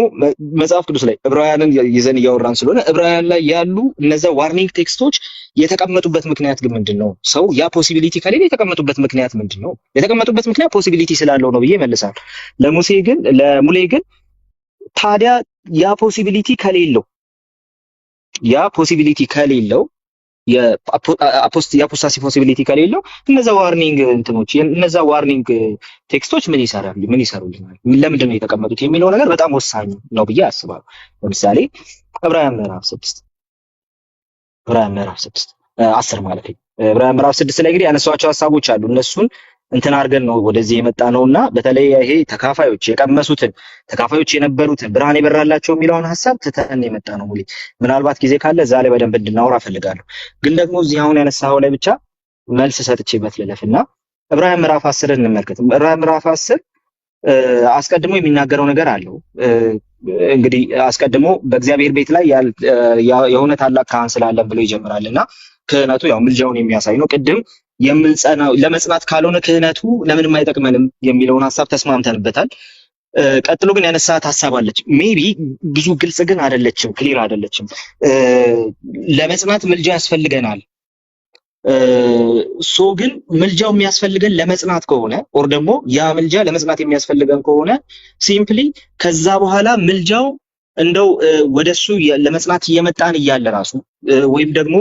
መጽሐፍ ቅዱስ ላይ ዕብራውያንን ይዘን እያወራን ስለሆነ ዕብራውያን ላይ ያሉ እነዛ ዋርኒንግ ቴክስቶች የተቀመጡበት ምክንያት ግን ምንድነው? ሰው ያ ፖሲቢሊቲ ከሌለ የተቀመጡበት ምክንያት ምንድነው? የተቀመጡበት ምክንያት ፖሲቢሊቲ ስላለው ነው ብዬ መልሳለሁ። ለሙሌ ግን ታዲያ ያ ፖሲቢሊቲ ከሌለው የአፖስታሲ ፖሲቢሊቲ ከሌለው እነዛ ዋርኒንግ ቴክስቶች ምን ይሰሩልናል? ለምንድን ነው የተቀመጡት የሚለው ነገር በጣም ወሳኝ ነው ብዬ አስባለሁ። ለምሳሌ ዕብራውያን ምዕራፍ 10 ማለት ነው። ዕብራውያን ምዕራፍ 6 ላይ እንግዲህ ያነሷቸው ሐሳቦች አሉ። እነሱን እንትን አድርገን ነው ወደዚህ የመጣ ነውና በተለይ ይሄ ተካፋዮች የነበሩትን ብርሃን የበራላቸው የሚለውን ሐሳብ ትተን የመጣ ነው። ምናልባት ጊዜ ካለ እዛ ላይ በደንብ እንድናወራ ፈልጋለሁ። ግን ደግሞ እዚህ አሁን ያነሳው ላይ ብቻ መልስ ሰጥቼበት ልለፍና ዕብራውያን ምዕራፍ 10 እንመልከት። ዕብራውያን ምዕራፍ 10 አስቀድሞ የሚናገረው ነገር አለው። እንግዲህ አስቀድሞ በእግዚአብሔር ቤት ላይ የሆነ ታላቅ ካህን ስላለን ብሎ ይጀምራልና ክህነቱ ያው ምልጃውን የሚያሳይ ነው። ቅድም የምንጸናው ለመጽናት ካልሆነ ክህነቱ ለምንም አይጠቅመንም የሚለውን ሐሳብ ተስማምተንበታል። ቀጥሎ ግን ያነሳት ሐሳብ አለች። ሜቢ ብዙ ግልጽ ግን አይደለችም፣ ክሊር አይደለችም። ለመጽናት ምልጃ ያስፈልገናል። ግን ምልጃው የሚያስፈልገን ለመጽናት ከሆነ ኦር ደግሞ ያ ምልጃ ለመጽናት የሚያስፈልገን ከሆነ ሲምፕሊ ከዛ በኋላ ምልጃው እንደው ወደሱ ለመጽናት እየመጣን እያለ ራሱ ወይም ደግሞ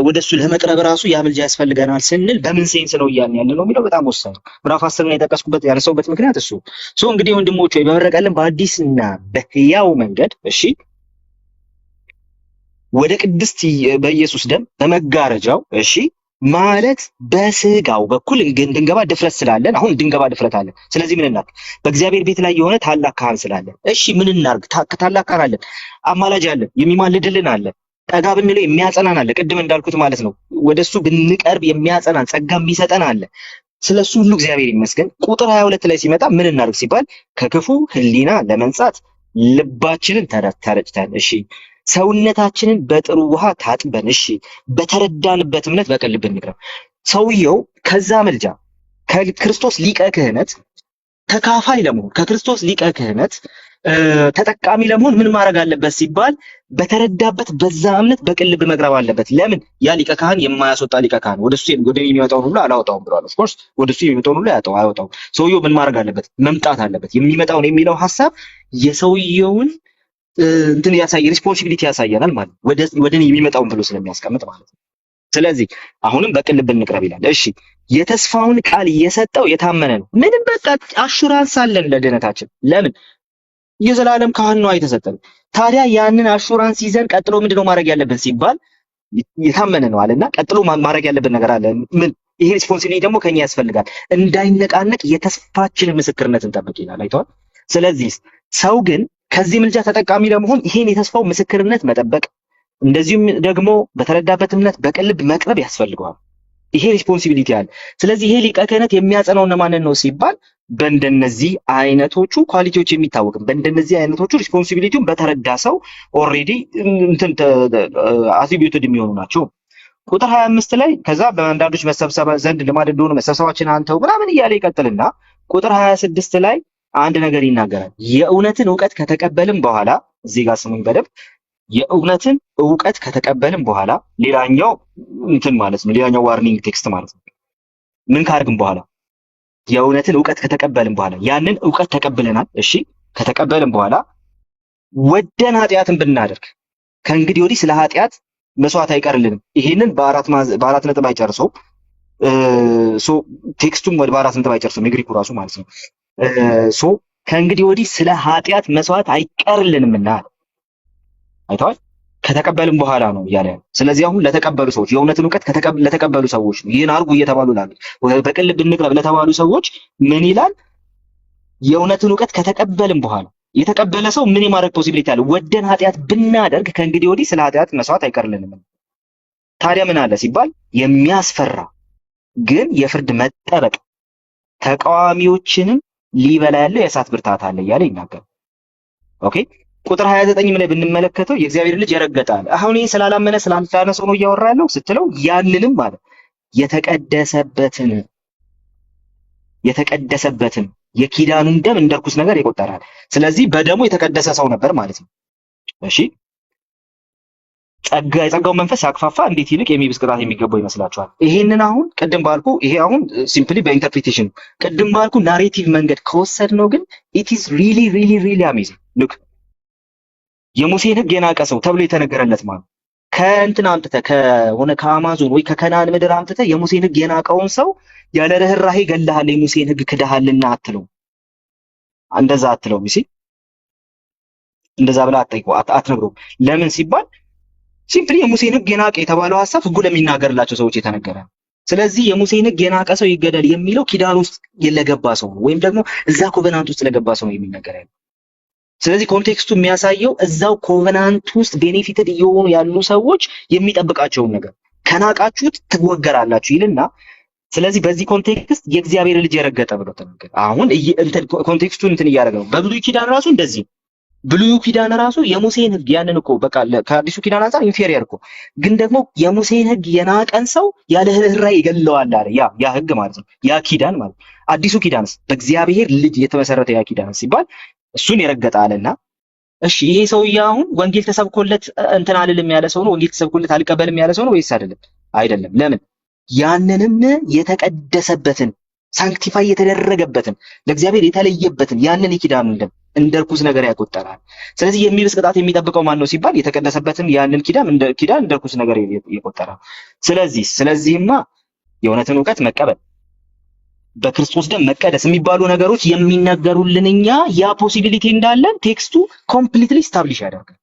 ወደሱ ለመቅረብ ራሱ ያ ምልጃ ያስፈልገናል ስንል በምን ሴንስ ነው እያልን ያለ ነው የሚለው በጣም ወሳኝ ነው። ምዕራፍ 10 ላይ የጠቀስኩበት ያነሳውበት ምክንያት እሱ እንግዲህ ወንድሞች ወይ በመረቀልን በአዲስና በሕያው መንገድ እሺ ወደ ቅድስት በኢየሱስ ደም በመጋረጃው እሺ ማለት በስጋው በኩል እንድንገባ ድፍረት ስላለን አሁን እንድንገባ ድፍረት አለን። ስለዚህ ምን እናድርግ? በእግዚአብሔር ቤት ላይ የሆነ ታላቅ ካህን ስላለን እሺ ምን እናድርግ? ታላቅ ካህን አለን፣ አማላጅ አለን፣ የሚማልድልን አለ፣ ጠጋ ብንለው የሚያጸናን አለ። ቅድም እንዳልኩት ማለት ነው ወደሱ ብንቀርብ የሚያጸናን ጸጋ የሚሰጠን አለ። ስለሱ ሁሉ እግዚአብሔር ይመስገን። ቁጥር 22 ላይ ሲመጣ ምን እናድርግ ሲባል ከክፉ ሕሊና ለመንጻት ልባችንን ተረጭተን እሺ ሰውነታችንን በጥሩ ውሃ ታጥበን እሺ በተረዳንበት እምነት በቅን ልብ እንቅረብ። ሰውየው ከዛ መልጃ ከክርስቶስ ሊቀ ክህነት ተካፋይ ለመሆን ከክርስቶስ ሊቀ ክህነት ተጠቃሚ ለመሆን ምን ማድረግ አለበት ሲባል በተረዳበት በዛ እምነት በቅን ልብ መቅረብ አለበት። ለምን? ያ ሊቀ ካህን የማያስወጣ ሊቀ ካህን ወደሱ የሚመጣውን ሁሉ አላወጣውም ብሏል። ኦፍ ኮርስ ወደሱ የሚመጣውን ሁሉ አያወጣውም። ሰውየው ምን ማድረግ አለበት? መምጣት አለበት። የሚመጣውን የሚለው ሐሳብ የሰውየውን እንትን ያሳየ ሪስፖንሲቢሊቲ ያሳየናል ማለት ወደኔ የሚመጣውን ብሎ ስለሚያስቀምጥ ማለት ነው። ስለዚህ አሁንም በቅን ልብ እንቅረብ ይላል። እሺ የተስፋውን ቃል እየሰጠው የታመነ ነው። ምንም በቃ አሹራንስ አለን ለድነታችን። ለምን? የዘላለም ካህን ነው የተሰጠን። ታዲያ ያንን አሹራንስ ይዘን ቀጥሎ ምንድነው ማድረግ ያለብን ሲባል የታመነ ነው አለና ቀጥሎ ማድረግ ያለብን ነገር አለ። ምን? ይሄ ሪስፖንሲቢሊቲ ደግሞ ከኛ ያስፈልጋል። እንዳይነቃነቅ የተስፋችን ምስክርነት እንጠብቅ ይላል። አይተዋል። ስለዚህ ሰው ግን ከዚህ ምልጃ ተጠቃሚ ለመሆን ይሄን የተስፋው ምስክርነት መጠበቅ እንደዚሁም ደግሞ በተረዳበት እምነት በቅን ልብ መቅረብ ያስፈልገዋል። ይሄ ሪስፖንሲቢሊቲ አለ። ስለዚህ ይሄ ሊቀ ክህነት የሚያጸናው እነማንን ነው ሲባል በእንደነዚህ አይነቶቹ ኳሊቲዎች የሚታወቅም በእንደነዚህ አይነቶቹ ሪስፖንሲቢሊቲውን በተረዳ ሰው ኦልሬዲ እንትን አትሪቢዩትድ የሚሆኑ ናቸው። ቁጥር 25 ላይ ከዛ በአንዳንዶች መሰብሰብ ዘንድ ልማድ እንደሆነ መሰብሰባችን አንተው ምናምን እያለ ይቀጥልና ቁጥር 26 ላይ አንድ ነገር ይናገራል። የእውነትን ዕውቀት ከተቀበልን በኋላ እዚህ ጋር ስሙኝ በደንብ የእውነትን ዕውቀት ከተቀበልን በኋላ ሌላኛው እንትን ማለት ነው። ሌላኛው ዋርኒንግ ቴክስት ማለት ነው። ምን ካርግን በኋላ የእውነትን ዕውቀት ከተቀበልን በኋላ ያንን ዕውቀት ተቀብለናል። እሺ ከተቀበልን በኋላ ወደን ኃጢአትን ብናደርግ ከእንግዲህ ወዲህ ስለ ኃጢአት መስዋዕት አይቀርልንም። ይሄንን በአራት ነጥብ አይጨርሰውም። ቴክስቱም በአራት ነጥብ አይጨርሰውም የግሪኩ ራሱ ማለት ነው። ከእንግዲህ ወዲህ ስለ ኃጢአት መስዋዕት አይቀርልንምና አይተዋል። ከተቀበልን በኋላ ነው እያለ ያለው። ስለዚህ አሁን ለተቀበሉ ሰዎች የእውነትን ዕውቀት ለተቀበሉ ሰዎች ነው ይህን አድርጉ እየተባሉ ላሉት በቅን ልብ እንቅረብ ለተባሉ ሰዎች ምን ይላል? የእውነትን ዕውቀት ከተቀበልን በኋላ የተቀበለ ሰው ምን የማድረግ ፖሲቢሊቲ አለ? ወደን ኃጢአት ብናደርግ ከእንግዲህ ወዲህ ስለ ኃጢአት መስዋዕት አይቀርልንም። ታዲያ ምን አለ ሲባል የሚያስፈራ ግን የፍርድ መጠበቅ ተቃዋሚዎችንም ሊበላ ያለው የእሳት ብርታት አለ እያለ ይናገራል። ኦኬ ቁጥር 29 ላይ ብንመለከተው የእግዚአብሔር ልጅ የረገጣል። አሁን ይሄ ስላላመነ ስላልታነ ሰው ነው እያወራ ያለው ስትለው ያንንም ማለት የተቀደሰበትን የኪዳኑን ደም እንደ ርኩስ ነገር ይቆጠራል። ስለዚህ በደሙ የተቀደሰ ሰው ነበር ማለት ነው። እሺ የጸጋው መንፈስ ያክፋፋ እንዴት ይልቅ የሚብስ ቅጣት የሚገባው ይመስላችኋል? ይሄንን አሁን ቅድም ባልኩ ይሄ አሁን ሲምፕሊ በኢንተርፕሪቴሽን ቅድም ባልኩ ናሬቲቭ መንገድ ከወሰድነው ግን ኢት ኢዝ ሪሊ ሪሊ ሪሊ አሜዚንግ ሉክ የሙሴን ሕግ የናቀ ሰው ተብሎ የተነገረለት ማለት ከእንትን አምጥተህ ከሆነ ከአማዞን ወይ ከከናን ምድር አምጥተህ የሙሴን ሕግ የናቀውን ሰው ያለ ርህራሄ ገለሃል የሙሴን ሕግ ክደሃልና አትለው። እንደዛ አትለው ሚሲ እንደዛ ብላ አትነግረውም። ለምን ሲባል ሲምፕሊ የሙሴን ሕግ የናቀ የተባለው ሐሳብ ሕጉ ለሚናገርላቸው ሰዎች የተነገረ። ስለዚህ የሙሴን ሕግ የናቀ ሰው ይገደል የሚለው ኪዳን ውስጥ ለገባ ሰው ነው ወይም ደግሞ እዛ ኮቨናንት ውስጥ ለገባ ሰው ነው የሚነገር ያለው። ስለዚህ ኮንቴክስቱ የሚያሳየው እዛው ኮቨናንት ውስጥ ቤኔፊትድ እየሆኑ ያሉ ሰዎች የሚጠብቃቸውን ነገር ከናቃችሁት ትወገራላችሁ ይልና ስለዚህ በዚህ ኮንቴክስት የእግዚአብሔር ልጅ የረገጠ ብሎ ተናገረ። አሁን እንትን ኮንቴክስቱን እንትን እያደረገ ነው። በብሉይ ኪዳን ራሱ እንደዚህ ብሉይ ኪዳን ራሱ የሙሴን ሕግ ያንን እኮ በቃ ከአዲሱ ኪዳን አንፃር ኢንፌሪየር እኮ ግን ደግሞ የሙሴን ሕግ የናቀን ሰው ያለ ርህራሄ ይገለዋል አለ። ያ ሕግ ማለት ነው ያ ኪዳን ማለት አዲሱ ኪዳንስ በእግዚአብሔር ልጅ የተመሰረተ ያ ኪዳን ሲባል እሱን የረገጠ አለና እሺ ይሄ ሰውዬ አሁን ወንጌል ተሰብኮለት እንትን አልልም ያለ ሰው ነው? ወንጌል ተሰብኮለት አልቀበልም ያለ ሰው ነው ወይስ አይደለም? አይደለም። ለምን? ያንንም የተቀደሰበትን ሳንክቲፋይ የተደረገበትን ለእግዚአብሔር የተለየበትን ያንን የኪዳኑን ደም እንደ ርኩስ ነገር ያቆጠራል። ስለዚህ የሚብስ ቅጣት የሚጠብቀው ማን ነው ሲባል የተቀደሰበትን ያንን ኪዳን እንደ ርኩስ ነገር ይቆጠራል። ስለዚህማ የእውነትን እውቀት መቀበል በክርስቶስ ደም መቀደስ የሚባሉ ነገሮች የሚነገሩልን እኛ ያ ፖሲቢሊቲ እንዳለ ቴክስቱ ኮምፕሊትሊ ስታብሊሽ ያደርጋል።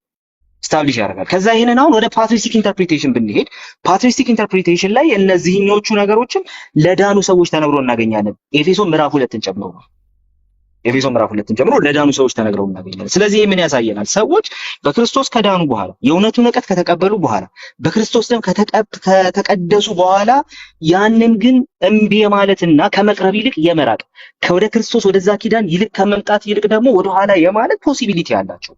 ከዛ ይሄንን አሁን ወደ ፓትሪስቲክ ኢንተርፕሪቴሽን ብንሄድ ፓትሪስቲክ ኢንተርፕሪቴሽን ላይ እነዚህኞቹ ነገሮችን ለዳኑ ሰዎች ተነግሮ እናገኛለን። ኤፌሶን ምዕራፍ 2ን ጨምሮ ለዳኑ ሰዎች ተነግረው እናገኛለን። ስለዚህ ምን ያሳየናል? ሰዎች በክርስቶስ ከዳኑ በኋላ የእውነቱን እውቀት ከተቀበሉ በኋላ በክርስቶስ ደም ከተቀደሱ በኋላ ያንን ግን እምቢ የማለትና ከመቅረብ ይልቅ የመራቅ ከወደ ክርስቶስ ወደዛ ኪዳን ይልቅ ከመምጣት ይልቅ ደግሞ ወደኋላ የማለት ፖሲቢሊቲ አላቸው።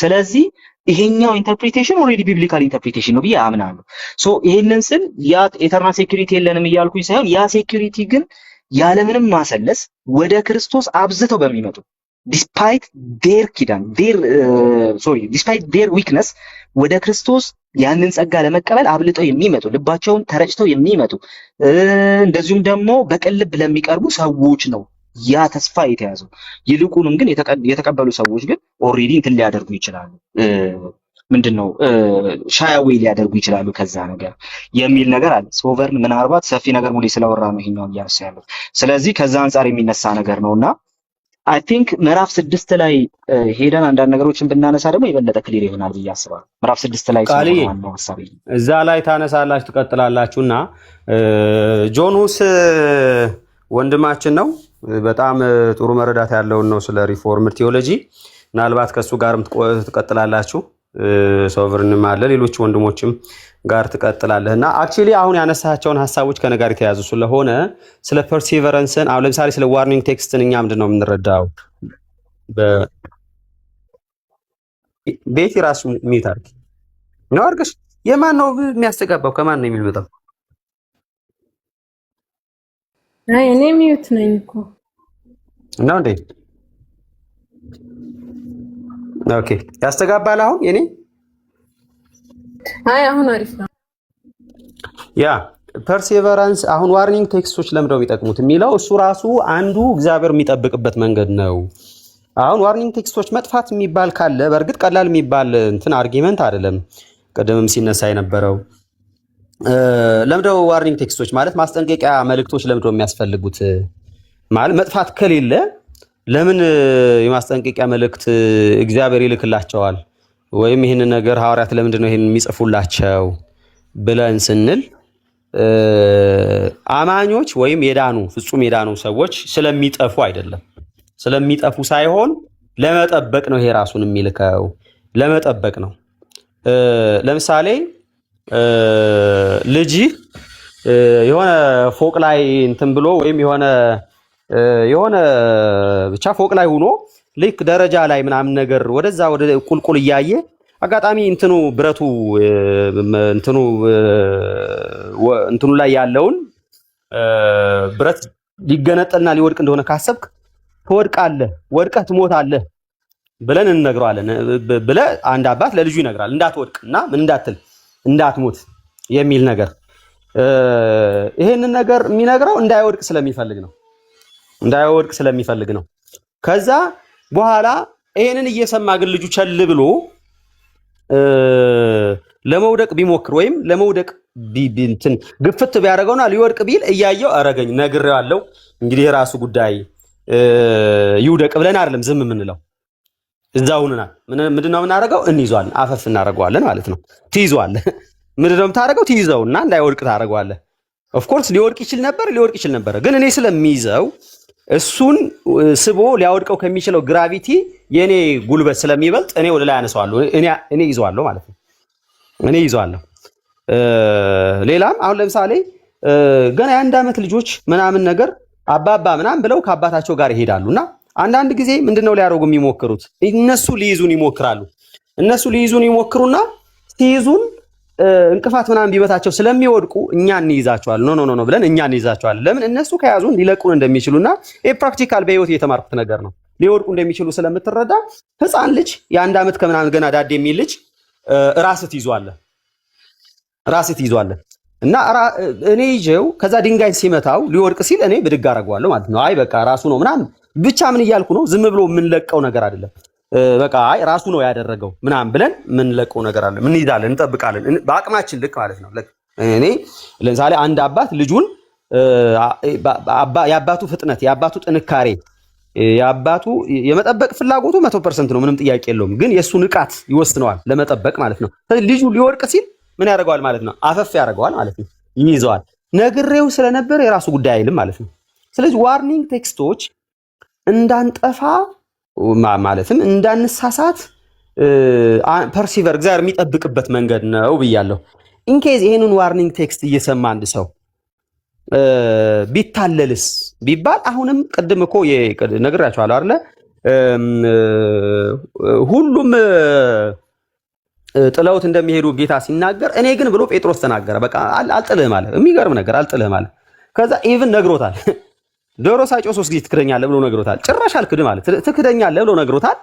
ስለዚህ ይሄኛው ኢንተርፕሪቴሽን ኦልሬዲ ቢብሊካል ኢንተርፕሪቴሽን ነው ብዬ አምናለሁ። ሶ ይሄንን ስል ያ ኤተርናል ሴኩሪቲ የለንም እያልኩኝ ሳይሆን ያ ሴኩሪቲ ግን ያለምንም ማሰለስ ወደ ክርስቶስ አብዝተው በሚመጡ ዲስፓይት ዴር ዊክነስ ወደ ክርስቶስ ያንን ጸጋ ለመቀበል አብልጠው የሚመጡ ልባቸውን ተረጭተው የሚመጡ እንደዚሁም ደግሞ በቅልብ ለሚቀርቡ ሰዎች ነው ያ ተስፋ የተያዘው። ይልቁንም ግን የተቀበሉ ሰዎች ግን ኦልሬዲ እንትን ሊያደርጉ ይችላሉ። ምንድነው ሻያዌ ሊያደርጉ ይችላሉ ከዛ ነገር የሚል ነገር አለ። ሶቨርን ምናልባት ሰፊ ነገር ሙሉ ስለወራ ነው ይሄኛው እያነሳ ያለው። ስለዚህ ከዛ አንፃር የሚነሳ ነገር ነውና አይ ቲንክ ምዕራፍ 6 ላይ ሄደን አንዳንድ ነገሮችን ብናነሳ ደግሞ የበለጠ ክሊር ይሆናል ብዬ አስባለሁ። ምዕራፍ 6 ላይ ነው ሐሳብ እዛ ላይ ታነሳላችሁ ትቀጥላላችሁና ጆን ሁስ ወንድማችን ነው። በጣም ጥሩ መረዳት ያለውን ነው ስለ ሪፎርምድ ቴዎሎጂ። ምናልባት ከሱ ጋርም ትቀጥላላችሁ። ሶቨርንም አለ ሌሎች ወንድሞችም ጋር ትቀጥላለህና አክቹሊ አሁን ያነሳቸውን ሐሳቦች ከነጋር የተያዙ ስለሆነ ስለ ፐርሲቨረንስን አሁን ለምሳሌ ስለ ዋርኒንግ ቴክስትን እኛ ምንድነው የምንረዳው? ቤት ራሱ ሚታርክ ነው አርገሽ የማን ነው የሚያስተጋባው? ከማን ነው የሚመጣው? አይ እኔ ሚዩት ነኝ እኮ ነው እንዴ? ኦኬ ያስተጋባል አሁን የኔ? አይ አሁን አሪፍ ነው። ያ ፐርሲቨራንስ አሁን ዋርኒንግ ቴክስቶች ለምንድነው የሚጠቅሙት የሚለው እሱ ራሱ አንዱ እግዚአብሔር የሚጠብቅበት መንገድ ነው። አሁን ዋርኒንግ ቴክስቶች መጥፋት የሚባል ካለ በእርግጥ ቀላል የሚባል እንትን አርጊመንት አይደለም። ቀደምም ሲነሳ የነበረው ለምንድነው ዋርኒንግ ቴክስቶች ማለት ማስጠንቀቂያ መልእክቶች ለምንድነው የሚያስፈልጉት? ማለት መጥፋት ከሌለ ለምን የማስጠንቀቂያ መልእክት እግዚአብሔር ይልክላቸዋል? ወይም ይህን ነገር ሐዋርያት ለምንድነው ይህን የሚጽፉላቸው ብለን ስንል አማኞች ወይም የዳኑ ፍጹም የዳኑ ሰዎች ስለሚጠፉ አይደለም። ስለሚጠፉ ሳይሆን ለመጠበቅ ነው። ይሄ ራሱን የሚልከው ለመጠበቅ ነው። ለምሳሌ ልጅ የሆነ ፎቅ ላይ እንትን ብሎ ወይም የሆነ ብቻ ፎቅ ላይ ሆኖ ልክ ደረጃ ላይ ምናምን ነገር ወደዛ ወደ ቁልቁል እያየ አጋጣሚ እንትኑ ብረቱ እንትኑ ላይ ያለውን ብረት ሊገነጠልና ሊወድቅ እንደሆነ ካሰብክ ትወድቃለህ፣ ወድቀህ ትሞታለህ ብለን እንነግረዋለን። ብለህ አንድ አባት ለልጁ ይነግራል። እንዳትወድቅና ምን እንዳትል እንዳትሞት የሚል ነገር። ይሄንን ነገር የሚነግረው እንዳይወድቅ ስለሚፈልግ ነው። ከዛ በኋላ ይሄንን እየሰማ ግን ልጁ ቸል ብሎ ለመውደቅ ቢሞክር ወይም ለመውደቅ እንትን ግፍት ቢያደርገውና ሊወድቅ ቢል እያየው አረገኝ ነግሬዋለሁ፣ እንግዲህ የራሱ ጉዳይ ይውደቅ ብለን አይደለም ዝም የምንለው። እዛውንና ምንድነው የምናደርገው? እንይዟለን፣ አፈፍ እናደርገዋለን ማለት ነው። ትይዟለህ። ምንድነው የምታደርገው? ትይዘውና እንዳይወድቅ ታደርገዋለህ። ኦፍ ኮርስ ሊወድቅ ይችል ነበር፣ ግን እኔ ስለሚይዘው እሱን ስቦ ሊያወድቀው ከሚችለው ግራቪቲ የኔ ጉልበት ስለሚበልጥ እኔ ወደ ላይ አነሳዋለሁ። እኔ ይዘዋለሁ ማለት ነው። እኔ ይዘዋለሁ። ሌላም አሁን ለምሳሌ ገና የአንድ ዓመት ልጆች ምናምን ነገር አባባ ምናምን ብለው ከአባታቸው ጋር ይሄዳሉና አንዳንድ ጊዜ ምንድነው ሊያደርጉ የሚሞክሩት? እነሱ ሊይዙን ይሞክሩና ሲይዙን እንቅፋት ምናምን ቢመታቸው ስለሚወድቁ እኛ እንይዛቸዋለን። ኖ ብለን እኛ እንይዛቸዋለን። ለምን? እነሱ ከያዙን ሊለቁን እንደሚችሉና ፕራክቲካል በህይወት የተማርኩት ነገር ነው። ሊወድቁ እንደሚችሉ ስለምትረዳ ህፃን ልጅ የአንድ ዓመት ከምናምን ገና ዳድ የሚል ልጅ ራስህ ትይዟለህ። እና እኔ ይዤው ከዛ ድንጋይ ሲመታው ሊወድቅ ሲል እኔ ብድግ አደርገዋለሁ ማለት ነው። አይ በቃ ራሱ ነው ምናምን ብቻ ምን እያልኩ ነው? ዝም ብሎ የምንለቀው ነገር አይደለም። በቃ አይ ራሱ ነው ያደረገው ምናምን ብለን የምንለቀው ነገር አለ። ምን ይዛለን እንጠብቃለን፣ በአቅማችን ልክ ማለት ነው። እኔ ለምሳሌ አንድ አባት ልጁን የአባቱ ፍጥነት፣ የአባቱ ጥንካሬ፣ የአባቱ የመጠበቅ ፍላጎቱ 100% ነው፣ ምንም ጥያቄ የለውም። ግን የእሱ ንቃት ይወስነዋል ለመጠበቅ ማለት ነው። ልጁ ሊወድቅ ሲል ምን ያደርገዋል ማለት ነው? አፈፍ ያደርገዋል ማለት ነው፣ ይይዘዋል። ነግሬው ስለነበር የራሱ ጉዳይ አይልም ማለት ነው። ስለዚህ ዋርኒንግ ቴክስቶች እንዳንጠፋ ማለትም እንዳንሳሳት ፐርሲቨር እግዚአብሔር የሚጠብቅበት መንገድ ነው ብያለሁ። ኢንኬዝ ይሄንን ዋርኒንግ ቴክስት እየሰማ አንድ ሰው ቢታለልስ ቢባል አሁንም ቅድም እኮ ነግራችኋለሁ አይደለ? ሁሉም ጥለውት እንደሚሄዱ ጌታ ሲናገር እኔ ግን ብሎ ጴጥሮስ ተናገረ። በቃ አልጥልህም አለ። የሚገርም ነገር አልጥልህም አለ። ከዛ ኢቭን ነግሮታል። ዶሮ ሳይጮህ 3 ጊዜ ትክደኛለህ ብሎ ነግሮታል። ጭራሽ አልክድም አለ። ትክደኛለህ ብሎ ነግሮታል።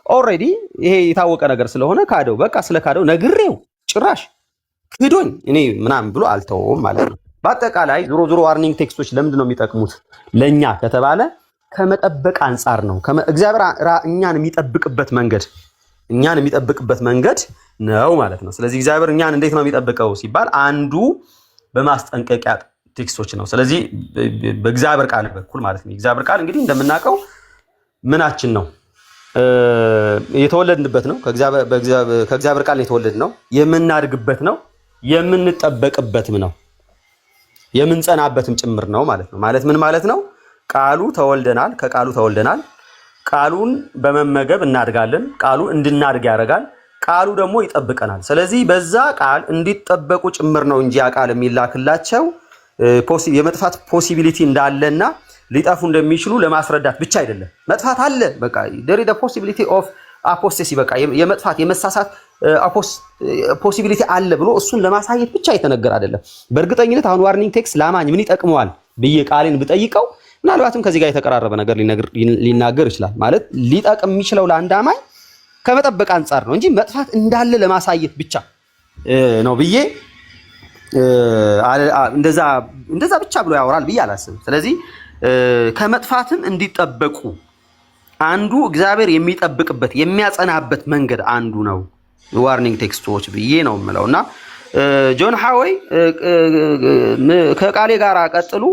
ኦልሬዲ ይሄ የታወቀ ነገር ስለሆነ ካደው። በቃ ስለካደው ነግሬው ጭራሽ ክዶኝ እኔ ምናምን ብሎ አልተወውም ማለት ነው። በአጠቃላይ ዞሮ ዋርኒንግ ቴክስቶች ለምንድን ነው የሚጠቅሙት ለኛ ከተባለ ከመጠበቅ አንጻር ነው። እግዚአብሔር እኛን የሚጠብቅበት መንገድ ነው ማለት ነው። ስለዚህ እግዚአብሔር እኛን እንዴት ነው የሚጠብቀው ሲባል አንዱ በማስጠንቀቂያ ቴክስቶች ነው። ስለዚህ በእግዚአብሔር ቃል በኩል ማለት ነው። እግዚአብሔር ቃል እንግዲህ እንደምናውቀው ምናችን ነው? የተወለድንበት ነው። ከእግዚአብሔር ቃል የተወለድ ነው። የምናድግበት ነው። የምንጠበቅበትም ነው። የምንጸናበትም ጭምር ነው ማለት ነው። ማለት ምን ማለት ነው? ቃሉ ተወልደናል፣ ከቃሉ ተወልደናል። ቃሉን በመመገብ እናድጋለን። ቃሉ እንድናድግ ያደርጋል። ቃሉ ደግሞ ይጠብቀናል። ስለዚህ በዛ ቃል እንዲጠበቁ ጭምር ነው እንጂ ያ ቃል የሚላክላቸው የመጥፋት ፖሲቢሊቲ እንዳለና ሊጠፉ እንደሚችሉ ለማስረዳት ብቻ አይደለም። መጥፋት አለ፣ በቃ there is the possibility of apostasy፣ በቃ የመጥፋት የመሳሳት ፖሲቢሊቲ አለ ብሎ እሱን ለማሳየት ብቻ የተነገረ አይደለም። በእርግጠኝነት አሁን ዋርኒንግ ቴክስት ላማኝ ምን ይጠቅመዋል ብዬ ቃሌን ብጠይቀው ምናልባትም ከዚህ ጋር የተቀራረበ ነገር ሊናገር ይችላል። ማለት ሊጠቅም የሚችለው ለአንድ አማኝ ከመጠበቅ አንጻር ነው እንጂ መጥፋት እንዳለ ለማሳየት ብቻ ነው ብዬ እንደዛ ብቻ ብሎ ያወራል ብዬ አላስብም። ስለዚህ ከመጥፋትም እንዲጠበቁ አንዱ እግዚአብሔር የሚጠብቅበት የሚያጸናበት መንገድ አንዱ ነው ዋርኒንግ ቴክስቶች ብዬ ነው የምለውና ጆን ሃዌይ ከቃሌ ጋር ቀጥሉ።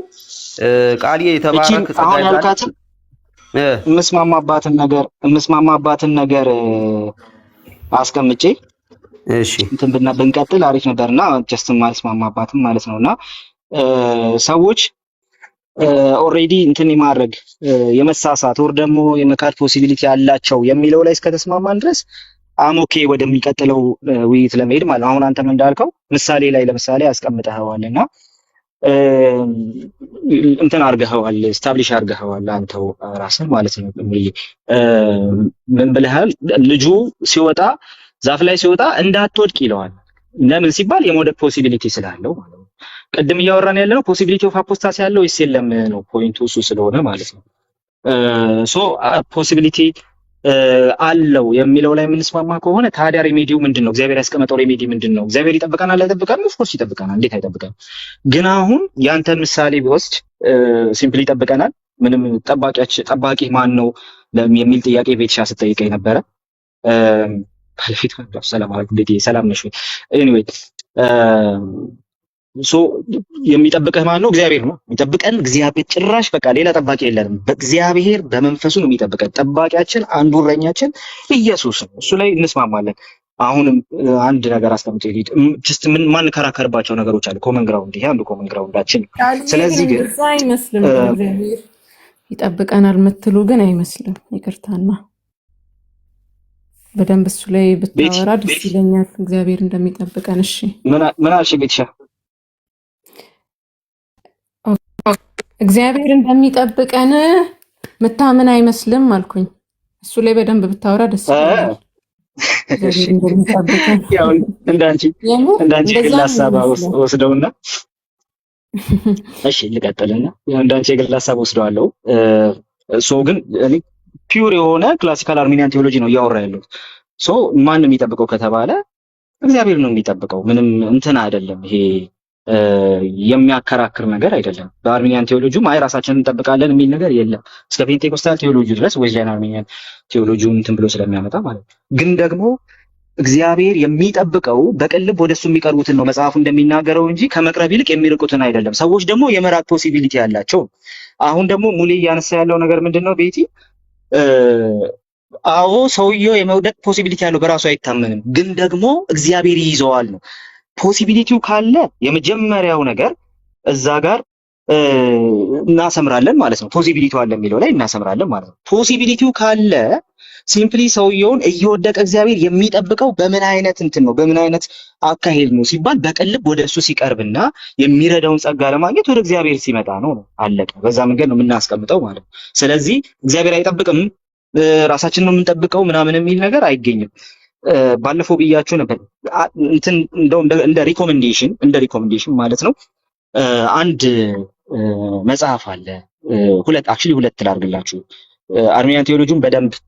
ቃሌ የተባረከ አሁን ያልካትን የምስማማባትን ነገር አስቀምጬ እሺ እንትን ብንቀጥል አሪፍ ነበርና ጀስት ማልስማማባትም ማለት ነውና ሰዎች ኦልሬዲ እንትን የማድረግ የመሳሳት ወር ደግሞ የመካድ ፖሲቢሊቲ ያላቸው የሚለው ላይ እስከተስማማን ድረስ አሞኬ ወደሚቀጥለው ውይይት ለመሄድ ማለት አሁን አንተም እንዳልከው ምሳሌ ላይ ለምሳሌ አስቀምጠኸዋልና እንትን አርገኸዋል፣ ስታብሊሽ አርገኸዋል አንተው ራስህ ማለት ነው። ምን ብለሃል? ልጁ ሲወጣ ዛፍ ላይ ሲወጣ እንዳትወድቅ ይለዋል። ለምን ሲባል የመውደቅ ፖሲቢሊቲ ስላለው ማለት ነው። ቅድም እያወራን ያለነው ፖሲቢሊቲ ኦፍ አፖስታሲ ያለው ወይስ የለም ነው ፖይንቱ፣ እሱ ስለሆነ ማለት ነው። ሶ ፖሲቢሊቲ አለው የሚለው ላይ የምንስማማ ከሆነ ታዲያ ሬሜዲው ምንድነው? እግዚአብሔር ያስቀመጠው ሬሜዲ ምንድነው? እግዚአብሔር ይጠብቀናል አይጠብቀንም? ኦፍ ኮርስ ይጠብቀናል። እንዴት አይጠብቀንም? ግን አሁን ያንተን ምሳሌ ቢወስድ ሲምፕሊ ይጠብቀናል። ምንም ጠባቂ ማን ነው የሚል ጥያቄ ቤትሻ ስትጠይቀኝ ነበረ። ባለፊት ሰላም አለይኩም ቤቴ ሰላም ነሽ? ኤኒዌይ ሶ የሚጠብቀህ ማን ነው? እግዚአብሔር ነው የሚጠብቀን። እግዚአብሔር ጭራሽ በቃ ሌላ ጠባቂ የለንም። በእግዚአብሔር በመንፈሱ ነው የሚጠብቀን። ጠባቂያችን አንዱ እረኛችን ኢየሱስ ነው። እሱ ላይ እንስማማለን። አሁንም አንድ ነገር አስቀምጬ ልሂድ። ጀስት ምን ማንከራከርባቸው ነገሮች አሉ። ኮመን ግራውንድ፣ ይሄ አንዱ ኮመን ግራውንዳችን። ስለዚህ ግን አይመስልም እግዚአብሔር ይጠብቀናል የምትሉ ግን አይመስልም። ይቅርታና በደንብ እሱ ላይ ብታወራ ደስ ይለኛል። እግዚአብሔር እንደሚጠብቀን። እሺ ምን አልሽ ቤትሻ? እግዚአብሔር እንደሚጠብቀን ምታምን አይመስልም አልኩኝ። እሱ ላይ በደንብ ብታወራ ደስ ይላል። ያው እንዳንቺ ግል ሀሳብ ወስደውና እሺ ልቀጥልና ያው እንዳንቺ ግል ሀሳብ ወስደዋለሁ። ሶ ግን እኔ ፒውር የሆነ ክላሲካል አርሜኒያን ቴዎሎጂ ነው እያወራ ያለው። ሶ ማን የሚጠብቀው ከተባለ እግዚአብሔር ነው የሚጠብቀው። ምንም እንትን አይደለም ይሄ የሚያከራክር ነገር አይደለም። በአርሚኒያን ቴዎሎጂም አይ ራሳችንን እንጠብቃለን የሚል ነገር የለም። እስከ ፔንቴኮስታል ቴዎሎጂ ድረስ ዌዝሊያን አርሚኒያን ቴዎሎጂውን እንትን ብሎ ስለሚያመጣ ማለት ነው። ግን ደግሞ እግዚአብሔር የሚጠብቀው በቅልብ ወደሱ የሚቀርቡትን ነው መጽሐፉ እንደሚናገረው እንጂ ከመቅረብ ይልቅ የሚርቁትን አይደለም። ሰዎች ደግሞ የመራቅ ፖሲቢሊቲ ያላቸው። አሁን ደግሞ ሙሌ እያነሳ ያለው ነገር ምንድነው ቤቲ? አዎ ሰውየው የመውደቅ ፖሲቢሊቲ ያለው በራሱ አይታመንም፣ ግን ደግሞ እግዚአብሔር ይይዘዋል ነው። ፖሲቢሊቲው ካለ የመጀመሪያው ነገር እዛ ጋር እናሰምራለን ማለት ነው። ፖሲቢሊቲው አለ የሚለው ላይ እናሰምራለን ማለት ነው። ፖሲቢሊቲው ካለ ሲምፕሊ ሰውየውን እየወደቀ እግዚአብሔር የሚጠብቀው በምን አይነት እንትን ነው በምን አይነት አካሄድ ነው ሲባል በቅልብ ወደ እሱ ሲቀርብና የሚረዳውን ጸጋ ለማግኘት ወደ እግዚአብሔር ሲመጣ ነው። አለቀ። በዛ መንገድ ነው የምናስቀምጠው ማለት ነው። ስለዚህ እግዚአብሔር አይጠብቅም ራሳችን ነው የምንጠብቀው ምናምን የሚል ነገር አይገኝም። ባለፈው ብያችሁ ነበር እንትን እንደው እንደ ሪኮሜንዴሽን ማለት ነው። አንድ መጽሐፍ አለ ሁለት ላድርግላችሁ። አርሚኒያን ቴዎሎጂን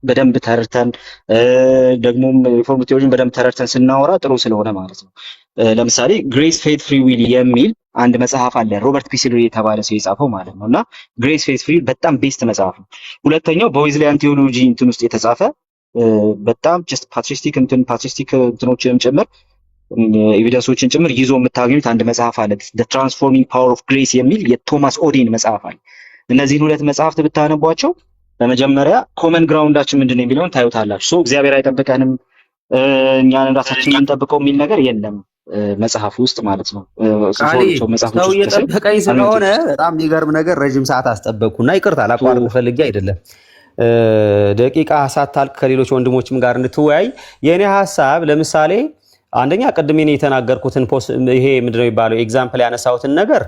በደንብ ተረድተን ደግሞም ሪፎርም ቴዎሎጂን በደንብ ተረድተን ስናወራ ጥሩ ስለሆነ ማለት ነው። ለምሳሌ ግሬስ ፌት ፍሪ ዊል የሚል አንድ መጽሐፍ አለ ሮበርት ፒስለሪ የተባለ ሰው የጻፈው ማለት ነውና ግሬስ ፌት ፍሪ በጣም ቤስት መጽሐፍ ነው። ሁለተኛው በዌዝሊያን ቴዎሎጂ እንትን ውስጥ የተጻፈ በጣም ጀስት ፓትሪስቲክ እንትኖችንም ጭምር ኤቪደንሶችን ጭምር ይዞ የምታገኙት አንድ መጽሐፍ አለ The Transforming Power of Grace የሚል የቶማስ ኦዴን መጽሐፍ አለ። እነዚህን ሁለት መጽሐፍት ብታነቧቸው በመጀመሪያ ኮመን ግራውንዳችን ምንድነው የሚለውን ታዩታላችሁ። ሶ እግዚአብሔር አይጠብቀንም እኛን ራሳችንን እንጠብቀው የሚል ነገር የለም መጽሐፍ ውስጥ ማለት ነው። ሰው የጠበቀኝ ስለሆነ በጣም የሚገርም ነገር ረጅም ሰዓት አስጠበቅኩና ይቅርታ ላቋርጥ ፈልጌ አይደለም። ደቂቃ ሳታልቅ ከሌሎች ወንድሞችም ጋር እንድትወያይ የኔ ሐሳብ ለምሳሌ አንደኛ ቅድም እኔ የተናገርኩትን ይሄ ምንድነው የሚባለው ኤግዛምፕል ያነሳሁትን ነገር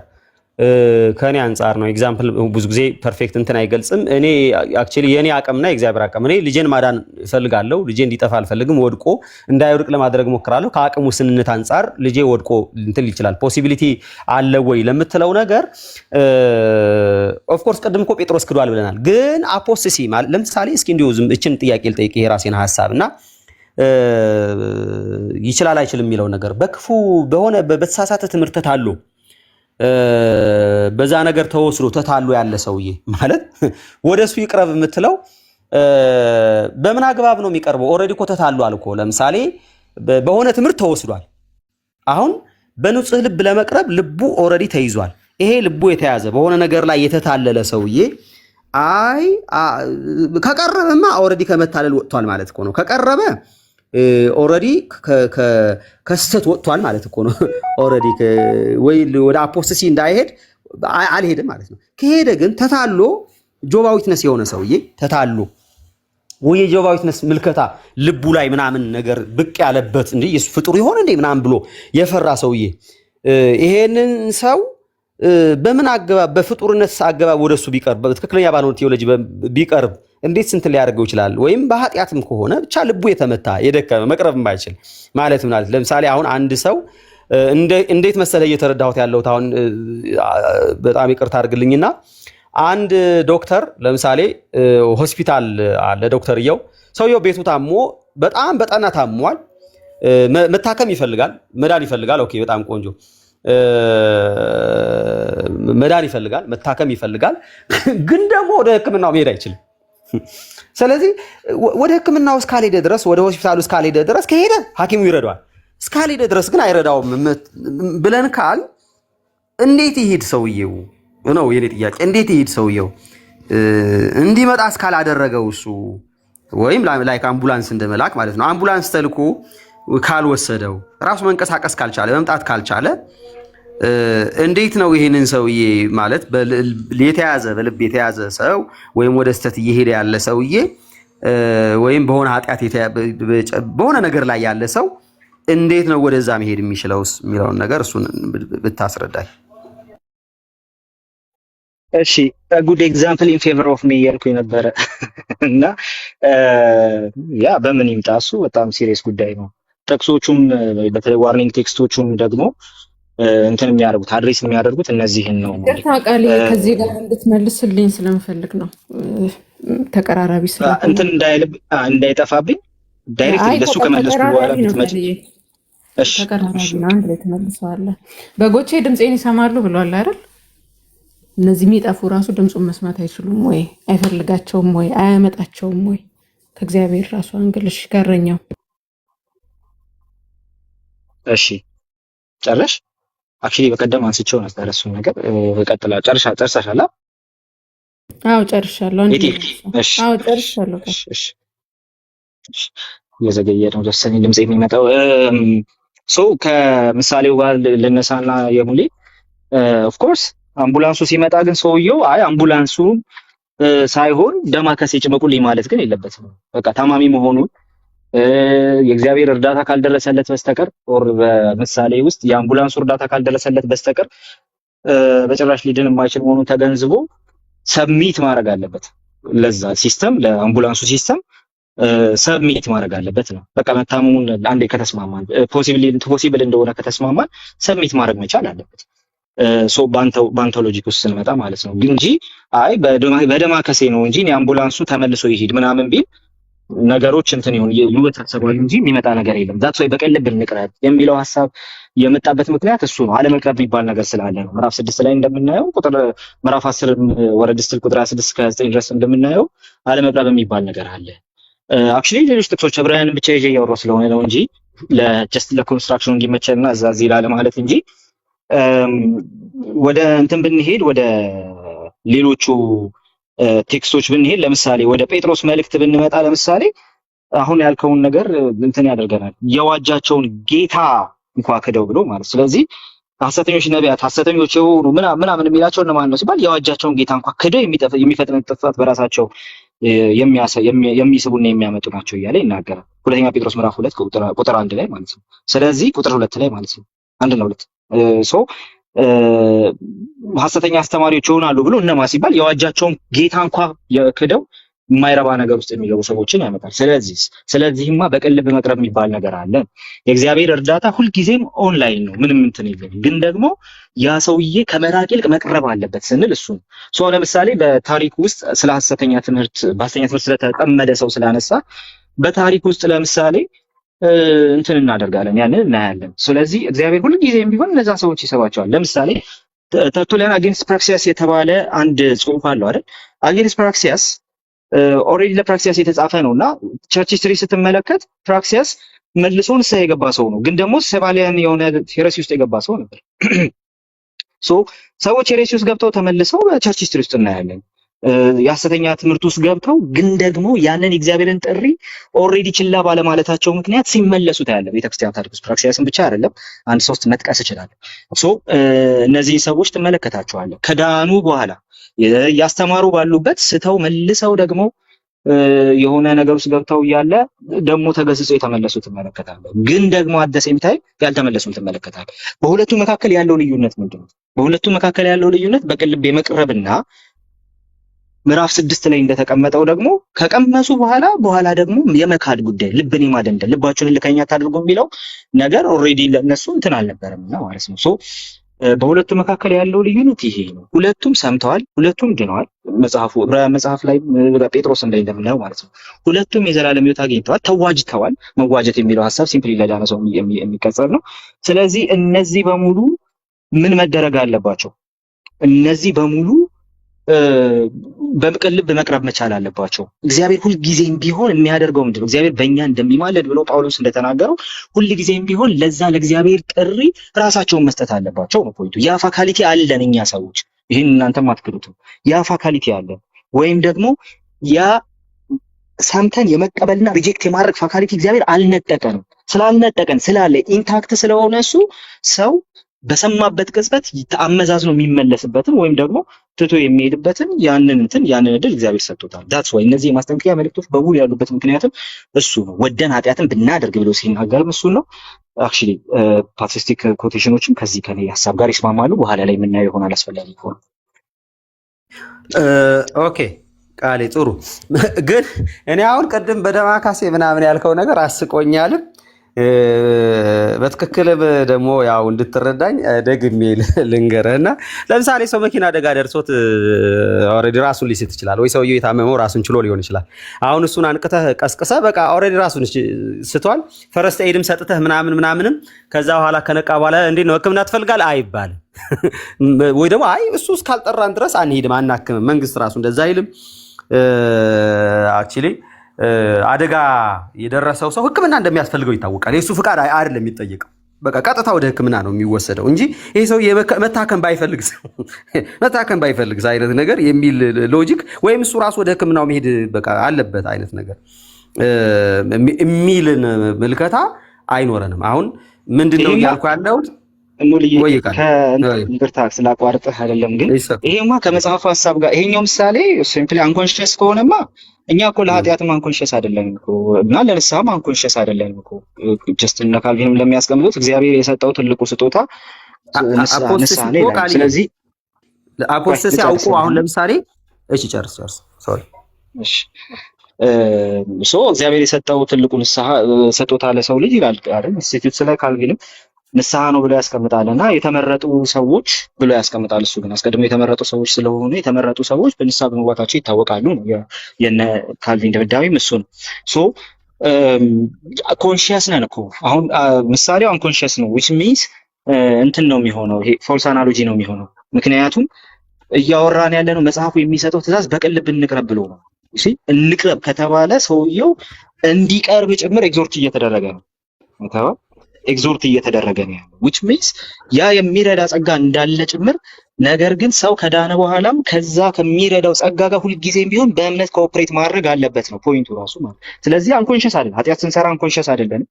ከኔ አንፃር ነው። ኤግዛምፕል ብዙ ጊዜ ፐርፌክት እንትን አይገልጽም። እኔ አክቹሊ የኔ አቅምና የእግዚአብሔር አቅም እኔ ልጄን ማዳን እፈልጋለሁ። ልጄ እንዲጠፋ አልፈልግም። ወድቆ እንዳይወድቅ ለማድረግ ሞክራለሁ። ከአቅሙ ስንነት አንፃር ልጄ ወድቆ እንትን ይችላል። ፖሲቢሊቲ አለ ወይ ለምትለው ነገር ኦፍ ኮርስ ቅድም እኮ ጴጥሮስ ክዷል ብለናል። ግን አፖስሲ ማለት ለምሳሌ እስኪ እንዲሁ ዝም እችን ጥያቄ ልጠይቅ ይሄ ራሴን ሐሳብና ይችላል አይችልም የሚለው ነገር በክፉ በሆነ በተሳሳተ ትምህርት ታሉ በዛ ነገር ተወስዶ ተታሉ ያለ ሰውዬ ማለት ወደሱ ይቅረብ የምትለው በምን አግባብ ነው የሚቀርበው? ኦሬዲ እኮ ተታሏል እኮ። ለምሳሌ በሆነ ትምህርት ተወስዷል። አሁን በንጹህ ልብ ለመቅረብ ልቡ ኦሬዲ ተይዟል። ይሄ ልቡ የተያዘ በሆነ ነገር ላይ የተታለለ ሰውዬ አይ ከቀረበማ ኦሬዲ ከመታለል ወጥቷል ማለት እኮ ነው። ከቀረበ ኦሬዲ ከስተት ወጥቷል ማለት እኮ ነው። ኦሬዲ ወይ ወደ አፖስሲ እንዳይሄድ አልሄድም ማለት ነው። ከሄደ ግን ተታሎ ጆባ ዊትነስ የሆነ ሰውዬ ተታሎ ወይ ጆባ ዊትነስ ምልከታ ልቡ ላይ ምናምን ነገር ብቅ ያለበት እንዴ ኢየሱስ ፍጡር ይሆን እንዴ ምናምን ብሎ የፈራ ሰውዬ ይሄንን ሰው በምን አገባብ በፍጡርነት አገባብ ወደሱ ቢቀርብ በትክክለኛ ባልሆነ ቴዎሎጂ ቢቀርብ እንዴት ስንት ሊያደርገው ይችላል? ወይም በኃጢአትም ከሆነ ብቻ ልቡ የተመታ የደከመ መቅረብ የማይችል ማለት ማለት ለምሳሌ አሁን አንድ ሰው እንዴት መሰለ እየተረዳሁት ያለሁት አሁን በጣም ይቅርታ አድርግልኝና አንድ ዶክተር ለምሳሌ ሆስፒታል አለ ዶክተርየው ሰውየው ቤቱ ታሞ በጣም በጠና ታሟል። መታከም ይፈልጋል፣ መዳን ይፈልጋል። ኦኬ በጣም ቆንጆ መዳን ይፈልጋል፣ መታከም ይፈልጋል። ግን ደግሞ ወደ ሕክምናው መሄድ አይችልም። ስለዚህ ወደ ሕክምናው እስካልሄደ ድረስ ወደ ሆስፒታሉ እስካልሄደ ድረስ ከሄደ ሐኪሙ ይረዳዋል። እስካልሄደ ድረስ ግን አይረዳውም ብለን ካል እንዴት ይሄድ ሰውየው ነው የኔ ጥያቄ። እንዴት ይሄድ ሰውየው እንዲመጣ እስካላደረገው እሱ ወይም ላይክ አምቡላንስ እንደመላክ ማለት ነው። አምቡላንስ ተልኮ ካልወሰደው ራሱ መንቀሳቀስ ካልቻለ መምጣት ካልቻለ እንዴት ነው ይሄንን ሰውዬ ማለት የተያዘ በልብ የተያዘ ሰው ወይም ወደ ስተት እየሄደ ያለ ሰውዬ ወይም በሆነ ኃጢአት በሆነ ነገር ላይ ያለ ሰው እንዴት ነው ወደዛ መሄድ የሚችለውስ የሚለውን ነገር እሱን ብታስረዳኝ። እሺ ጉድ ኤግዛምፕል ኢን ፌቨር ኦፍ ሚ ያልኩኝ ነበረ እና ያ በምን ይምጣ እሱ በጣም ሲሪየስ ጉዳይ ነው። ጥቅሶቹም በተለይ ዋርኒንግ ቴክስቶቹም ደግሞ እንትን የሚያደርጉት አድሬስ የሚያደርጉት እነዚህን ነው። ቃል ከዚህ ጋር እንድትመልስልኝ ስለምፈልግ ነው። ተቀራራቢ ስለ እንትን እንዳይጠፋብኝ ዳይሬክት ለሱ ከመለስኩ በኋላ ብትመጪ እሺ ተቀራራቢ ነው። አንድ ላይ ተመልሰዋል። በጎቼ ድምፄን ይሰማሉ ብሏል አይደል? እነዚህ የሚጠፉ ራሱ ድምፁን መስማት አይችሉም ወይ? አይፈልጋቸውም ወይ? አያመጣቸውም ወይ? ከእግዚአብሔር ራሱ አንግልሽ ጋረኛው። እሺ ጨረሽ? አክቹሊ በቀደም አንስቼው ነበር እሱን ነገር ቀጥላ ጨርሰሻል? አዎ ጨርሻለሁ። አንድ ላይ እሺ አዎ ጨርሻለሁ። እሺ እየዘገየ ነው ደሰኝ ድምጽ የሚመጣው። ከምሳሌው ጋር ልነሳና የሙሌ ኦፍ ኮርስ አምቡላንሱ ሲመጣ ግን ሰውየው አይ አምቡላንሱ ሳይሆን ደማከሴ ጭመቁልኝ ማለት ግን የለበትም። በቃ ታማሚ መሆኑን የእግዚአብሔር እርዳታ ካልደረሰለት በስተቀር ኦር በምሳሌ ውስጥ የአምቡላንሱ እርዳታ ካልደረሰለት በስተቀር በጭራሽ ሊድን የማይችል መሆኑን ተገንዝቦ ሰብሚት ማድረግ አለበት። ለዛ ሲስተም ለአምቡላንሱ ሲስተም ሰብሚት ማድረግ አለበት ነው። በቃ መታመሙን አንዴ ከተስማማን ፖሲብል እንደሆነ ከተስማማን ሰብሚት ማድረግ መቻል አለበት። ባንተው ሎጂክ ውስጥ ስንመጣ ማለት ነው እንጂ አይ በደማከሴ ነው እንጂ አምቡላንሱ ተመልሶ ይሄድ ምናምን ቢል ነገሮች እንትን ይወሳሰባሉ እንጂ የሚመጣ ነገር የለም። ዛት ወይ በቀልብ እንቅረብ የሚለው ሐሳብ የመጣበት ምክንያት እሱ ነው። አለመቅረብ የሚባል ነገር ስላለ ነው። ምዕራፍ 6 ላይ እንደምናየው ምዕራፍ 10 ወረድ ስትል ቁጥር 26 እስከ 9 ድረስ እንደምናየው አለመቅረብ የሚባል ነገር አለ። አክቹሊ ሌሎች ጥቅሶች ዕብራውያንን ብቻ ይዤ እያወራሁ ስለሆነ ነው እንጂ ለጀስት ለኮንስትራክሽኑ እንዲመቸንና እዛ ይላል ማለት እንጂ ወደ እንትን ብንሄድ ወደ ሌሎቹ ቴክስቶች ብንሄድ ለምሳሌ ወደ ጴጥሮስ መልእክት ብንመጣ ለምሳሌ አሁን ያልከውን ነገር እንትን ያደርገናል። የዋጃቸውን ጌታ እንኳን ክደው ብሎ ማለት ስለዚህ ሐሰተኞች ነቢያት ሐሰተኞች የሆኑ ምናምን የሚላቸው እነማን ነው ሲባል የዋጃቸውን ጌታ እንኳን ክደው የሚፈጥን ጥፋት በራሳቸው የሚስቡና የሚያመጡ ናቸው እያለ ይናገራል። ሁለተኛ ጴጥሮስ ምዕራፍ 2 ቁጥር 1 ላይ ማለት ነው። ስለዚህ ቁጥር 2 ላይ ማለት ነው 1 እና 2 ሐሰተኛ አስተማሪዎች ይሆናሉ ብሎ እነማ ሲባል የዋጃቸውን ጌታ እንኳን ክደው የማይረባ ነገር ውስጥ የሚገቡ ሰዎችን ያመጣል። ስለዚህማ በቅልብ መቅረብ የሚባል ነገር አለ። የእግዚአብሔር እርዳታ ሁልጊዜም ኦንላይን ነው፣ ምንም እንትን የለም። ግን ደግሞ ያ ሰውዬ ከመራቅ ይልቅ መቅረብ አለበት ስንል እሱ ነው። ለምሳሌ በታሪክ ውስጥ ስለ ሐሰተኛ ትምህርት ስለተጠመደ ሰው ስላነሳ በታሪክ ውስጥ ለምሳሌ እንትን እናደርጋለን፣ ያንን እናያለን። ስለዚህ እግዚአብሔር ሁልጊዜም ቢሆን እነዛ ሰዎች ይሰባቸዋል። ለምሳሌ ተርቱሊያን አጌንስት ፕራክሲያስ የተባለ አንድ ጽሑፍ አለው አይደል? አጌንስት ፕራክሲያስ ኦልሬዲ ለፕራክሲያስ የተጻፈ ነውና ቸርች ሂስትሪ ስትመለከት ፕራክሲያስ መልሶ ንስሐ የገባ ሰው ነው፣ ግን ደግሞ ሰባሊያን የሆነ ሄረሲ ውስጥ የገባ ሰው ነበር። ሰዎች ሄረሲ ውስጥ ገብተው ተመልሰው በቸርች ሂስትሪ ውስጥ እናያለን። የሐሰተኛ ትምህርት ውስጥ ገብተው ግን ደግሞ ያንን የእግዚአብሔርን ጥሪ ኦልሬዲ ችላ ባለማለታቸው ምክንያት ሲመለሱ ታያለ። ቤተክርስቲያን ታሪክ ውስጥ ፕራክሲያስን ብቻ አይደለም፣ አንድ ሶስት መጥቀስ እችላለሁ። እነዚህ ሰዎች ትመለከታቸዋለህ ከዳኑ በኋላ ያስተማሩ ባሉበት ስተው መልሰው ደግሞ የሆነ ነገር ውስጥ ገብተው እያለ ደግሞ ተገስጾ የተመለሱ ትመለከታለህ። ግን ደግሞ አደሰም ታይ ያልተመለሱም ትመለከታለህ። በሁለቱ መካከል ያለው ልዩነት ምንድነው? በሁለቱ መካከል ያለው ልዩነት በቅልብ የመቅረብና ምዕራፍ 6 ላይ እንደተቀመጠው ደግሞ ከቀመሱ በኋላ ደግሞ የመካድ ጉዳይ፣ ልብን የማደንደን ልባችሁን ልከኛ ታድርጉ የሚለው ነገር ኦልሬዲ ለነሱ እንትን አልነበረምና ማለት ነው። በሁለቱ መካከል ያለው ልዩነት ይሄ ነው። ሁለቱም ሰምተዋል፣ ሁለቱም ድነዋል። ዕብራውያን መጽሐፍ ላይ ጴጥሮስ ላይ እንደምናየው ማለት ነው። ሁለቱም የዘላለም ሕይወት አግኝተዋል፣ ተዋጅተዋል። መዋጀት የሚለው ሐሳብ ሲምፕሊ ለዳነ ሰው የሚቀጸር ነው። ስለዚህ እነዚህ በሙሉ ምን መደረግ አለባቸው? እነዚህ በሙሉ በቅልብ መቅረብ መቻል አለባቸው። እግዚአብሔር ሁልጊዜም ቢሆን የሚያደርገው ምንድነው? እግዚአብሔር በእኛ እንደሚማለድ ብሎ ጳውሎስ እንደተናገረው ሁልጊዜም ቢሆን ለዛ ለእግዚአብሔር ጥሪ ራሳቸውን መስጠት አለባቸው ነው ፖይንቱ። ያ ፋካሊቲ አለን እኛ ሰዎች፣ ይህን እናንተም አትክዱትም። ያ ፋካሊቲ አለን፣ ወይም ደግሞ ያ ሰምተን የመቀበልና ሪጀክት የማድረግ ፋካሊቲ እግዚአብሔር አልነጠቀንም። ስላልነጠቀን ስላለ ኢንታክት ስለሆነ እሱ ሰው በሰማበት ቅጽበት አመዛዝኖ የሚመለስበትን ወይም ደግሞ ትቶ የሚሄድበትን ያንን እድል እግዚአብሔር ሰጥቶታል። ዳትስ ዋይ እነዚህ የማስጠንቀቂያ መልእክቶች በሙሉ ያሉበት ምክንያትም እሱ ነው። ወደን ኃጢአትን ብናደርግ ብሎ ሲናገርም እሱ ነው። አክቹሊ ፓትሪስቲክ ኮቴሽኖችም ከዚህ ከኔ ሐሳብ ጋር ይስማማሉ። በኋላ ላይ የምናየው ይሆናል አስፈላጊ ከሆነ። ኦኬ ቃሌ ጥሩ። ግን እኔ አሁን ቅድም በደማካሴ ምናምን ያልከው ነገር አስቆኛልም። በትክክል ደግሞ ያው እንድትረዳኝ ደግሜ ልንገርህና ለምሳሌ ሰው መኪና አደጋ ደርሶት ኦልሬዲ ራሱን ሊስት ይችላል፣ ወይ ሰውየው የታመመው ራሱን ችሎ ሊሆን ይችላል። አሁን እሱን አንቅተህ ቀስቅሰህ በቃ ኦልሬዲ ራሱን ስቷል፣ ፈረስት ኤድም ሰጥተህ ምናምንም ከዛ በኋላ ከነቃ በኋላ እንዴት ነው ሕክምና ትፈልጋለህ አይባልም። ወይ ደግሞ አይ እሱ እስካልጠራን ድረስ አንሄድም አናክምም። መንግስት ራሱ እንደዛ አይልም። አክቹሊ አደጋ የደረሰው ሰው ሕክምና እንደሚያስፈልገው ይታወቃል። የሱ ፍቃድ አይደለም የሚጠየቀው። በቃ ቀጥታ ወደ ሕክምና ነው የሚወሰደው እንጂ ይሄ ሰው መታከም ባይፈልግ አይነት ነገር የሚል ሎጂክ ወይም እሱ ራሱ ወደ ሕክምናው መሄድ በቃ አለበት አይነት ነገር የሚልን ምልከታ አይኖረንም። አሁን ምንድነው እያልኩ ያለሁት ይቅርታ ስላቋርጥህ አይደለም፣ ግን ይሄማ ከመጽሐፉ ሀሳብ ጋር ይሄኛው ምሳሌ ሲምፕሊ አንኮንሽስ ከሆነማ እኛ እኮ ለኃጢአትም አንኮንሽስ አይደለም እኮ እና ለንስሐም አንኮንሽስ አይደለም እኮ። ጀስት እነ ካልቪንም ለሚያስቀምጡት እግዚአብሔር የሰጠው ትልቁ ስጦታ ንስሐ ነው ይላል። ስለዚህ አፖስቶስ ያውቁ አሁን ለምሳሌ እሺ ጨርስ ሶሪ እሺ እግዚአብሔር የሰጠው ትልቁ ንስሐ ስጦታ ለሰው ልጅ ይላል አይደል? ኢንስቲትዩት ስለ ካልቪንም ንስሐ ነው ብሎ ያስቀምጣልና የተመረጡ ሰዎች ብሎ ያስቀምጣል። እሱ ግን አስቀድሞ የተመረጡ ሰዎች ስለሆኑ የተመረጡ ሰዎች በንስሐ በመግባታቸው ይታወቃሉ ነው የነ ካልቪን ድምዳሜም እሱ ነው። ኮንሺየስ ነን እኮ አሁን ምሳሌው አንኮንሺየስ ነው which means እንትን ነው የሚሆነው፣ ይሄ ፎልስ አናሎጂ ነው የሚሆነው። ምክንያቱም እያወራን ያለነው መጽሐፉ የሚሰጠው ትእዛዝ በቅን ልብ እንቅረብ ብሎ ነው። እሺ እንቅረብ ከተባለ ሰውየው እንዲቀርብ ጭምር ኤግዞርት እየተደረገ ነው። ኤግዞርት እየተደረገ ነው ያለው which means ያ የሚረዳ ጸጋ እንዳለ ጭምር። ነገር ግን ሰው ከዳነ በኋላም ከዛ ከሚረዳው ጸጋ ጋር ሁልጊዜም ቢሆን በእምነት ኮኦፕሬት ማድረግ አለበት ነው ፖይንቱ ራሱ ማለት። ስለዚህ አንኮንሽስ አይደለም፣ ኃጢአት ስንሰራ አንኮንሽስ አይደለንም።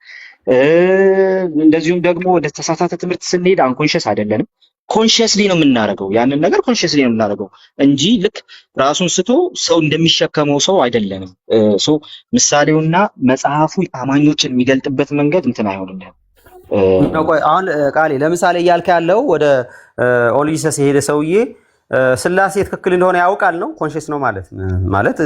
እንደዚሁም ደግሞ ወደ ተሳሳተ ትምህርት ስንሄድ አንኮንሽስ አይደለንም። ኮንሽስሊ ነው የምናደርገው፣ ያንን ነገር ኮንሽስሊ ነው የምናደርገው እንጂ ልክ ራሱን ስቶ ሰው እንደሚሸከመው ሰው አይደለንም። ምሳሌውና መጽሐፉ አማኞችን የሚገልጥበት መንገድ እንትን አይሆንም። አሁን ቃሌ ለምሳሌ እያልክ ያለው ወደ ኦሊሰስ የሄደ ሰውዬ ስላሴ ትክክል እንደሆነ ያውቃል ነው ኮንሽስ ነው ማለት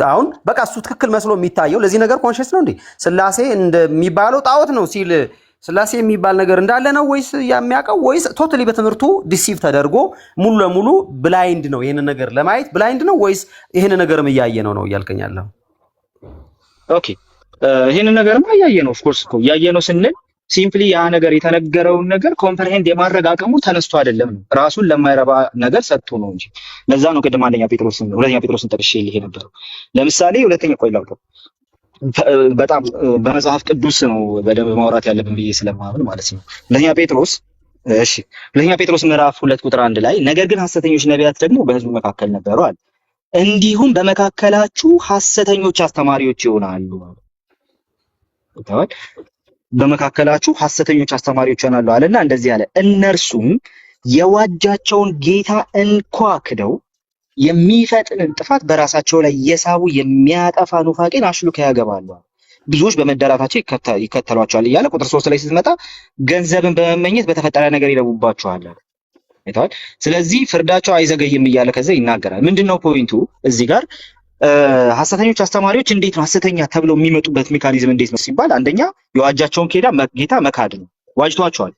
አሁን በቃ እሱ ትክክል መስሎ የሚታየው ለዚህ ነገር ኮንሽስ ነው እንዴ? ስላሴ እንደሚባለው ጣዖት ነው ሲል ስላሴ የሚባል ነገር እንዳለ ነው ወይስ የሚያውቀው? ወይስ ቶታሊ በትምህርቱ ዲሲቭ ተደርጎ ሙሉ ለሙሉ ብላይንድ ነው? ይሄን ነገር ለማየት ብላይንድ ነው ወይስ ይሄን ነገርም እያየ ነው እያልከኝ ያለው? ኦኬ ይሄን ነገርም እያየ ነው። ኦፍ ኮርስ እኮ እያየ ነው ስንል ሲምፕሊ ያ ነገር የተነገረውን ነገር ኮምፕሬሄንድ የማድረግ አቅሙ ተነስቶ አይደለም ነው፣ ራሱን ለማይረባ ነገር ሰጥቶ ነው እንጂ። ለዛ ነው ቅድም ሁለተኛ ጴጥሮስን ጠቅሼ ይሄ ነበር። ለምሳሌ ሁለተኛ ቆይላው በጣም በመጽሐፍ ቅዱስ ነው በደንብ ማውራት ያለብን ብዬ ስለማምን ማለት ነው። ሁለተኛ ጴጥሮስ ምዕራፍ 2 ቁጥር 1 ላይ ነገር ግን ሐሰተኞች ነቢያት ደግሞ በሕዝቡ መካከል ነበሩ አለ፣ እንዲሁም በመካከላችሁ ሐሰተኞች አስተማሪዎች ይሆናሉ አለ። በመካከላችሁ ሐሰተኞች አስተማሪዎች ይሆናሉ አለና እንደዚህ አለ፣ እነርሱም የዋጃቸውን ጌታ እንኳ ክደው የሚፈጥንን ጥፋት በራሳቸው ላይ የሳቡ የሚያጠፋ ኑፋቄን አሽሉከው ያገባሉ። ብዙዎች በመዳራታቸው ይከተሏቸዋል እያለ ቁጥር 3 ላይ ስትመጣ ገንዘብን በመመኘት በተፈጠረ ነገር ይለውባቸዋል አይተዋል። ስለዚህ ፍርዳቸው አይዘገይም እያለ ከዛ ይናገራል። ምንድነው ፖይንቱ እዚህ ጋር? ሐሰተኞች አስተማሪዎች እንዴት ነው ሐሰተኛ ተብለው የሚመጡበት ሜካኒዝም እንዴት ነው ሲባል፣ አንደኛ የዋጃቸውን ጌታ መካድ ነው። ዋጅቷቸዋል።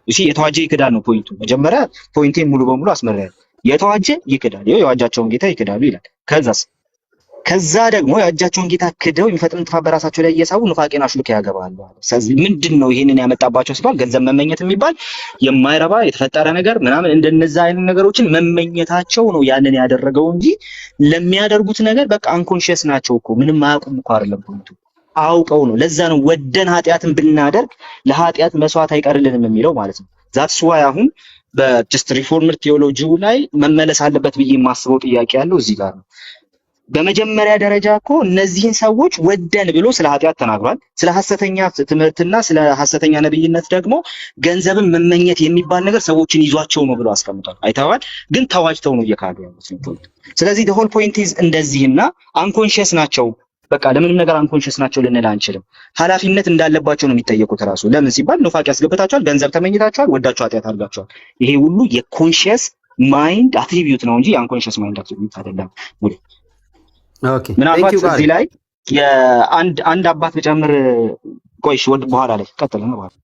እሺ የተዋጀ ይክዳል ነው ፖይንቱ። መጀመሪያ ፖይንቴን ሙሉ በሙሉ አስመረያለሁ። የተዋጀ ይክዳል፣ የዋጃቸውን ጌታ ይክዳሉ ይላል። ከዛ ደግሞ የዋጃቸውን ጌታ ክደው የሚፈጥርን ጥፋት በራሳቸው ላይ እየሳቡ ኑፋቄን አሽሉከው ያገባሉ። ስለዚህ ምንድነው ይሄንን ያመጣባቸው ሲባል ገንዘብ መመኘት የሚባል የማይረባ የተፈጠረ ነገር ምናምን እንደነዛ አይነት ነገሮችን መመኘታቸው ነው ያንን ያደረገው እንጂ ለሚያደርጉት ነገር በቃ አንኮንሺየስ ናቸው እኮ ምንም አያውቁም እኮ አይደለም ፖይንቱ፣ አውቀው ነው። ለዛ ነው ወደን ኃጢአትን ብናደርግ ለኃጢአት መስዋዕት አይቀርልንም የሚለው ማለት ነው። ዛትስ ዋይ አሁን በጀስት ሪፎርምድ ቴዎሎጂው ላይ መመለስ አለበት ብዬ የማስበው ጥያቄ ያለው እዚህ ጋር ነው። በመጀመሪያ ደረጃ እኮ እነዚህን ሰዎች ወደን ብሎ ስለ ኃጢአት ተናግሯል። ስለ ሐሰተኛ ትምህርትና ስለ ሐሰተኛ ነብይነት ደግሞ ገንዘብን መመኘት የሚባል ነገር ሰዎችን ይዟቸው ነው ብሎ አስቀምጧል። አይተዋል። ግን ተዋጅተው ነው እየካዱ ያሉት ነው። ስለዚህ the whole point is እንደዚህና አንኮንሺየስ ናቸው። በቃ ለምንም ነገር አንኮንሺየስ ናቸው ልንል አንችልም። ኃላፊነት እንዳለባቸው ነው የሚጠየቁት ራሱ። ለምን ሲባል ኑፋቄ ያስገብታቸዋል፣ ገንዘብ ተመኝታቸዋል፣ ወዳቸው ኃጢአት አድርጋቸዋል። ይሄ ሁሉ የኮንሺየስ ማይንድ አትሪቢዩት ነው እንጂ የአንኮንሺየስ ማይንድ አትሪቢዩት አይደለም። ምናልባት እዚህ ላይ አንድ አባት ብጨምር ቆይሽ ወድ በኋላ ላይ ቀጥል ነው ማለት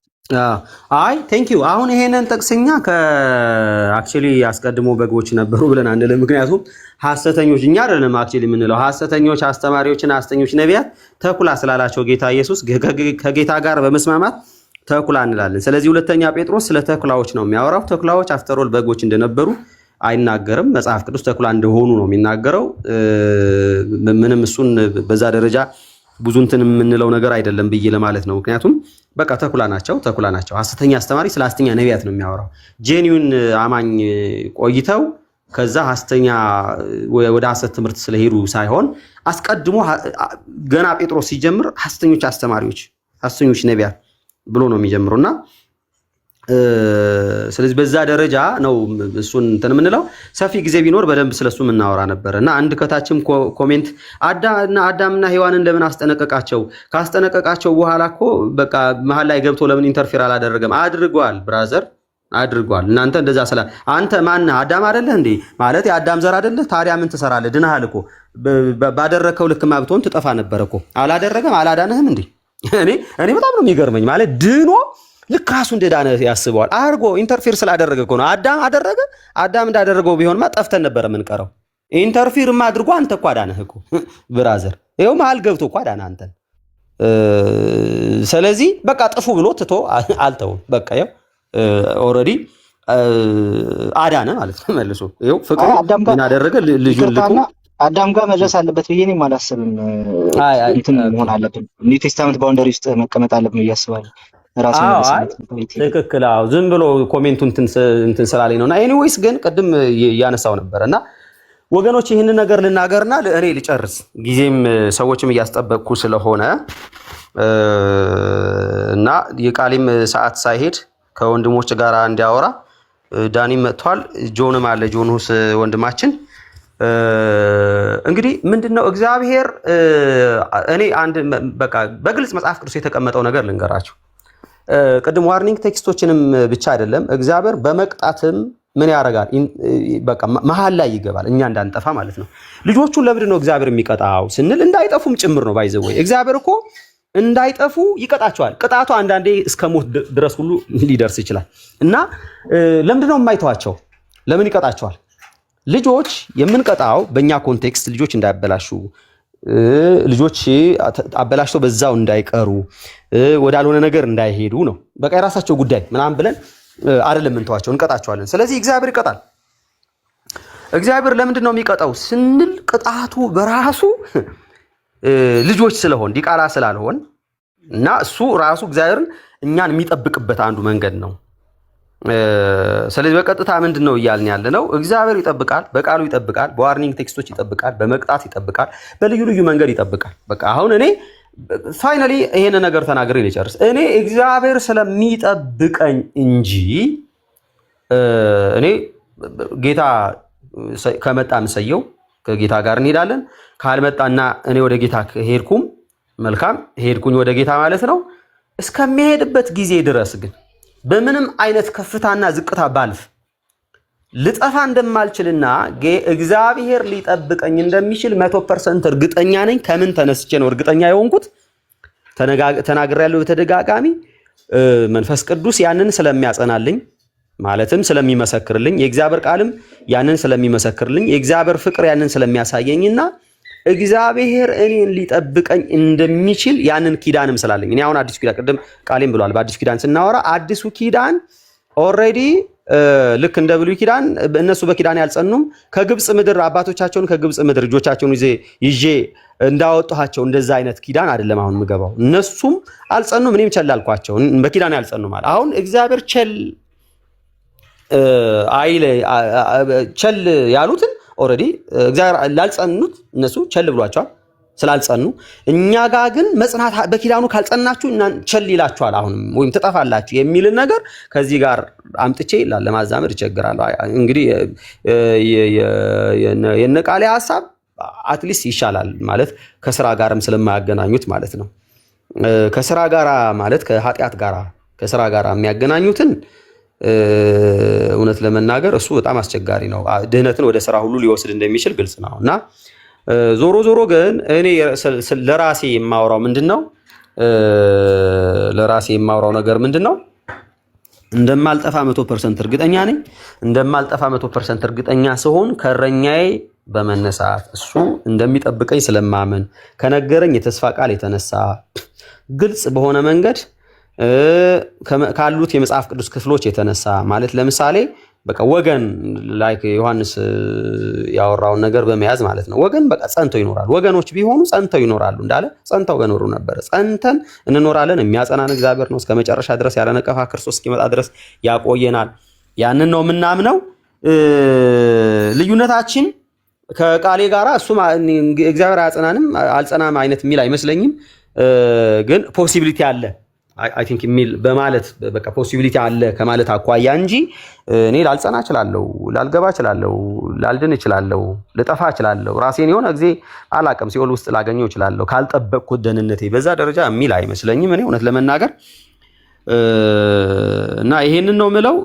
አይ ቴንክ ዩ አሁን ይሄንን ጥቅስኛ ከአክቹሊ አስቀድሞ በጎች ነበሩ ብለን አንል ምክንያቱም ሐሰተኞች እኛ አይደለም አክቹሊ የምንለው ሐሰተኞች አስተማሪዎችና ሐሰተኞች ነቢያት ተኩላ ስላላቸው ጌታ ኢየሱስ ከጌታ ጋር በመስማማት ተኩላ እንላለን። ስለዚህ ሁለተኛ ጴጥሮስ ስለ ተኩላዎች ነው የሚያወራው። ተኩላዎች አፍተሮል በጎች እንደነበሩ አይናገርም። መጽሐፍ ቅዱስ ተኩላ እንደሆኑ ነው የሚናገረው። ምንም እሱን በዛ ደረጃ ብዙ እንትን የምንለው ነገር አይደለም ብዬ ለማለት ነው። ምክንያቱም በቃ ተኩላ ናቸው። ሐሰተኛ አስተማሪ ስለ ሐሰተኛ ነቢያት ነው የሚያወራው። ጄኒዩን አማኝ ቆይተው ከዛ ሐሰተኛ ወደ ሐሰት ትምህርት ስለሄዱ ሳይሆን አስቀድሞ ገና ጴጥሮስ ሲጀምር ሐሰተኞች አስተማሪዎች፣ ሐሰተኞች ነቢያት ብሎ ነው የሚጀምሩና ስለዚህ በዛ ደረጃ ነው እሱን እንትን የምንለው። ሰፊ ጊዜ ቢኖር በደንብ ስለሱ እናወራ ነበር እና አንድ ከታችም ኮሜንት አዳምና ሔዋንን ለምን አስጠነቀቃቸው? ካስጠነቀቃቸው በኋላ እኮ በቃ መሀል ላይ ገብቶ ለምን ኢንተርፌር አላደረገም? አድርጓል ብራዘር አድርጓል። እናንተ እንደዛ ስላ አንተ ማን አዳም አይደለህ እንዴ? ማለት የአዳም ዘር አይደለህ? ታዲያ ምን ትሰራለህ? ድነሃል እኮ ባደረከው ልክማ ብትሆን ትጠፋ ነበር እኮ። አላደረገም አላዳነህም እንዴ? እኔ በጣም ነው የሚገርመኝ። ማለት ድኖ ልክ ራሱ እንደዳነ ያስበዋል። አርጎ ኢንተርፌር ስላደረገ እኮ ነው። አዳም አደረገ። አዳም እንዳደረገው ቢሆንማ ጠፍተን ነበር የምንቀረው። ኢንተርፌርማ አድርጎ አንተ እኮ አዳነህ እኮ ብራዘር። ይኸው መሀል ገብቶ እኮ አዳነህ አንተን። ስለዚህ በቃ ጥፉ ብሎ ትቶ አልተውም። በቃ ይኸው ኦልሬዲ አዳነ ማለት ነው መልሶ። ይኸው ፍቅሩ ምን አደረገ? ልጁን ልኮ አዳም ጋር መድረስ አለበት ብዬ እኔም አላስብም። እንትን መሆን አለብን ኒው ቴስታመንት ባውንደሪ ውስጥ መቀመጥ አለብን ብዬ አስባለሁ። ትክክል። ዝም ብሎ ኮሜንቱ እንትን ስላለኝ ነውና ኤኒዌይስ ግን ቅድም ያነሳው ነበርና ወገኖች ይህንን ነገር ልናገርና እኔ ልጨርስ፣ ጊዜም ሰዎችም እያስጠበቅኩ ስለሆነ እና የቃሌም ሰዓት ሳይሄድ ከወንድሞች ጋር እንዲያወራ ዳኒም መጥቷል፣ ጆንም አለ። ጆንሁስ ወንድማችን እንግዲህ ምንድነው እግዚአብሔር እኔ አንድ በቃ በግልጽ መጽሐፍ ቅዱስ የተቀመጠው ነገር ልንገራችሁ። ቅድም ዋርኒንግ ቴክስቶችንም ብቻ አይደለም እግዚአብሔር በመቅጣትም ምን ያደርጋል? በቃ መሀል ላይ ይገባል፣ እኛ እንዳንጠፋ ማለት ነው። ልጆቹን ለምንድን ነው እግዚአብሔር የሚቀጣው ስንል እንዳይጠፉም ጭምር ነው። ባይዘው እግዚአብሔር እኮ እንዳይጠፉ ይቀጣቸዋል። ቅጣቱ አንዳንዴ እስከ ሞት ድረስ ሁሉ ሊደርስ ይችላል። እና ለምንድን ነው የማይተዋቸው? ለምን ይቀጣቸዋል? ልጆች የምንቀጣው በእኛ ኮንቴክስት ልጆች እንዳያበላሹ፣ ልጆች አበላሽተው በዛው እንዳይቀሩ፣ ወዳልሆነ ነገር እንዳይሄዱ ነው። በቃ የራሳቸው ጉዳይ ምናምን ብለን አይደለም እንተዋቸው፣ እንቀጣቸዋለን። ስለዚህ እግዚአብሔር ይቀጣል። እግዚአብሔር ለምንድን ነው የሚቀጣው ስንል ቅጣቱ በራሱ ልጆች ስለሆን ዲቃላ ስላልሆን እና እሱ ራሱ እግዚአብሔርን እኛን የሚጠብቅበት አንዱ መንገድ ነው። ስለዚህ በቀጥታ ምንድን ነው እያልን ያለ ነው? እግዚአብሔር ይጠብቃል፣ በቃሉ ይጠብቃል፣ በዋርኒንግ ቴክስቶች ይጠብቃል፣ በመቅጣት ይጠብቃል፣ በልዩ ልዩ መንገድ ይጠብቃል። በቃ አሁን እኔ ፋይናሊ ይሄን ነገር ተናግሬ ልጨርስ። እኔ እግዚአብሔር ስለሚጠብቀኝ እንጂ እኔ ጌታ ከመጣ እንሰየው ከጌታ ጋር እንሄዳለን። ካልመጣና እኔ ወደ ጌታ ሄድኩም መልካም ሄድኩኝ ወደ ጌታ ማለት ነው። እስከሚሄድበት ጊዜ ድረስ ግን በምንም አይነት ከፍታና ዝቅታ ባልፍ ልጠፋ እንደማልችልና እግዚአብሔር ሊጠብቀኝ እንደሚችል 100% እርግጠኛ ነኝ። ከምን ተነስቼ ነው እርግጠኛ የሆንኩት? ተናግሬያለሁ በተደጋጋሚ። መንፈስ ቅዱስ ያንን ስለሚያጸናልኝ ማለትም ስለሚመሰክርልኝ፣ የእግዚአብሔር ቃልም ያንን ስለሚመሰክርልኝ፣ የእግዚአብሔር ፍቅር ያንን ስለሚያሳየኝና እግዚአብሔር እኔን ሊጠብቀኝ እንደሚችል ያንን ኪዳንም ስላለኝ እኔ አሁን አዲሱ ኪዳን ቅድም ቃሌም ብሏል። በአዲሱ ኪዳን ስናወራ አዲሱ ኪዳን ኦልሬዲ ልክ እንደ ብሉይ ኪዳን እነሱ በኪዳን ያልጸኑም ከግብጽ ምድር አባቶቻቸውን ከግብጽ ምድር ልጆቻቸውን ይዤ እንዳወጣኋቸው እንደዛ አይነት ኪዳን አይደለም አሁን የምገባው። እነሱም አልጸኑም፣ እኔም ቸል አልኳቸው። በኪዳን ያልጸኑም ማለት አሁን እግዚአብሔር ቸል ያሉትን ኦልሬዲ እግዚአብሔር ላልጸኑት እነሱ ቸል ብሏቸዋል ስላልጸኑ። እኛ ጋር ግን መጽናት በኪዳኑ ካልጸናችሁ ቸል ይላችኋል አሁንም ወይም ትጠፋላችሁ የሚልን ነገር ከዚህ ጋር አምጥቼ ለማዛመድ ይቸግራለሁ። እንግዲህ የነቃሌ ሐሳብ አትሊስት ይሻላል ማለት ከስራ ጋርም ስለማያገናኙት ማለት ነው። ከስራ ጋራ ማለት ከኃጢአት ጋራ ከስራ ጋራ የሚያገናኙትን እውነት ለመናገር እሱ በጣም አስቸጋሪ ነው። ድህነትን ወደ ስራ ሁሉ ሊወስድ እንደሚችል ግልጽ ነው እና ዞሮ ግን እኔ ለራሴ የማወራው ምንድነው ለራሴ የማውራው ነገር ምንድነው? እንደማልጠፋ 100% እርግጠኛ ነኝ። እንደማልጠፋ 100% እርግጠኛ ስሆን ከእረኛዬ በመነሳት እሱ እንደሚጠብቀኝ ስለማመን ከነገረኝ የተስፋ ቃል የተነሳ ግልጽ በሆነ መንገድ ካሉት የመጽሐፍ ቅዱስ ክፍሎች የተነሳ ማለት ለምሳሌ በቃ ወገን ላይክ ዮሐንስ ያወራውን ነገር በመያዝ ማለት ነው። ወገን በቃ ጸንተው ይኖራሉ። ወገኖች ቢሆኑ ጸንተው ይኖራሉ እንዳለ ጸንተው ገኖሩ ነበር። ጸንተን እንኖራለን። የሚያጸናን እግዚአብሔር ነው። እስከ መጨረሻ ድረስ ያለ ነቀፋ ክርስቶስ እስኪመጣ ድረስ ያቆየናል። ያንን ነው የምናምነው። ልዩነታችን ከቃሌ ጋራ እሱ እግዚአብሔር አያጸናንም አልጸናም አይነት የሚል አይመስለኝም። ግን ፖሲቢሊቲ አለ አይ ቲንክ የሚል በማለት በቃ ፖሲቢሊቲ አለ ከማለት አኳያ እንጂ እኔ ላልጸና እችላለሁ፣ ላልገባ እችላለሁ፣ ላልድን እችላለሁ፣ ልጠፋ እችላለሁ፣ ራሴን የሆነ ጊዜ አላቅም ሲኦል ውስጥ ላገኘው እችላለሁ ካልጠበቅኩት ደህንነቴ በዛ ደረጃ የሚል አይመስለኝም እኔ እውነት ለመናገር እና ይሄንን ነው ምለው።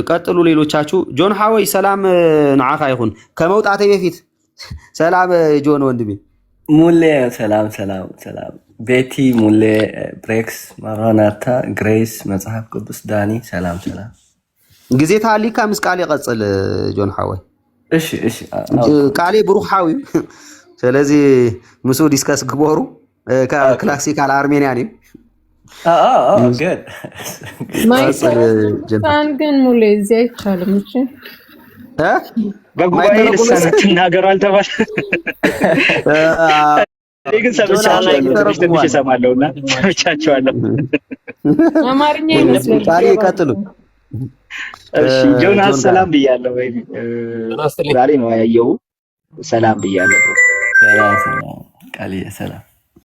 ቀጥሉ ሌሎቻችሁ። ጆን ሃወይ ሰላም ንዓኻ ይኹን። ከመውጣቴ በፊት ሰላም ጆን ወንድሜ ሙሌ ሰላም ሰላም ሰላም ቤቲ ሙሌ ብሬክስ ማራናታ ግሬስ መጽሐፍ ቅዱስ ዳኒ ሰላም ሰላም ጊዜ ታሊካ ምስ ቃል ይቀጽል ጆን ሃወይ እሺ እሺ ቃሌ ብሩክ ሃዊ ስለዚህ ምሱ ዲስከስ ግቦሩ ከክላሲካል አርሜኒያ ነው good ማይሰራን ግን ሙሌ እዚህ አይቻልም። እሺ በጉባኤ ልሳን ትናገሩ አልተባለ ግን ሰምቻለሁ እሰማለሁና ሰምቻቸዋለሁ። አማርኛ ይመስላል። ቃሌ ይቀጥሉ። እሺ ጆናስ ሰላም ብያለሁ። ወይ ዛሬ ነው ያየው። ሰላም ብያለሁ። ሰላም ሰላም ቃሌ ሰላም